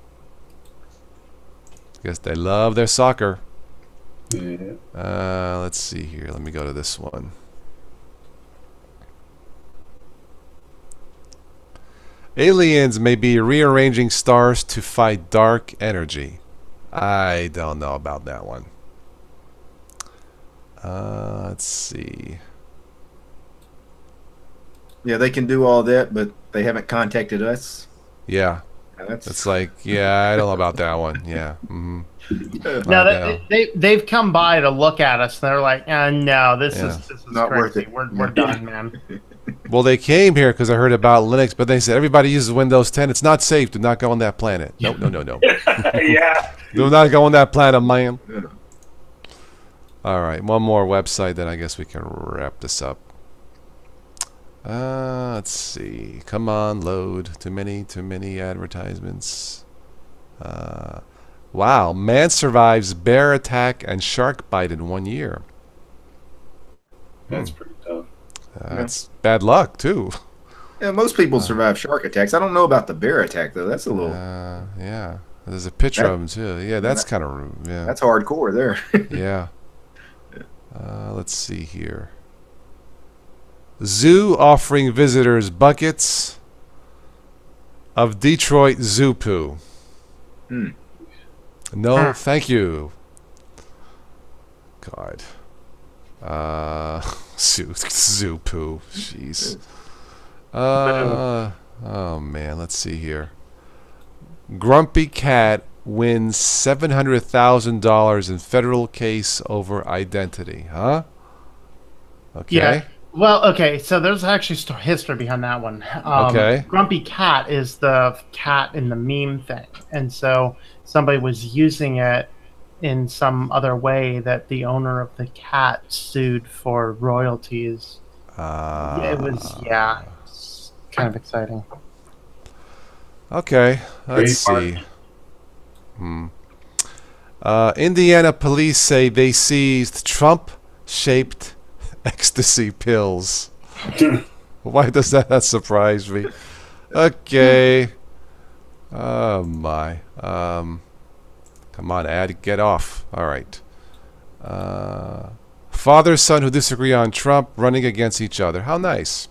I guess they love their soccer. Yeah. Let's see here. Let me go to this one. Aliens may be rearranging stars to fight dark energy. I don't know about that one. Let's see. Yeah, they can do all that, but they haven't contacted us. Yeah. That's It's like, yeah, I don't know about that one. Yeah. Mm-hmm. No, they've come by to look at us, and they're like, no, this Yeah. is Not crazy. worth it. We're done, man. Well, they came here because I heard about Linux, but they said everybody uses Windows 10. It's not safe. Do not go on that planet. No. Yeah. Do not go on that planet, man. Yeah. All right, one more website, then I guess we can wrap this up. Let's see. Come on, load. Too many advertisements. Wow, man survives bear attack and shark bite in 1 year. That's pretty tough. That's bad luck too. Yeah, most people survive shark attacks. I don't know about the bear attack though. That's a little. Yeah. There's a picture of him too. Yeah, that's kind of rude. Yeah. That's hardcore there. Yeah. Let's see here. Zoo offering visitors buckets of Detroit zoo poo. No, thank you. God. Zoo poo. Jeez. Oh man, let's see here. Grumpy cat wins $700,000 in federal case over identity. Huh? Okay. Yeah. Well, okay. So there's actually history behind that one. Okay. Grumpy cat is the cat in the meme thing, and so somebody was using it in some other way that the owner of the cat sued for royalties. It was it's kind of exciting. Okay, let's see. Indiana police say they seized Trump-shaped ecstasy pills. Why does that surprise me? Okay. Oh my. Come on, ad, get off. All right. Father, son who disagree on Trump running against each other. How nice.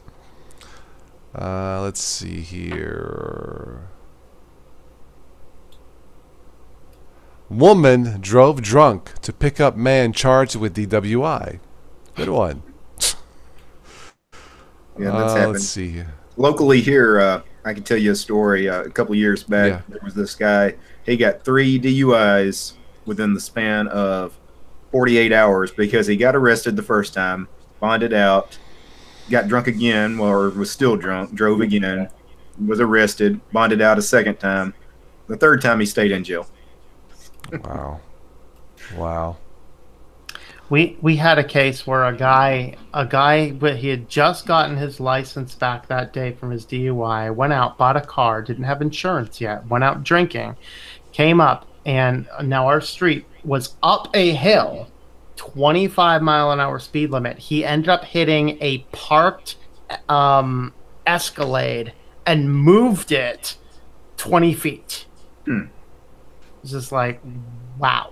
Let's see here. Woman drove drunk to pick up man charged with DWI. Good one. Yeah, that's happened. Let's see here. Locally here, I can tell you a story. A couple years back, there was this guy. He got 3 DUIs within the span of 48 hours because he got arrested the first time, bonded out, got drunk again, or was still drunk, drove again, was arrested, bonded out a second time. The third time he stayed in jail. Wow. Wow. We had a case where a guy, he had just gotten his license back that day from his DUI, went out, bought a car, didn't have insurance yet, went out drinking, came up, and now our street was up a hill, 25-mile-an-hour speed limit. He ended up hitting a parked Escalade and moved it 20 feet. It's just like, wow.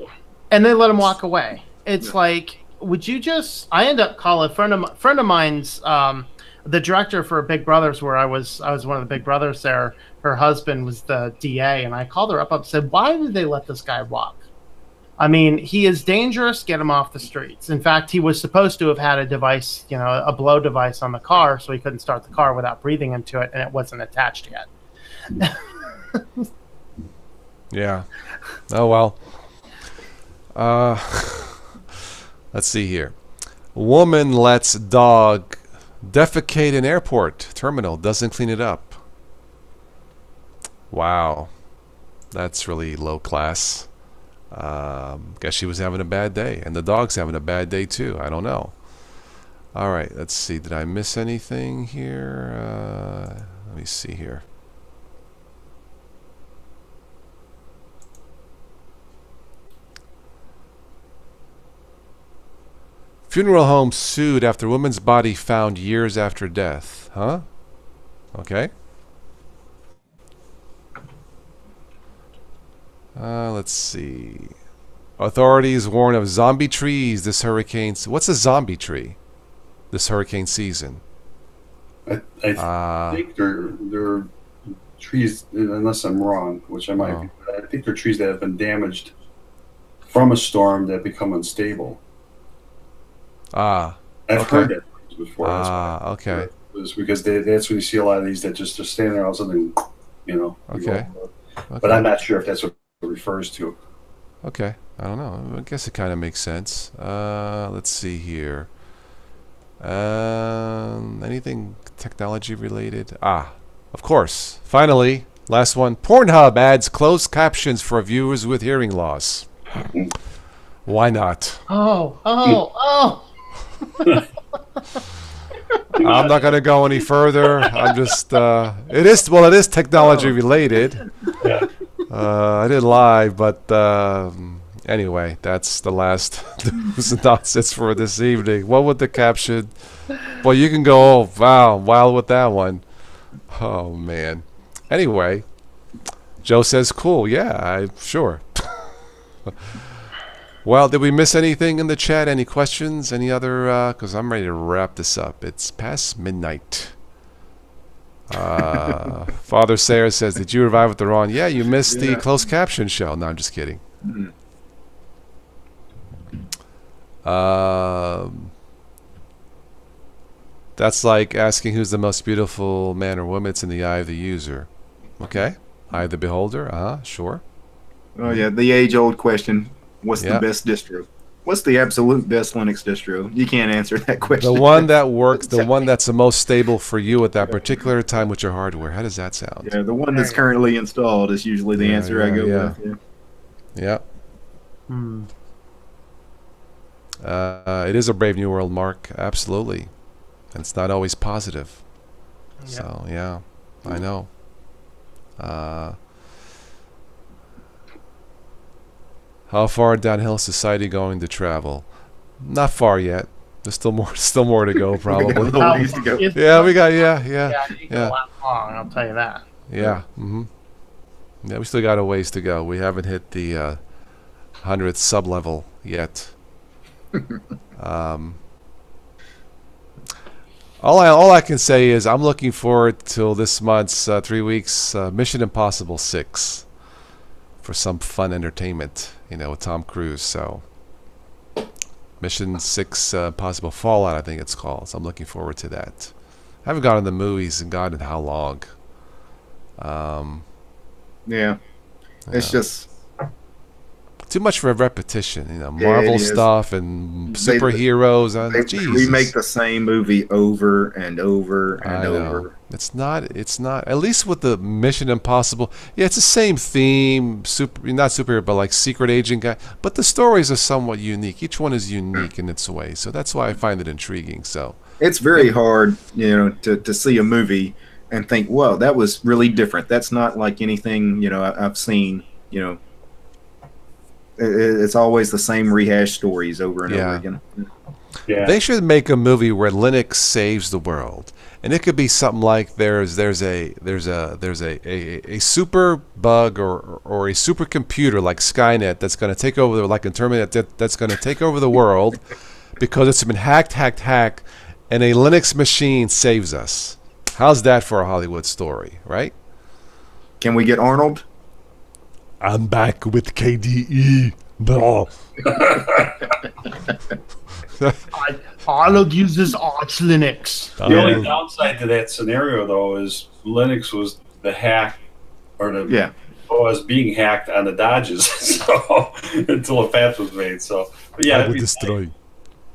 And they let him walk away. It's like, would you just? I end up calling a friend of mine's, the director for Big Brothers, where I was one of the Big Brothers there. Her husband was the DA, and I called her up and said, "Why did they let this guy walk? I mean, he is dangerous. Get him off the streets." In fact, he was supposed to have had a device, a blow device on the car, so he couldn't start the car without breathing into it, and it wasn't attached yet. Yeah. Oh well. Let's see here. Woman lets dog defecate in airport terminal, doesn't clean it up. Wow. That's really low class. Guess she was having a bad day. And the dog's having a bad day too. I don't know. All right. Let's see. Did I miss anything here? Let me see here. Funeral home sued after woman's body found years after death. Huh? Okay. Let's see. Authorities warn of zombie trees this hurricane. What's a zombie tree this hurricane season? I think they're trees, unless I'm wrong, which I might be. I think they're trees that have been damaged from a storm that become unstable. I've heard that before. Okay. It's because that's when you see a lot of these that just stand there all of a sudden, Okay. But I'm not sure if that's what it refers to. Okay. I don't know. I guess it kind of makes sense. Let's see here. Anything technology related? Of course. Finally, last one. Pornhub adds closed captions for viewers with hearing loss. Why not? Oh. I'm not going to go any further. I'm just, it is technology related. Yeah. I didn't lie, but anyway, that's the last news and nonsense for this evening. What would the caption? Well, you can go, wild with that one. Oh, man. Anyway, Joe says, cool. Yeah, sure. Well, did we miss anything in the chat? Any questions? Any other? Because I'm ready to wrap this up. It's past midnight. Father Sarah says, did you revive with the wrong? Yeah, you missed the closed caption show. No, I'm just kidding. That's like asking who's the most beautiful man or woman. It's in the eye of the user. Okay. Eye of the beholder. Sure. Oh, yeah. The age-old question. What's the best distro? What's the absolute best Linux distro? You can't answer that question. The one that works, the one that's the most stable for you at that particular time with your hardware. How does that sound? Yeah, the one that's currently installed is usually the answer I go with. Yeah. It is a brave new world, Mark. Absolutely. And it's not always positive. So, yeah, I know. How far downhill is society going to travel? Not far yet. There's still more to go, probably. We got a little ways to go. Yeah, we got you go a lot long, I'll tell you that. Yeah. Yeah, we still got a ways to go. We haven't hit the 100th sub level yet. All I can say is I'm looking forward till this month's 3 weeks Mission Impossible 6 for some fun entertainment, with Tom Cruise. So Mission 6 Possible Fallout, I think it's called. So I'm looking forward to that. I haven't gone to the movies and God in how long. It's just too much for a repetition, Marvel stuff and superheroes. They remake the same movie over and over and over. It's not. At least with the Mission Impossible, it's the same theme. Not superhero, but like secret agent guy. But the stories are somewhat unique. Each one is unique in its way. So that's why I find it intriguing. So it's very hard, to see a movie and think, "Well, that was really different. That's not like anything I've seen." It's always the same rehashed stories over and over again. Yeah. They should make a movie where Linux saves the world, and it could be something like there's a super bug or a super computer like Skynet that's going to take over, like in Terminator, that's going to take over the world because it's been hacked, and a Linux machine saves us. How's that for a Hollywood story, right? Can we get Arnold? I'm back with KDE. Bro. Arnold uses Arch Linux. The only downside to that scenario, though, is Linux was the hack, was being hacked on the Dodges, so until a patch was made. So, but I would destroy.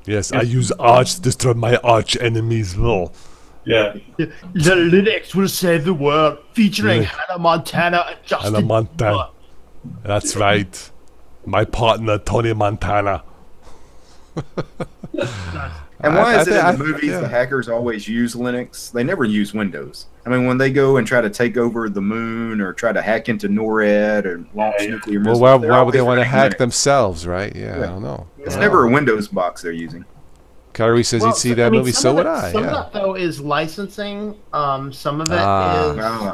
Yes, I use Arch to destroy my arch enemies. Well. Yeah. The Linux will save the world, featuring Hannah Montana and Justin Bieber. That's right. My partner, Tony Montana. And why is it in the movies the hackers always use Linux? They never use Windows. I mean, when they go and try to take over the moon or try to hack into NORAD or launch nuclear missiles, why would they want to hack themselves, right? Yeah, I don't know. It's never a Windows box they're using. Kyrie says he'd see that movie, so would I. Some of that, though, is licensing. Some of it is...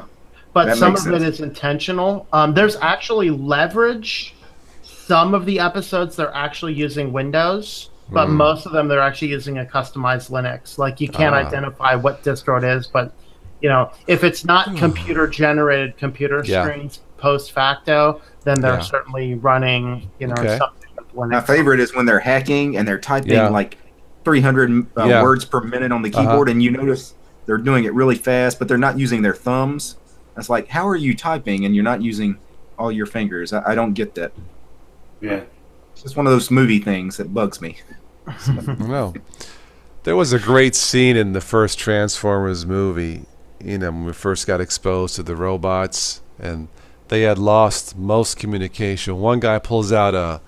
But some of it is intentional. There's actually leverage. Some of the episodes, they're actually using Windows, but most of them, they're actually using a customized Linux. Like, you can't identify what distro it is, but, if it's not computer-generated computer screens post-facto, then they're certainly running, something with Linux. My favorite is when they're hacking and they're typing, like, 300 words per minute on the keyboard, and you notice they're doing it really fast, but they're not using their thumbs. It's like, how are you typing and you're not using all your fingers? I don't get that. Yeah. It's just one of those movie things that bugs me. No. There was a great scene in the first Transformers movie, when we first got exposed to the robots, and they had lost most communication. One guy pulls out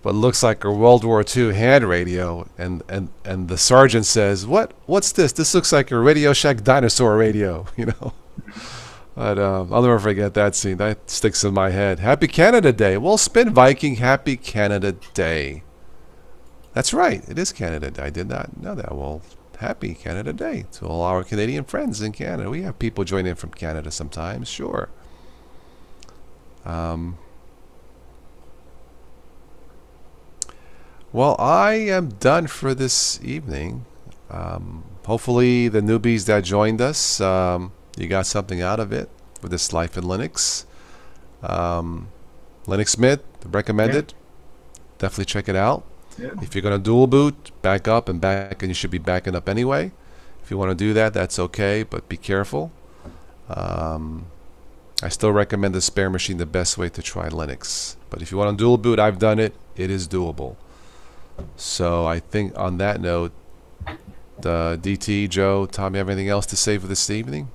what looks like a World War II hand radio, and the sergeant says, "What's this? This looks like a Radio Shack dinosaur radio," But I'll never forget that scene. That sticks in my head. Happy Canada Day. Well, Spin Viking, Happy Canada Day. That's right. It is Canada Day. I did not know that. Well, happy Canada Day to all our Canadian friends in Canada. We have people join in from Canada sometimes, sure. Well, I am done for this evening. Hopefully the newbies that joined us, you got something out of it with this Life in Linux. Linux Mint, recommended. Definitely check it out. Yeah. If you're going to dual boot, back up and back, and you should be backing up anyway. If you want to do that, that's okay, but be careful. I still recommend the spare machine the best way to try Linux. But if you want to dual boot, I've done it. It is doable. So I think on that note, DT, Joe, Tom, you have anything else to say for this evening?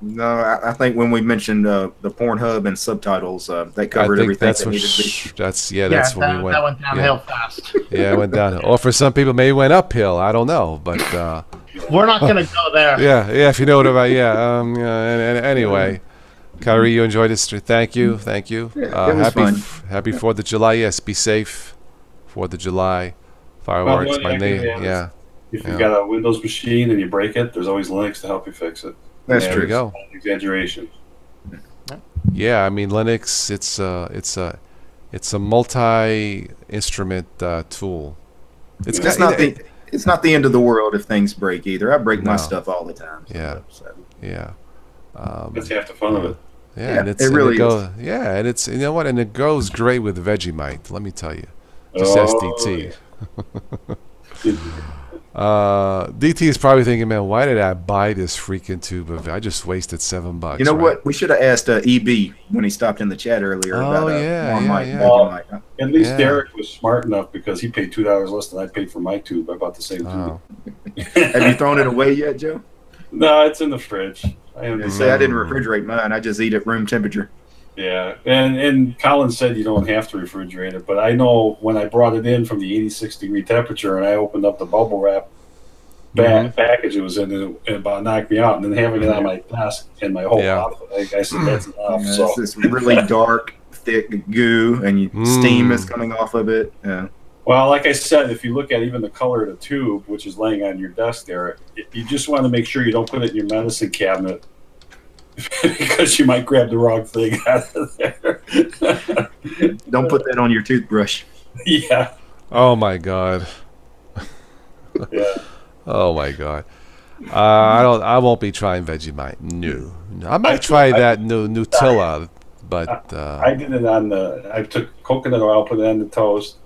No, I think when we mentioned the Pornhub and subtitles, that covered everything that needed to be. That's when we went. That went downhill fast. Yeah, it went downhill. Or for some people, maybe it went uphill. I don't know, but we're not going to go there. Yeah, if you know what about anyway, Kyrie, you enjoyed this. Thank you. Yeah, it was fun. Happy 4th of July. Yes, be safe. 4th of July, fireworks. My name. Yeah. If you've got a Windows machine and you break it, there's always Linux to help you fix it. That's true. There you go. Exaggeration. Yeah, I mean Linux. It's a multi-instrument tool. It's not the end of the world if things break either. I break my stuff all the time. Yeah. That's half the fun of it. Yeah, and it goes. Yeah, and it's and it goes great with Vegemite. Let me tell you, just SDT. DT is probably thinking, man, why did I buy this freaking tube of? I just wasted $7. You know what? We should have asked EB when he stopped in the chat earlier about Vegemite. At least Derek was smart enough because he paid $2 less than I paid for my tube. I bought the same tube. Have you thrown it away yet, Joe? No, it's in the fridge. I didn't refrigerate mine. I just eat at room temperature. Yeah, and Colin said you don't have to refrigerate it, but I know when I brought it in from the 86-degree temperature and I opened up the bubble wrap package it was in, it about knocked me out. And then having it on my desk and my whole outfit, I said that's enough. So it's this really dark, thick goo, and steam is coming off of it. Yeah. Well, like I said, if you look at even the color of the tube, which is laying on your desk there, you just want to make sure you don't put it in your medicine cabinet. Because you might grab the wrong thing out of there. Don't put that on your toothbrush. Yeah. Oh my God. Yeah. Oh my God. I won't be trying Vegemite. No. I might try that Nutella, but I did it on I took coconut oil, put it on the toast,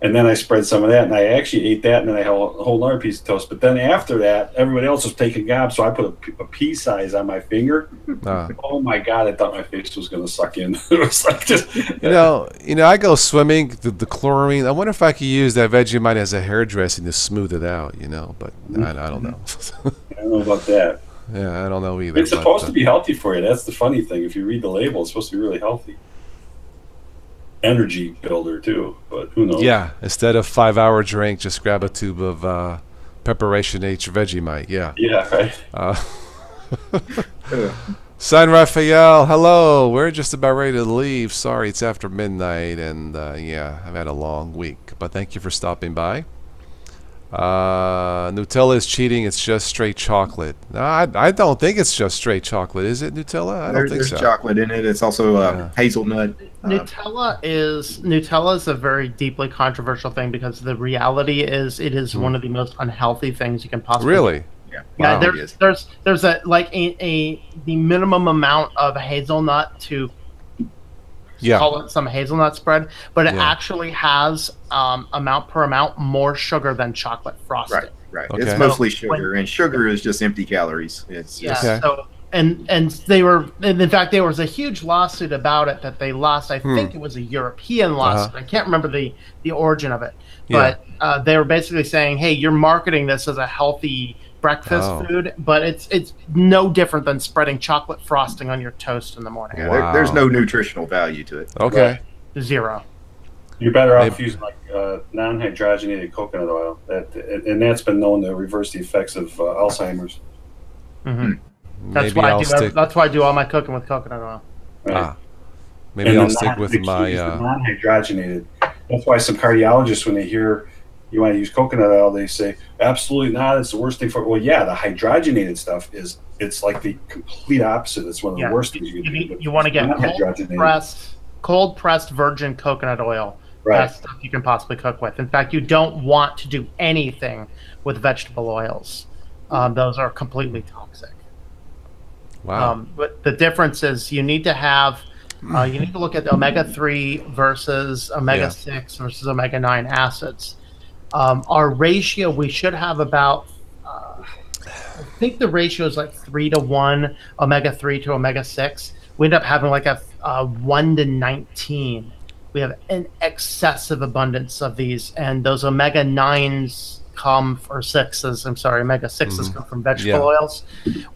and then I spread some of that, and I actually ate that, and then I had a whole other piece of toast. But then after that, everybody else was taking gobs, so I put a pea size on my finger. Oh my God! I thought my face was going to suck in. It was like just I go swimming. The chlorine. I wonder if I could use that Vegemite as a hairdressing to smooth it out. But I don't know. I don't know about that. Yeah, I don't know either. It's supposed to be healthy for you. That's the funny thing. If you read the label, it's supposed to be really healthy. Energy builder too, but who knows? Yeah, instead of 5-hour drink, just grab a tube of Preparation H Vegemite. Yeah, right. San Rafael, hello. We're just about ready to leave. Sorry, it's after midnight, and I've had a long week. But thank you for stopping by. Nutella is cheating. It's just straight chocolate. No, I don't think it's just straight chocolate. Is it Nutella? I don't think so. There's chocolate in it. It's also hazelnut. Nutella is a very deeply controversial thing because the reality is it is one of the most unhealthy things you can possibly Really? Yeah. Wow. There's the minimum amount of hazelnut to call it some hazelnut spread, but it actually has amount per amount more sugar than chocolate frosting. Right. Okay. It's mostly sugar, and sugar is just empty calories. It's So and they were, in fact, there was a huge lawsuit about it that they lost. I think it was a European lawsuit. I can't remember the origin of it, but they were basically saying, hey, you're marketing this as a healthy breakfast food, but it's no different than spreading chocolate frosting on your toast in the morning. Yeah, there's no nutritional value to it. Okay. Zero. You're better off using non-hydrogenated coconut oil, and that's been known to reverse the effects of Alzheimer's. That's why I do all my cooking with coconut oil. Right. Maybe I'll stick with my non-hydrogenated. That's why some cardiologists, when they hear you want to use coconut oil, they say absolutely not. It's the worst thing for. Well, yeah, the hydrogenated stuff it's like the complete opposite. It's one of the worst things you can do. You want to get cold pressed cold pressed virgin coconut oil. Right. Best stuff you can possibly cook with. In fact, you don't want to do anything with vegetable oils. Those are completely toxic. Wow. But the difference is you need to have, you need to look at omega-3 versus omega-6 versus omega-9 acids. Our ratio, we should have about, I think the ratio is like 3-to-1 omega-3 to omega-6. We end up having like a 1-to-19. We have an excessive abundance of these, and those omega-9s come, or 6s, I'm sorry, omega-6s come from vegetable oils.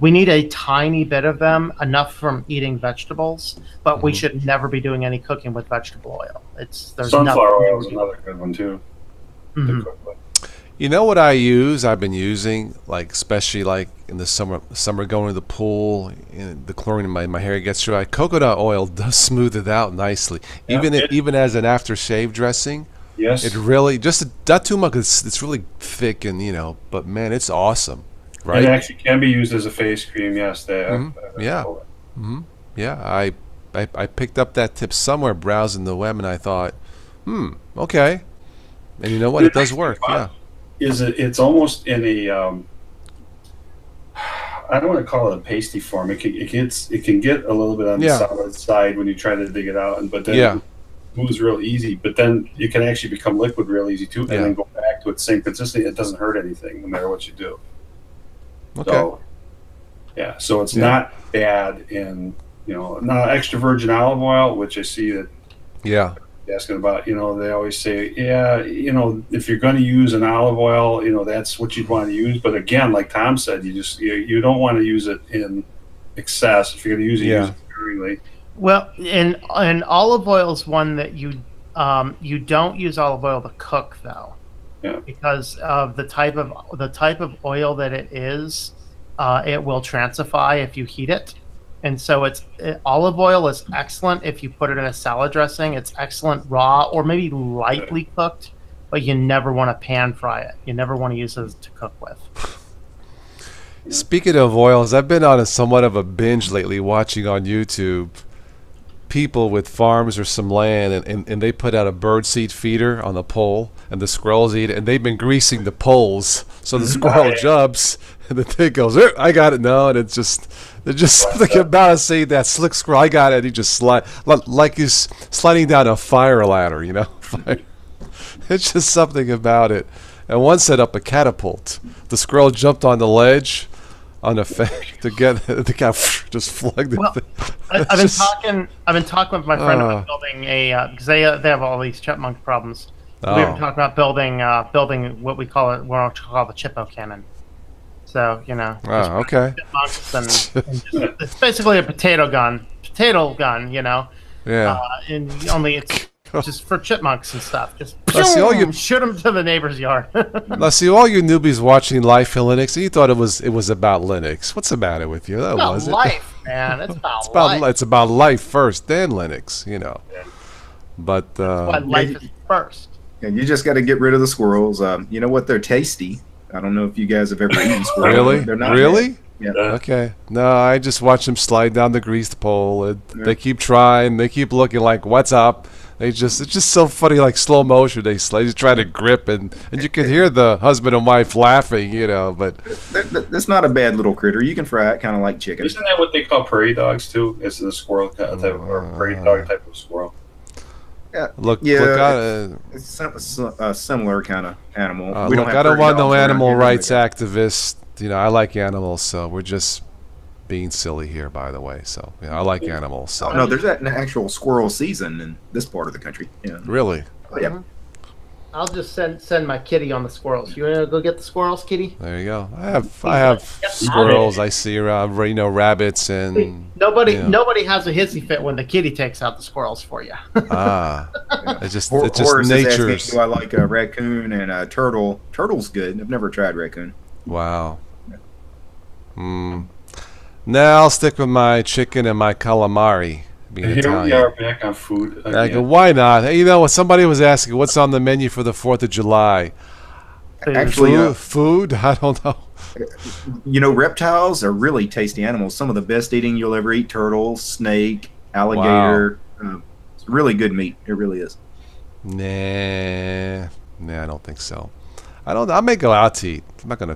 We need a tiny bit of them, enough from eating vegetables, but we should never be doing any cooking with vegetable oil. There's sunflower oil is another good one too. To cook with. You know what I've been using, like especially like in the summer going to the pool, and the chlorine in my hair gets dry. Coconut oil does smooth it out nicely. Yeah, Even as an aftershave dressing. Yes. It really not too much. It's really thick and but man, it's awesome, right? It actually can be used as a face cream. Yes. Yeah. I picked up that tip somewhere browsing the web, and I thought, okay. And you know what? It does work. Yeah. It's almost in a I don't want to call it a pasty form. It can get a little bit on the solid side when you try to dig it out, but then it moves real easy. But then it can actually become liquid real easy too, and then go back to its same consistency. It doesn't hurt anything no matter what you do. Okay. So, so it's not bad in now extra virgin olive oil, which I see that asking about, they always say, if you're going to use an olive oil, that's what you'd want to use. But again, like Tom said, you don't want to use it in excess. If you're going to use it, use it sparingly. Well, and olive oil is one that you don't use olive oil to cook though, because of the type of oil that it is. It will transify if you heat it. And so olive oil is excellent if you put it in a salad dressing. It's excellent raw or maybe lightly cooked, but you never want to pan fry it. You never want to use it to cook with. Speaking of oils, I've been on somewhat of a binge lately watching on YouTube people with farms or some land, and they put out a birdseed feeder on the pole, and the squirrels eat it, and they've been greasing the poles so the squirrel jumps, and the thing goes, I got it now, and it's just something about it saying that slick squirrel, I got it, he just like he's sliding down a fire ladder, It's just something about it. And one set up a catapult. The squirrel jumped on the ledge on the to get the cat just flugged it. Well, I've been talking with my friend about building a because they have all these chipmunk problems. We were talking about building what we call the chippo cannon. So okay. Chipmunks and it's basically a potato gun. Yeah. And only it's just for chipmunks and stuff. Just shoot them to the neighbor's yard. Now, see, all you newbies watching Life in Linux, and you thought it was about Linux. What's the matter with you? That wasn't life, man. It's about life. It's about life first, then Linux. But that's why life is first. And you just got to get rid of the squirrels. You know what? They're tasty. I don't know if you guys have ever eaten squirrels. Really? They're not really? bad. Yeah. Okay. No, I just watch them slide down the greased pole. And they keep trying. They keep looking like, what's up? It's just so funny, like slow motion. They just try to grip, and you can hear the husband and wife laughing, But that's not a bad little critter. You can fry it, kind of like chicken. Isn't that what they call prairie dogs too? It's the squirrel type or prairie dog type of squirrel. Yeah. Look it's a similar kind of animal. I don't want no animal rights activist. I like animals, so we're just being silly here, by the way. So I like animals. So. Oh, no, there's an actual squirrel season in this part of the country. Yeah. Really? Oh, yeah. I'll just send my kitty on the squirrels. You want to go get the squirrels, kitty? There you go. I have squirrels. I see around, rabbits and nobody has a hissy fit when the kitty takes out the squirrels for you. It's just Horace nature's. Is asking, do I like a raccoon and a turtle? Turtle's good. I've never tried raccoon. Wow. Now I'll stick with my chicken and my calamari. Here we are back on food again. Why not? Hey, somebody was asking what's on the menu for the 4th of July. Actually, food? I don't know. Reptiles are really tasty animals. Some of the best eating you'll ever eat: turtle, snake, alligator, really good meat. It really is. Nah, I don't think so. I may go out to eat.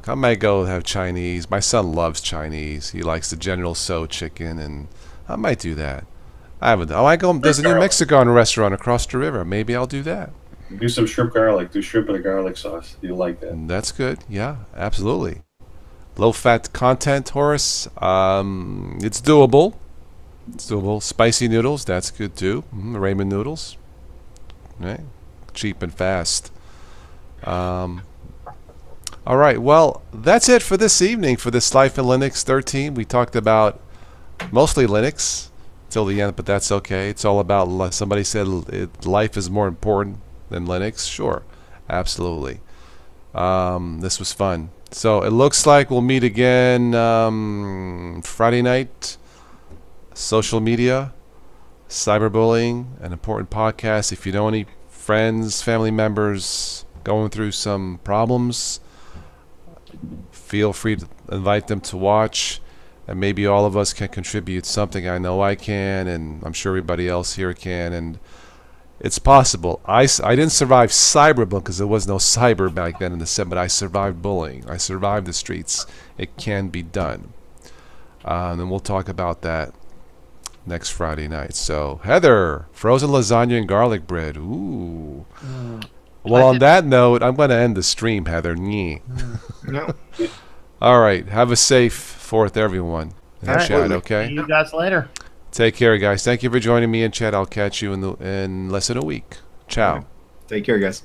I might go have Chinese. My son loves Chinese. He likes the General Tso chicken, and I might do that. I might go. There's a new Mexican restaurant across the river. Maybe I'll do that. Do some shrimp garlic. Do shrimp with a garlic sauce. You like that? That's good. Yeah, absolutely. Low fat content, Horace. It's doable. Spicy noodles. That's good too. Ramen noodles. Right. Cheap and fast. All right. Well, that's it for this evening for this Life in Linux 13. We talked about mostly Linux till the end, but that's okay. It's all about. Somebody said life is more important than Linux. Sure, absolutely. This was fun. So it looks like we'll meet again Friday night. Social media, cyberbullying, an important podcast. If you know any friends, family members going through some problems, feel free to invite them to watch. And maybe all of us can contribute something. I know I can, and I'm sure everybody else here can. And it's possible. I didn't survive cyberbullying because there was no cyber back then in the 70s, but I survived bullying. I survived the streets. It can be done. And we'll talk about that next Friday night. So, Heather, frozen lasagna and garlic bread. Ooh. Well, on that note, I'm going to end the stream, Heather. No. All right. Have a safe 4th, everyone. In All right. chat, okay? See you guys later. Take care, guys. Thank you for joining me in chat. I'll catch you in less than a week. Ciao. Take care, guys.